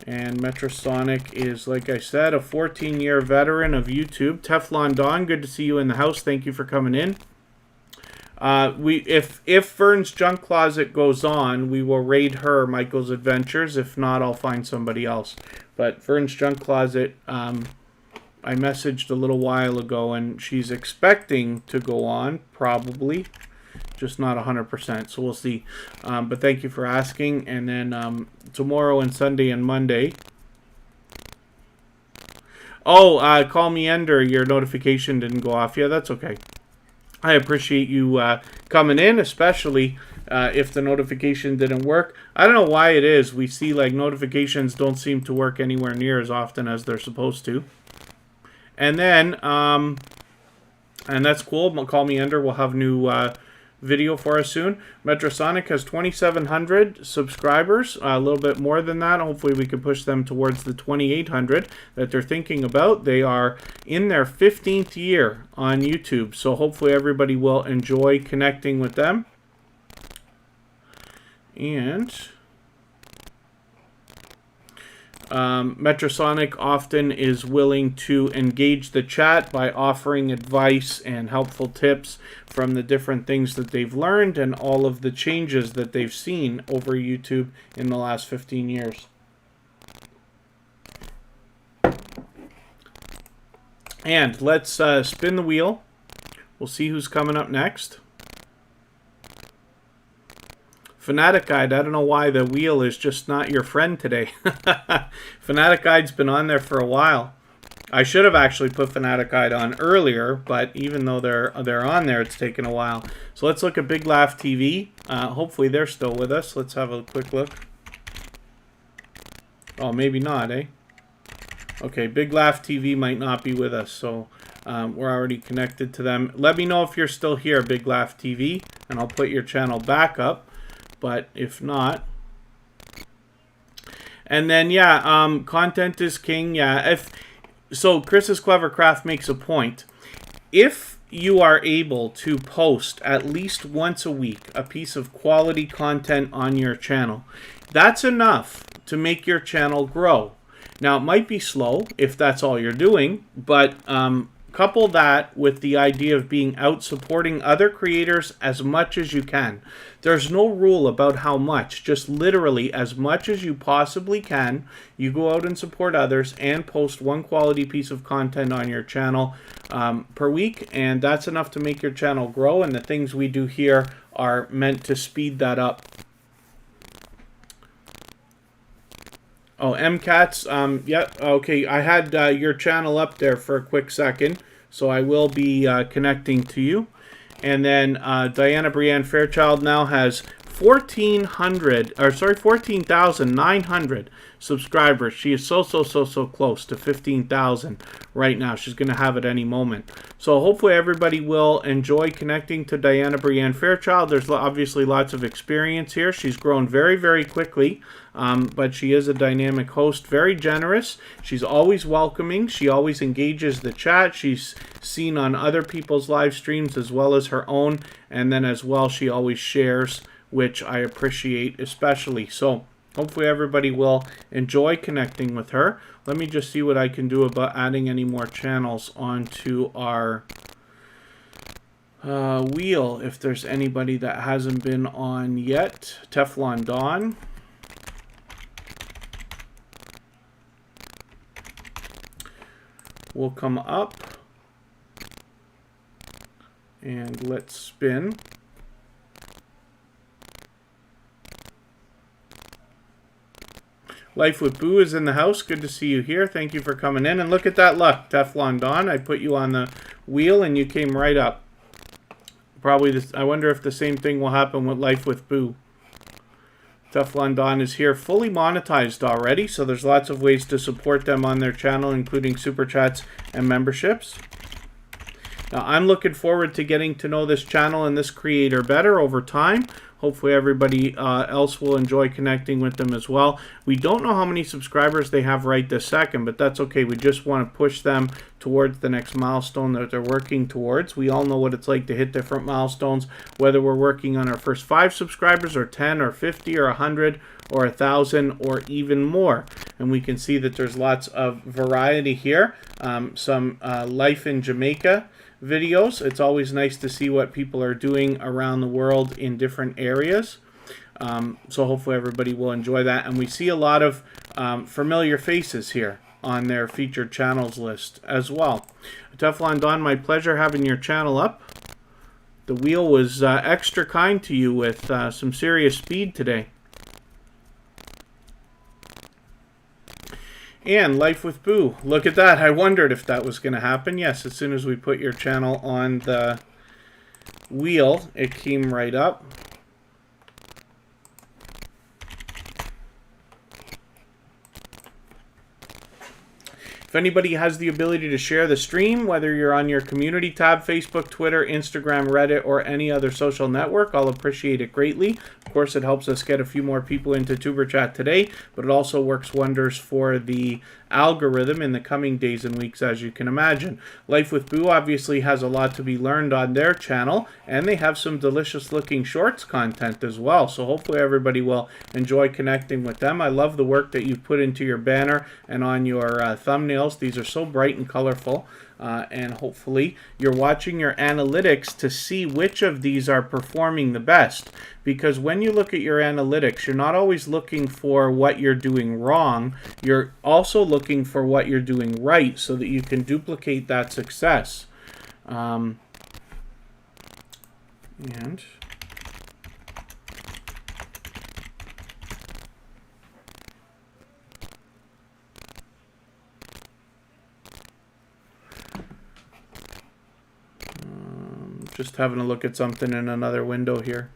And Metrosonic is, like I said, a 14-year veteran of YouTube. Teflon Don, good to see you in the house. Thank you for coming in. If Vern's Junk Closet goes on, we will raid her, Michael's Adventures. If not, I'll find somebody else. But Vern's Junk Closet, I messaged a little while ago, and she's expecting to go on, probably. Just not 100%, so we'll see. But thank you for asking. And then tomorrow and Sunday and Monday. Oh, call me Ender. Your notification didn't go off. Yeah, that's okay. I appreciate you coming in, especially if the notification didn't work. I don't know why it is. We see like notifications don't seem to work anywhere near as often as they're supposed to. And then, and that's cool. Call me Ender. We'll have new video for us soon. Metrosonic has 2,700 subscribers, a little bit more than that. Hopefully we can push them towards the 2,800 that they're thinking about. They are in their 15th year on YouTube, so hopefully everybody will enjoy connecting with them. And Metrosonic often is willing to engage the chat by offering advice and helpful tips from the different things that they've learned and all of the changes that they've seen over YouTube in the last 15 years. And let's spin the wheel. We'll see who's coming up next. Fanatic Guide, I don't know why the wheel is just not your friend today. Fanatic Guide's been on there for a while. I should have actually put Fanatic Guide on earlier, but even though they're on there, it's taken a while. So let's look at Big Laugh TV. Hopefully they're still with us. Let's have a quick look. Oh, maybe not, eh? Okay, Big Laugh TV might not be with us, so we're already connected to them. Let me know if you're still here, Big Laugh TV, and I'll put your channel back up. But if not, and then yeah, content is king. Yeah, so Chris's Clever Craft makes a point. If you are able to post at least once a week a piece of quality content on your channel, that's enough to make your channel grow. Now it might be slow if that's all you're doing, but couple that with the idea of being out supporting other creators as much as you can. There's no rule about how much, just literally as much as you possibly can. You go out and support others and post one quality piece of content on your channel per week, and that's enough to make your channel grow, and the things we do here are meant to speed that up. Oh, MCats, yeah, okay, I had your channel up there for a quick second, so I will be connecting to you. And then Diana Brienne Fairchild now has 14,900 subscribers. She is so close to 15,000 right now. She's going to have it any moment. So hopefully everybody will enjoy connecting to Diana Brienne Fairchild. There's obviously lots of experience here. She's grown very quickly, but she is a dynamic host, very generous. She's always welcoming. She always engages the chat. She's seen on other people's live streams as well as her own, and then as well she always shares, which I appreciate especially. So hopefully everybody will enjoy connecting with her. Let me just see what I can do about adding any more channels onto our wheel, if there's anybody that hasn't been on yet. Teflon Dawn. will come up. And let's spin. Life with Boo is in the house. Good to see you here. Thank you for coming in. And look at that luck, Teflon Don. I put you on the wheel and you came right up. Probably this, I wonder if the same thing will happen with Life with Boo. Teflon Don is here, fully monetized already, so there's lots of ways to support them on their channel, including super chats and memberships. Now, I'm looking forward to getting to know this channel and this creator better over time. Hopefully everybody else will enjoy connecting with them as well. We don't know how many subscribers they have right this second, but that's okay. We just want to push them towards the next milestone that they're working towards. We all know what it's like to hit different milestones, whether we're working on our first 5 subscribers or 10 or 50 or 100 or 1,000 or even more. And we can see that there's lots of variety here. Some life in Jamaica videos. It's always nice to see what people are doing around the world in different areas. So hopefully everybody will enjoy that. And we see a lot of familiar faces here on their featured channels list as well. Teflon Don, my pleasure having your channel up. The wheel was extra kind to you with some serious speed today. And Life with Boo. Look at that. I wondered if that was going to happen. Yes, as soon as we put your channel on the wheel, it came right up. If anybody has the ability to share the stream, whether you're on your community tab, Facebook, Twitter, Instagram, Reddit, or any other social network, I'll appreciate it greatly. Of course, it helps us get a few more people into Tuber Chat today, but it also works wonders for the algorithm in the coming days and weeks, as you can imagine. Life with Boo obviously has a lot to be learned on their channel, and they have some delicious looking shorts content as well. So hopefully everybody will enjoy connecting with them. I love the work that you put into your banner and on your thumbnails. These are so bright and colorful. And hopefully you're watching your analytics to see which of these are performing the best. Because when you look at your analytics, you're not always looking for what you're doing wrong. You're also looking for what you're doing right so that you can duplicate that success. Just having a look at something in another window here.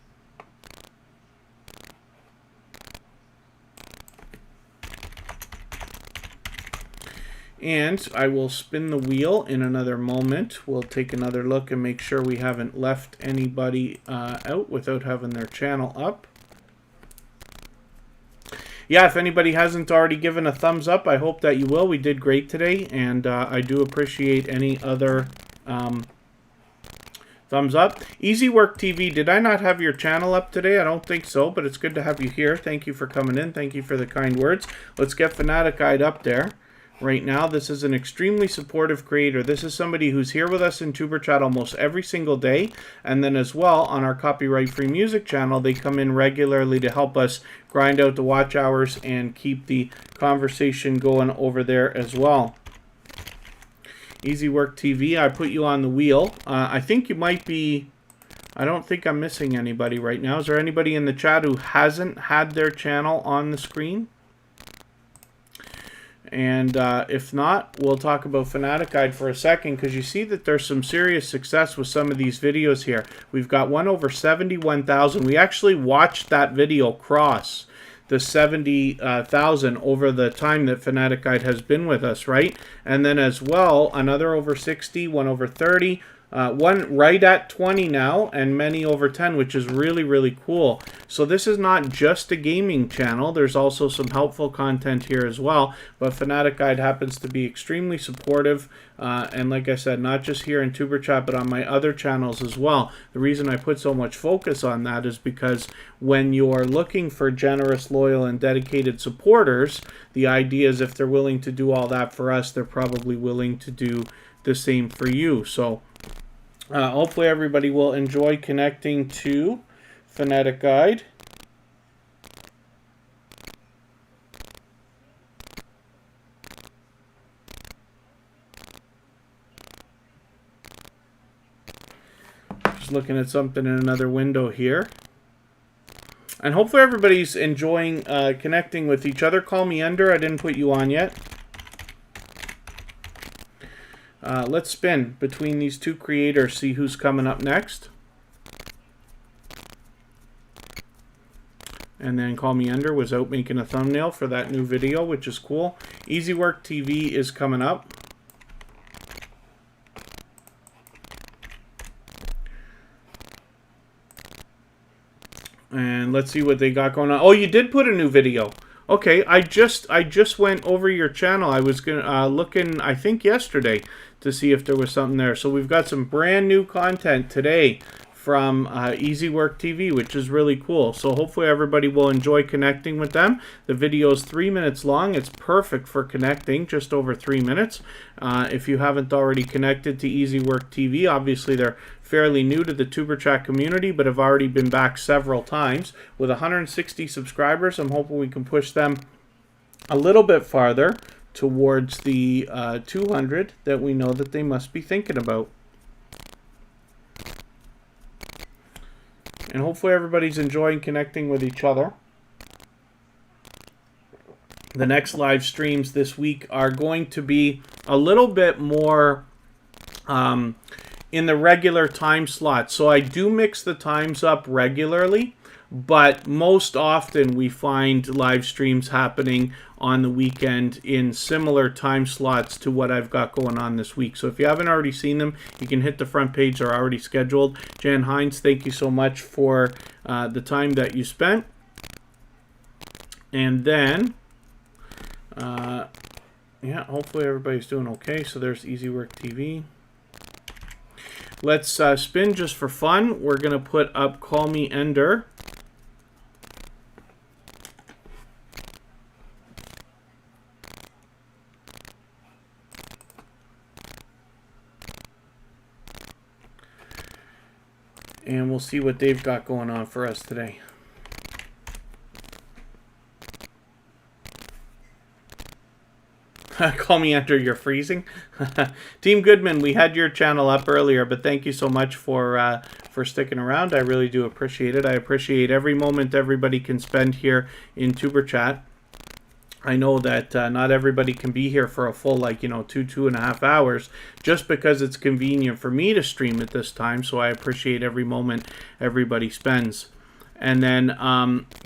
And I will spin the wheel in another moment. We'll take another look and make sure we haven't left anybody out without having their channel up. Yeah, if anybody hasn't already given a thumbs up, I hope that you will. We did great today, and I do appreciate any other thumbs up. Easy Work TV, did I not have your channel up today? I don't think so, but it's good to have you here. Thank you for coming in. Thank you for the kind words. Let's get Fanatic Guide up there right now. This is an extremely supportive creator. This is somebody who's here with us in Tuber Chat almost every single day. And then as well, on our copyright-free music channel, they come in regularly to help us grind out the watch hours and keep the conversation going over there as well. Easy Work TV, I put you on the wheel. I think you might be... I don't think I'm missing anybody right now. Is there anybody in the chat who hasn't had their channel on the screen? And if not, we'll talk about Fanatic Guide for a second, because you see that there's some serious success with some of these videos here. We've got one over 71,000. We actually watched that video cross the 70,000 over the time that Fanatic Guide has been with us, right? And then as well, another over 60, one over 30, one right at 20 now, and many over 10, which is really, really cool. So this is not just a gaming channel. There's also some helpful content here as well. But Fanatic Guide happens to be extremely supportive. And like I said, not just here in Tuber Chat, but on my other channels as well. The reason I put so much focus on that is because when you're looking for generous, loyal, and dedicated supporters, the idea is if they're willing to do all that for us, they're probably willing to do the same for you. So hopefully everybody will enjoy connecting to Fanatic Guide. looking at something in another window here. And hopefully everybody's enjoying connecting with each other. Call me Ender. I didn't put you on yet. Let's spin between these two creators, see who's coming up next. And then Call Me Ender was out making a thumbnail for that new video, which is cool. Easy Work TV is coming up. And let's see what they got going on. Oh, you did put a new video. Okay, I just went over your channel. I was gonna looking, I think yesterday, to see if there was something there. So we've got some brand new content today from Easy Work TV, which is really cool. So hopefully everybody will enjoy connecting with them. The video is 3 minutes long. It's perfect for connecting, just over 3 minutes. If you haven't already connected to Easy Work TV, obviously they're fairly new to the Tuber Chat community, but have already been back several times. With 160 subscribers, I'm hoping we can push them a little bit farther towards the 200 that we know that they must be thinking about. And hopefully everybody's enjoying connecting with each other. The next live streams this week are going to be a little bit more in the regular time slot. So I do mix the times up regularly, but most often we find live streams happening on the weekend in similar time slots to what I've got going on this week. So if you haven't already seen them, you can hit the front page. They're already scheduled. Jan Hines, thank you so much for the time that you spent. And then, yeah, hopefully everybody's doing okay. So there's Easy Work TV. Let's spin just for fun. We're going to put up Call Me Ender. And we'll see what they've got going on for us today. Call me Ender, you're freezing. Team Goodman, we had your channel up earlier, but thank you so much for sticking around. I really do appreciate it. I appreciate every moment everybody can spend here in Tuber Chat. I know that not everybody can be here for a full, 2.5 hours, just because it's convenient for me to stream at this time. So I appreciate every moment everybody spends. And then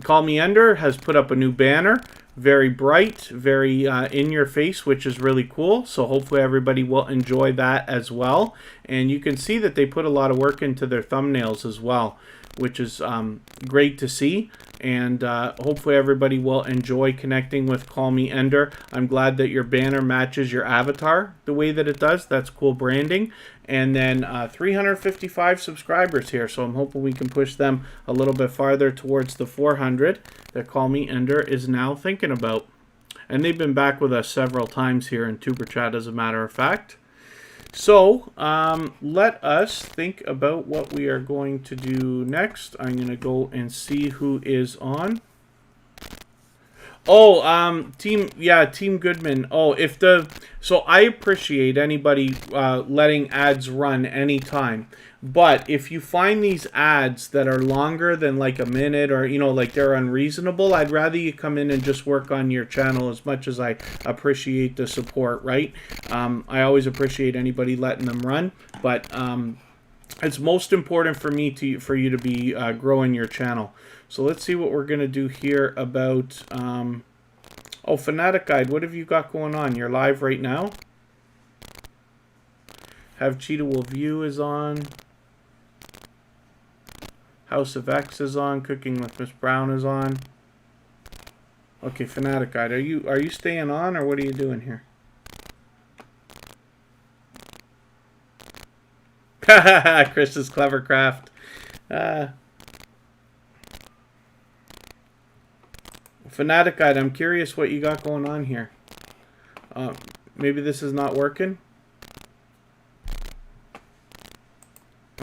Call Me Ender has put up a new banner. Very bright, very in your face, which is really cool. So hopefully everybody will enjoy that as well. And you can see that they put a lot of work into their thumbnails as well, which is great to see. And hopefully everybody will enjoy connecting with Call Me Ender. I'm glad that your banner matches your avatar the way that it does. That's cool branding. And then 355 subscribers here, so I'm hoping we can push them a little bit farther towards the 400 that Call Me Ender is now thinking about. And they've been back with us several times here in Tuber Chat, as a matter of fact. So let us think about what we are going to do next. I'm going to go and see who is on. Oh, Team Goodman. Oh, so I appreciate anybody letting ads run anytime. But if you find these ads that are longer than like a minute, or they're unreasonable, I'd rather you come in and just work on your channel. As much as I appreciate the support, right? I always appreciate anybody letting them run, but it's most important for me for you to be growing your channel. So let's see what we're going to do here about... oh, Fanatic Guide, what have you got going on? You're live right now? Have Cheetah Will View is on. House of X is on. Cooking with Miss Brown is on. Okay, Fanatic Guide, are you staying on, or what are you doing here? Chris's Clever Craft. Fanatic Guide, I'm curious what you got going on here. Maybe this is not working.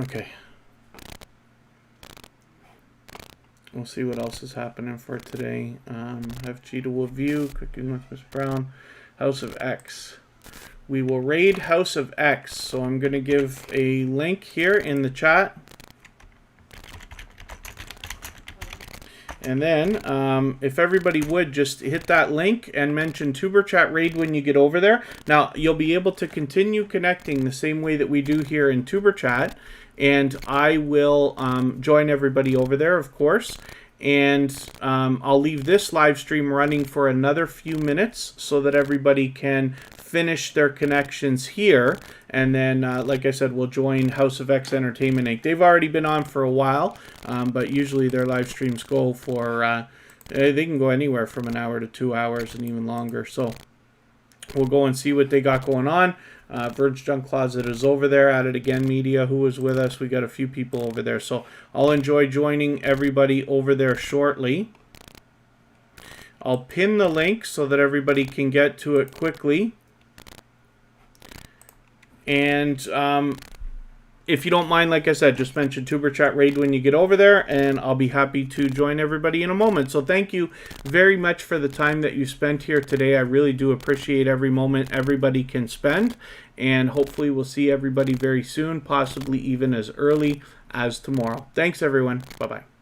Okay. We'll see what else is happening for today. Have Cheetah Will View, Cooking with Miss Brown, House of X. We will raid House of X. So I'm going to give a link here in the chat And then, if everybody would just hit that link and mention Tuberchat Raid when you get over there. Now, you'll be able to continue connecting the same way that we do here in Tuberchat. And I will join everybody over there, of course. And I'll leave this live stream running for another few minutes so that everybody can finish their connections here. And then, like I said, we'll join House of X Entertainment Inc. They've already been on for a while, but usually their live streams go for, they can go anywhere from an hour to 2 hours and even longer. So we'll go and see what they got going on. Verge Junk Closet is over there. At It Again Media, who was with us. We got a few people over there. So I'll enjoy joining everybody over there shortly. I'll pin the link so that everybody can get to it quickly. And if you don't mind, like I said, just mention Tuberchat Raid when you get over there, and I'll be happy to join everybody in a moment. So thank you very much for the time that you spent here today. I really do appreciate every moment everybody can spend, and hopefully we'll see everybody very soon, possibly even as early as tomorrow. Thanks, everyone. Bye-bye.